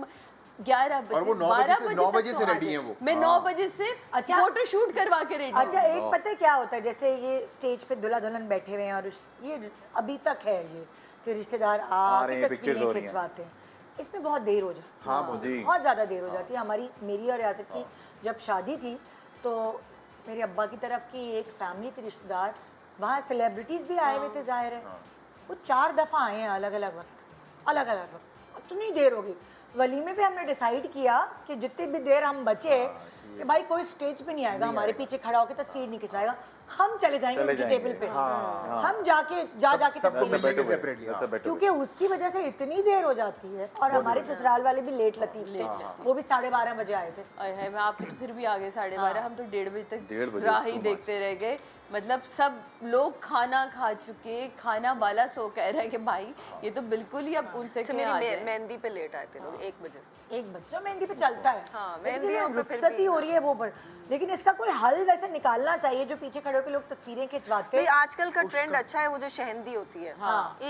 11 बजे और वो 9 12 बजे से- 9 तक बजे तो से आ ready जाए। हैं वो। मैं 9 बजे से अच्छा। फोटो शूट करवा के रेडी अच्छा एक पता है क्या होता है, जैसे ये स्टेज पे दुल्हा दुल्हन बैठे हुए हैं और ये अभी तक है ये कि रिश्तेदार रहे आके हैं, pictures हो तस्वीरें रही हैं। खिंचवाते हैं, इसमें बहुत देर हो जाती है। हाँ, बहुत जी। बहुत ज़्यादा देर हो जाती है। हमारी मेरी और यासिर की जब शादी थी तो मेरे अब्बा की तरफ की एक फैमिली थी रिश्तेदार, वहाँ सेलिब्रिटीज़ भी आए हुए थे ज़ाहिर है। वो 4 दफ़ा आए हैं अलग अलग वक्त, इतनी देर हो गई। वलीमे पे हमने डिसाइड किया कि जितनी भी देर हम बचे कि भाई कोई स्टेज पे नहीं आएगा हमारे पीछे खड़ा होकर तस्वीर नहीं खिंचवाएगा, हम चले जाएंगे चले उनकी जाएंगे। टेबल पे, हम जाके जाके सब तस्वीर मिलेंगे खिंचवाएंगे। separately, हाँ। क्योंकि उसकी वजह से इतनी देर हो जाती है। और हमारे ससुराल वाले भी लेट लतीफ थे, वो भी 12:30 बजे आए थे। है मैं आपके तो फिर भी आगे 12:30, हम तो 1:30 बजे 1:30 तक बजे राह is ही too देखते रह गए। मतलब सब लोग खाना खा चुके, खाना वाला सो कह रहा है कि भाई ये तो बिल्कुल ही अब उनसे अच्छा कहीं मेरी आ जाए। मेहंदी पे लेट आए थे लोग 1 बजे। 1 बजे तो मेहंदी पे चलता है। हाँ, लेकिन मेहंदी ये और तो फिर रुखसती भी, हो रही है वो पर, लेकिन इसका कोई हल वैसे निकालना चाहिए जो पीछे खड़े होकर लोग तस्वीरें खिंचवाते भाई हैं। आजकल का ट्रेंड अच्छा है, वो जो शहंदी होती है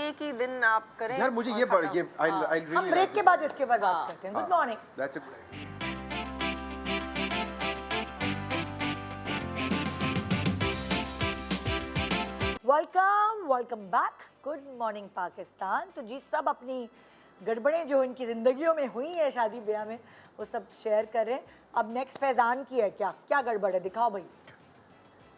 एक ही दिन आप करें। यार मुझे और ये खत्म। ये आई हम रियली ब्रेक के बाद इसके ऊपर बात करते हैं। Good morning. That's welcome back. Good morning Pakistan. तो जी सब अपनी गड़बड़ें जो इनकी ज़िंदगियों में हुई है शादी ब्याह में वो सब शेयर कर रहे हैं। अब नेक्स्ट फैज़ान की है, क्या क्या गड़बड़ है दिखाओ भाई।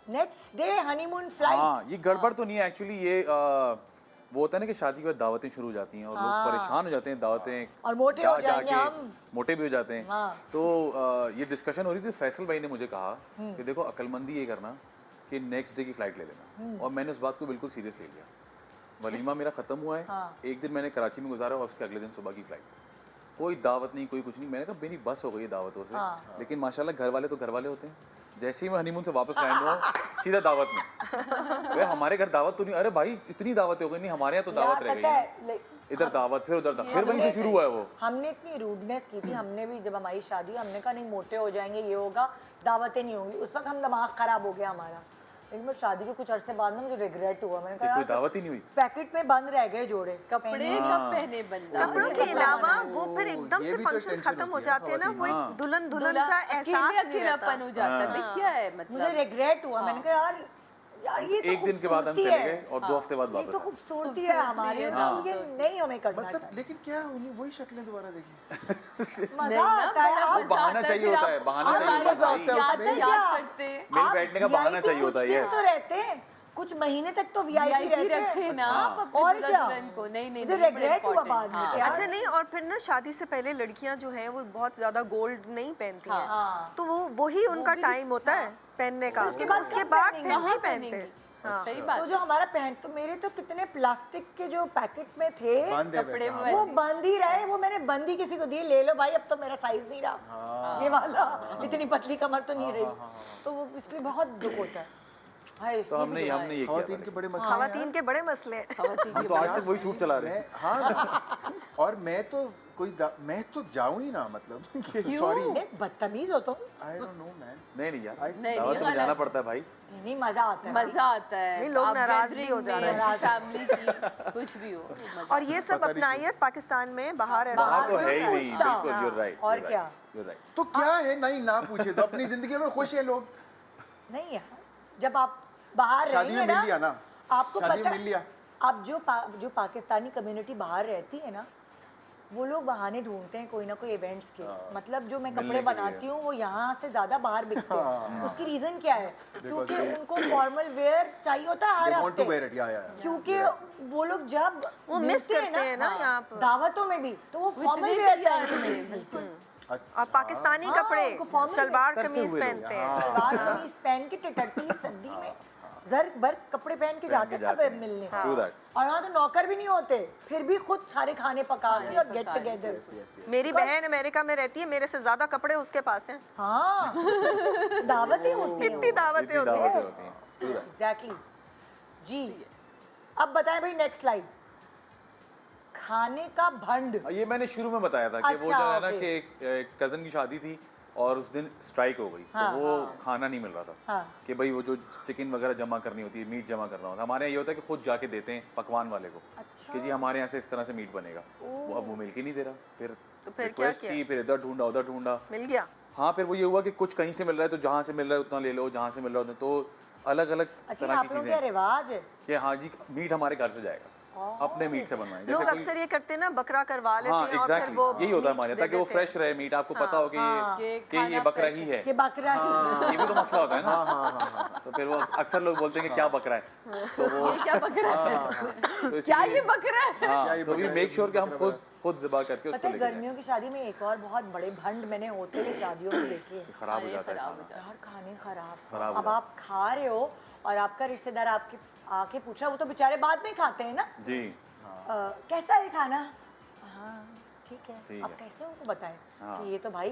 Next day honeymoon flight. हाँ, ये गड़बड़ तो नहीं है एक्चुअली। ये वो होता है ना कि शादी के बाद दावतें शुरू हो जाती हैं और लोग परेशान हो जाते हैं दावतें और मोटे हो जाएंगे हम। मोटे भी हो जाते हैं। हाँ। तो ये डिस्कशन हो रही थी। फैसल भाई ने मुझे कहा कि देखो अक्लमंदी ये करना कि नेक्स्ट डे की फ्लाइट ले लेना, और मैंने उस बात को बिल्कुल सीरियस ले लिया। वलीमा मेरा ख़त्म हुआ है, एक दिन मैंने कराची में गुजारा और उसके अगले दिन सुबह की फ़्लाइट। कोई दावत नहीं, कोई कुछ नहीं। मैंने कहा मेरी बस हो गई है दावतों से। लेकिन माशाल्लाह घर वाले तो घर वाले होते हैं। जैसे ही मैं हनीमून से वापस लैंड हुआ सीधा दावत में। वे हमारे घर दावत तो नहीं, अरे भाई इतनी दावतें हो गई नहीं, हमारे यहाँ तो दावत रह गई है। इधर दावत फिर उधर दावत, फिर वहीं से शुरू हुआ है वो। हमने इतनी रूडनेस की थी, हमने भी जब हमारी शादी हमने कहा नहीं मोटे हो जाएंगे, ये होगा, दावतें नहीं होंगी। उस वक्त हम दिमाग खराब हो गया हमारा। लेकिन मैं शादी के कुछ अरसे बाद ना मुझे रिग्रेट हुआ। मैंने कहा कोई यार दावत ही नहीं हुई। पैकेट में बंद रह गए जोड़े कपड़े कब पहने बंदा। कपड़ों के अलावा वो फिर एकदम ये से भी तो फंक्शंस टेंशन खत्म हो होती है जाते हैं ना, वो एक दुल्हन दुल्हन सा एहसास नहीं रहता। अकेलापन हो जाता है भाई, क्या है मुझे मतलब। रिग्रेट हुआ। मैंने कहा यार ये तो एक दिन के बाद हम खूबसूरती चले है। गए और 2 हफ्ते बाद ये तो वापस। खूबसूरती है हमारे, ये नहीं हमें करना मतलब चाहिए। लेकिन क्या उन्हीं वही शक्लें दोबारा देखी। मजा आता है। आप बहाना चाहिए होता है, बहाना चाहिए होता है। मजा आता है याद उसमें। याद करते हैं। मिल आप बैठने का बहाना VIP चाहिए होता है, कुछ दिन yes। तो रहते हैं, कुछ महीने तक तो वीआईपी VIP रहते रखे हैं। ना आप अपने और दुल्हन क्या दुल्हन को। नहीं मुझे बड़े रिग्रेट हुआ important। बाद में हाँ। कि यार अच्छा नहीं, और फिर ना शादी से पहले लड़कियां जो हैं वो बहुत ज्यादा गोल्ड नहीं पहनती हैं, हाँ। तो वो वही उनका भी टाइम होता है पहनने का। उसके बाद उसके कब बाद पहनेंगे? फिर नहीं कहाँ पहनते। पहनेंगी? हाँ। सही बात तो है। जो हमारा पहन तो मेरे तो कितने प्लास्टिक के जो पैकेट में थे बंद है कपड़े वैसे, में हाँ। वो वैसे। बंद ही रहे। वो मैंने बंद ही किसी को दिए, ले लो भाई अब तो मेरा साइज नहीं रहा ये वाला, इतनी पतली कमर तो नहीं रही। तो वो इसलिए बहुत दुख होता है। हाय, तो हमने ये किया खवातीन था। के बड़े मसले हैं खवातीन के बड़े मसले हैं। हम तो आज तक वही शूट चला रहे हैं। हाँ और मैं तो मैं तो जाऊं ही ना, मतलब सॉरी नहीं, बदतमीज हो तुम। I don't know man. नहीं यार, नहीं, दावत में वाला- जाना पड़ता है भाई। नहीं मजा आता है। मजा आता है। नहीं, लोग आप नाराज भी gathering हो जा रहे में, हैं। फैमिली की कुछ भी हो मजा। और ये सब अपनाइए पाकिस्तान में, बाहर है बाहर तो है ही नहीं, पूछता। बिल्कुल you're right, और you're क्या? right, you're right। तो क्या है, नहीं ना पूछे तो अपनी जिंदगी में खुश है लोग। नहीं यार, जब आप बाहर शादी में रहेंगे मिल लिया ना, आपको शादी पता में मिल लिया। आप जो पाकिस्तानी कम्युनिटी बाहर रहती है ना, वो लोग बहाने ढूंढते हैं कोई ना कोई इवेंट्स के। मतलब जो मैं मिलने कपड़े के लिए। बनाती हूँ वो यहाँ से ज़्यादा बाहर बिकते हैं। उसकी रीज़न क्या है? क्योंकि उनको फॉर्मल वेयर चाहिए होता है हर They want to wear हफ्ते। it, yeah. क्योंकि वो लोग जब वो मिस मिलते करते हैं ना यहाँ पर। दावतों में भी, तो वो फॉर्मल इतने वेयर तैयार पहन के थे, मिलते हैं। और पाकिस्तानी हाँ, कपड़े उनको formal सलवार तरसे कमीज हुए लोग। पहनते हैं। सलवार कमीज पहन के टिटरती सर्दी में जर्क बर्क कपड़े पहन के जाते हैं सब मिलने। True that. और वहाँ तो नौकर भी नहीं होते, फिर भी खुद सारे खाने पकाते और get together. Yes, yes, yes. मेरी बहन अमेरिका में रहती है, मेरे से ज्यादा कपड़े उसके पास हैं। हाँ, दावतें होती हैं। इतनी दावतें इतनी होती हैं। दावतें होती हैं। True that. एग्जैक्टली जी। अब बताएं भाई नेक्स्ट स्लाइड। खाने का भंड। ये मैंने शुरू में बताया था कि वो अच्छा, जो है ना ओके। कि एक कज़न की शादी थी और उस दिन स्ट्राइक हो गई, हाँ, तो वो खाना नहीं मिल रहा था। हाँ। कि भाई वो जो चिकन वगैरह जमा करनी होती है, मीट जमा करना होता है, हमारे यहाँ ये होता है कि खुद जाके देते हैं पकवान वाले को अच्छा। कि जी हमारे यहाँ से इस तरह से मीट बनेगा। वो अब वो मिल के नहीं दे रहा, फिर तो फिर क्या रिक्वेस्ट किया? की, फिर इधर ढूंढा उधर ढूंढा। मिल गया। हाँ, फिर वो ये हुआ कि कुछ कहीं से मिल रहा है तो जहाँ से मिल रहा है उतना ले लो, जहाँ से मिल रहा है उतना, तो अलग अलग अच्छा, तरह की आप लोग चीज़ें क्या रिवाज है? कि हाँ जी मीट हमारे घर से जाएगा, अपने मीट से बनवाएंगे। लोग जैसे कोई अक्सर ये करते हैं ना, बकरा करवा लेते हाँ हैं और फिर एग्जैक्टली वो यही होता है meats हमारे, दे ताकि वो देते हैं। फ्रेश रहे मीट, आपको पता हो कि ये बकरा ही है, कि बकरा ही। ये भी तो मसला होता है ना। तो फिर वो अक्सर लोग बोलते हैं कि क्या बकरा है, तो वो क्या बकरा है? तो क्या ये इसलिए बकरा है? हाँ, तो वी मेक श्योर कि हम खुद ज़िबा करके पता उसको है लेके जाएं। गर्मियों की शादी में एक और बहुत बड़े भंड मैंने होते हुए शादियों में देखे हैं। खराब हो ये जाता है खराब हो खाना। यार खाने खराब। खराब हो अब आप खा रहे हो और आपका रिश्तेदार आपके आके पूछा, वो तो बेचारे बाद में खाते हैं ना, जी कैसा है खाना? हाँ ठीक है। ठीक अब है। कैसे उनको बताएं कि ये तो भाई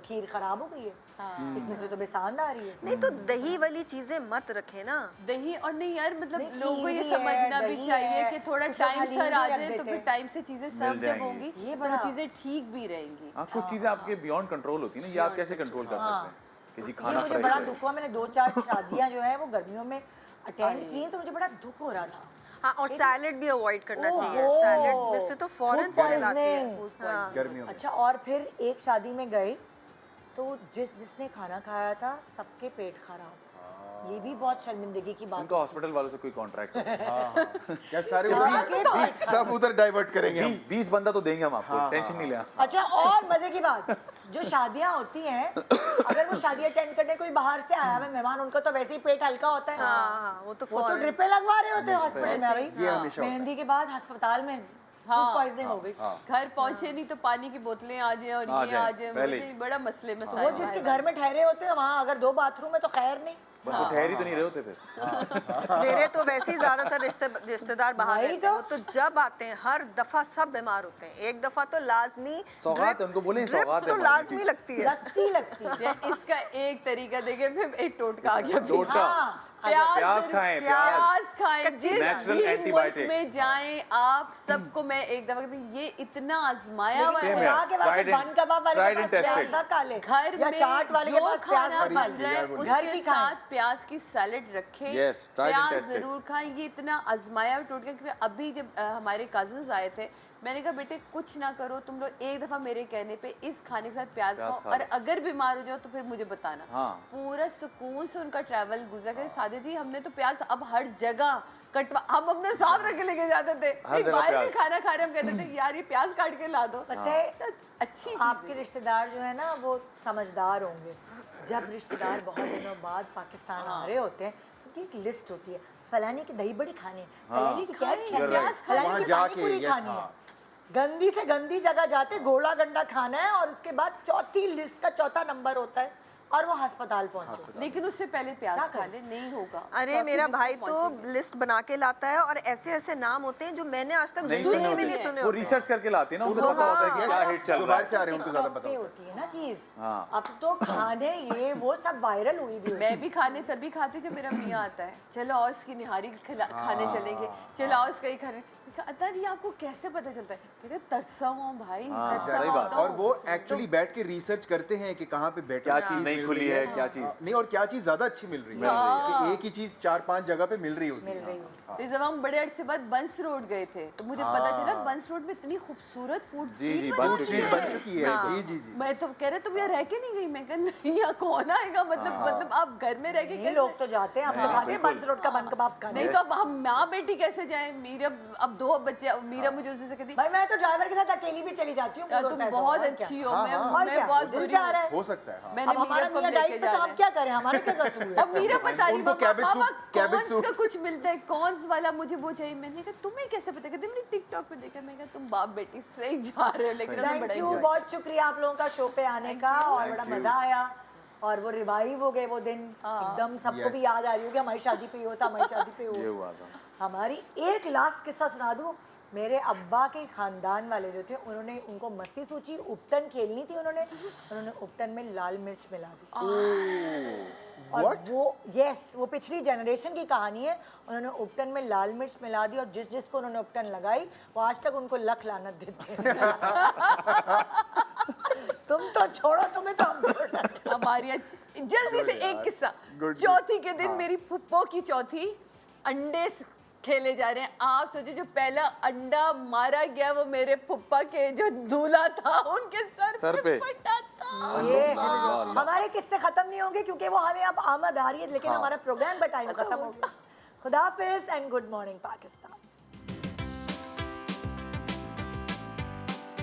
खीर खराब हो गई है, इसमें से तो बेसांद आ रही है। नहीं तो दही वाली चीजें मत रखे ना। दही और नहीं यार, मतलब नहीं, लोगों को खीर ये भी है, समझना भी दही चाहिए है, कि थोड़ा कुछ लोग टाइम हलीम सर भी आ रख जाए तो देते फिर हैं। टाइम से चीजें सर्व जब जाएंगी। होंगी ये तो बड़ा- वो चीजें ठीक भी रहेंगी। हाँ, कुछ चीज़ें आपके बियॉन्ड कंट्रोल होती है ना, ये आप कैसे कंट्रोल कर सकते हैं कि जी ये खाना मुझे फ्रेश बड़ा है। दुख हुआ, मैंने 2-4 शादियां जो है वो गर्मियों में अटेंड की हैं, तो मुझे बड़ा दुख हो रहा था। हाँ, और सैलेड भी अवॉइड करना चाहिए। ओहो। सैलेड में से तो फौरन Food स्मेल आती है। poisoning। हाँ। गर्मियों में अच्छा, और फिर एक शादी में गए तो जिसने खाना खाया था सबके पेट खराब। ये भी बहुत शर्मिंदगी की बात उनका हॉस्पिटल वालों से कोई कॉन्ट्रैक्ट है। क्या सारे सबके उधर पेट सब उधर डाइवर्ट करेंगे हम। 20 बंदा तो देंगे हम आपको, टेंशन नहीं लेना। अच्छा, और मजे की बात, जो शादियां होती हैं, अगर वो शादी अटेंड करने कोई बाहर से आया है मेहमान, उनका तो वैसे ही पेट हल्का होता है। हाँ, वो तो वो तो फौरन। ड्रिपें लगवा रहे होते हैं हॉस्पिटल में। भाई ये हमेशा होता है। मेहंदी के बाद अस्पताल में फूड हाँ, पॉइजनिंग हो गई। घर पहुंचे नहीं तो पानी की बोतलें आ जाए और आ ये जाए, आ जाए, पहले मुझे बड़ा मसले वो मसाइल जिसके घर में ठहरे होते हैं वहाँ अगर 2 बाथरूम है तो खैर नहीं। बस वो ठहर ही तो नहीं रहे होते फिर। मेरे तो वैसे ही ज्यादातर रिश्तेदार बाहर वही रहते हैं। तो। वो तो जब आते हैं हर दफा सब बीमार होते हैं। एक दफा तो लाजमी सौगात है, उनको बोलें drip सौगात है तो हमारी। लाजमी लगती है। लगती या इसका एक तरीका देखे, फिर एक टोटका आ गया। टोटका हाँ, प्याज जरूर- खाएं, प्याज। प्याज खाएं, कच्ची जिस Natural भी antibiotic। मुल्क में जाएं आप, सबको मैं एक दफा कहती हूँ, ये इतना आजमाया हुआ लेकिन Same है। खुदा के पास Tried and- बन कबाब वाले tried के and पास प्याज tested। ना खा ले, घर या में चाट वाले के जो पास प्याज खाना ना खा बन ले। रहा है घर उसके की खाएं। साथ प्याज की सैलेड रखें। Yes, tried and प्याज tested। जरूर खाएं। ये इतना आजमाया हुआ टोटका, क्योंकि अभी जब हमारे कजन्स आए थे, मैंने कहा बेटे कुछ ना करो, तुम लोग एक दफा मेरे कहने पे इस खाने के साथ प्याज प्याज खाओ खा और लो। अगर बीमार हो जाओ तो फिर मुझे बताना। हाँ। पूरा सुकून से उनका ट्रैवल गुजरा। कहते सादे जी हमने तो प्याज अब हर जगह कटवा, हम अपने साथ रख के लेके जाते थे। हर जगह बाहर में प्याज। खाना खा रहे हम कहते थे यार ये प्याज काट के ला दो। पता है तो अच्छी चीज़ आपके है। रिश्तेदार जो है ना वो समझदार होंगे। जब रिश्तेदार बहुत दिनों बाद पाकिस्तान आ रहे होते हैं तो उनकी एक लिस्ट होती है, फलाने की दही बड़ी खानी है, फलाने की क्या खाएं, खानी है, प्याज खाएं। फलाने वहाँ की जाके, पानी पूरी yes, खानी है। हाँ। गंदी से गंदी जगह जाते घोड़ा गंडा खाना है और उसके बाद चौथी लिस्ट का चौथा नंबर होता है और वो अस्पताल पहुंचे। लेकिन उससे पहले प्याज क्या खा करें? ले, नहीं होगा। अरे चौथी मेरा लिस्ट भाई पे तो पहुंचेंगे। लिस्ट बना के लाता है और ऐसे ऐसे नाम होते हैं जो मैंने आज तक नहीं सुने सुने भी नहीं होते, सुने वो होते। रिसर्च करके लाते हैं ना, उनको पता होता है कि क्या हिट चल जो रहा बाहर है। से आ रहे हैं उनको ज्यादा TikTok पता पे होता है। होती है ना चीज। हाँ। अब तो खाने ये वो सब वायरल हुई भी होती है। मैं भी खाने तभी खाती जब मेरा मियाँ आता है, चलो आओ इसकी निहारी खाने चलेंगे, चलो आओ इसका ही खाने। अता ये आपको कैसे पता चलता है? कहते तरसा हुआ हूँ भाई, हाँ, तरसा सही हुआ बात। होता हूँ। और वो एक्चुअली बैठ के रिसर्च करते हैं कि कहाँ पे बेटर क्या चीज़ चीज़ नहीं मिल खुली रही है, क्या चीज़ नहीं, और क्या चीज़ ज्यादा अच्छी मिल रही है कि एक ही चीज़ 4-5 जगह पे मिल रही होती मिल है। रही होती तो जब हम बड़े अरसे बाद बंस रोड गए थे तो मुझे पता चला बंस रोड में इतनी खूबसूरत फूड जी, जी, स्ट्रीट बन बन चुकी चुकी है। बन चुकी है, जी जी जी। मैं तो कह रहे तुम यहाँ रह के नहीं गई, मैं कहा नहीं यहाँ कौन आएगा, मतलब आप घर में रह के नहीं कैसे लोग तो जाते हैं, हम तो खाते हैं बंस रोड का बन कबाब खाने। नहीं तो अब हम माँ बेटी कैसे जाए, मीरा अब 2 बच्चे, मीरा मुझे उस दिन से कहती भाई मैं तो ड्राइवर के साथ अकेली भी चली जाती हूँ। यार मूड तुम होता है तो, बहुत और क्या? अच्छी हो, और मैं क्या? बहुत दिल बुरी चाह हूँ। रहा है। हो सकता है हाँ। मैंने अब हमारा मीरा को मियाँ लेके डाइट पे जा तो रहे हम हैं। क्या करें, हमारा क्या कसूर है? और मीरा बता रही उनको cabbage पापा soup- cabbage कॉर्न्स का soup। कुछ मिलता है, कॉर्न्स वाला मुझे वो चाहिए। मैंने कहा तुम्हें कैसे पता, कहते मैंने टिकटॉक पे देखा। मैं कहा तुम बाप बेटी सही जा रहे हो, लेकिन हमें बड़ा थैंक यू, enjoy बहुत शुक्रिया आप लोगों का शो पे आने का, और बड़ा you. मजा आया। और वो रिवाइव हो गए वो दिन, एकदम सबको भी Yes. याद आ रही होगी हमारी शादी पे ही होता, हमारी शादी पे ये हो। हुआ था। हमारी एक लास्ट किस्सा सुना दूं। मेरे अब्बा के खानदान वाले जो थे, उन्होंने उनको मस्ती सूची उपटन खेलनी थी, उन्होंने उपटन में लाल मिर्च मिला दी। और वो वो पिछली जनरेशन की कहानी है। उन्होंने उपटन में लाल मिर्च मिला दी, और जिस जिसको उन्होंने उपटन लगाई वो आज तक उनको लख लानत देते हैं। तुम तो छोड़ो, तुम्हें तो हम छोड़ना। हमारी जल्दी से एक किस्सा। चौथी के दिन मेरी फुप्पो की चौथी, अंडे खेले जा रहे हैं। आप सोचिए जो पहला अंडा मारा गया वो मेरे फुप्पा के जो दूल्हा था उनके सर पे फटा था। ये हमारे किस्से खत्म नहीं होंगे क्योंकि वो हमें अब आमद आ रही है, लेकिन हमारा प्रोग्राम का टाइम खत्म हो गया। खुदा हाफिज एंड गुड मॉर्निंग पाकिस्तान।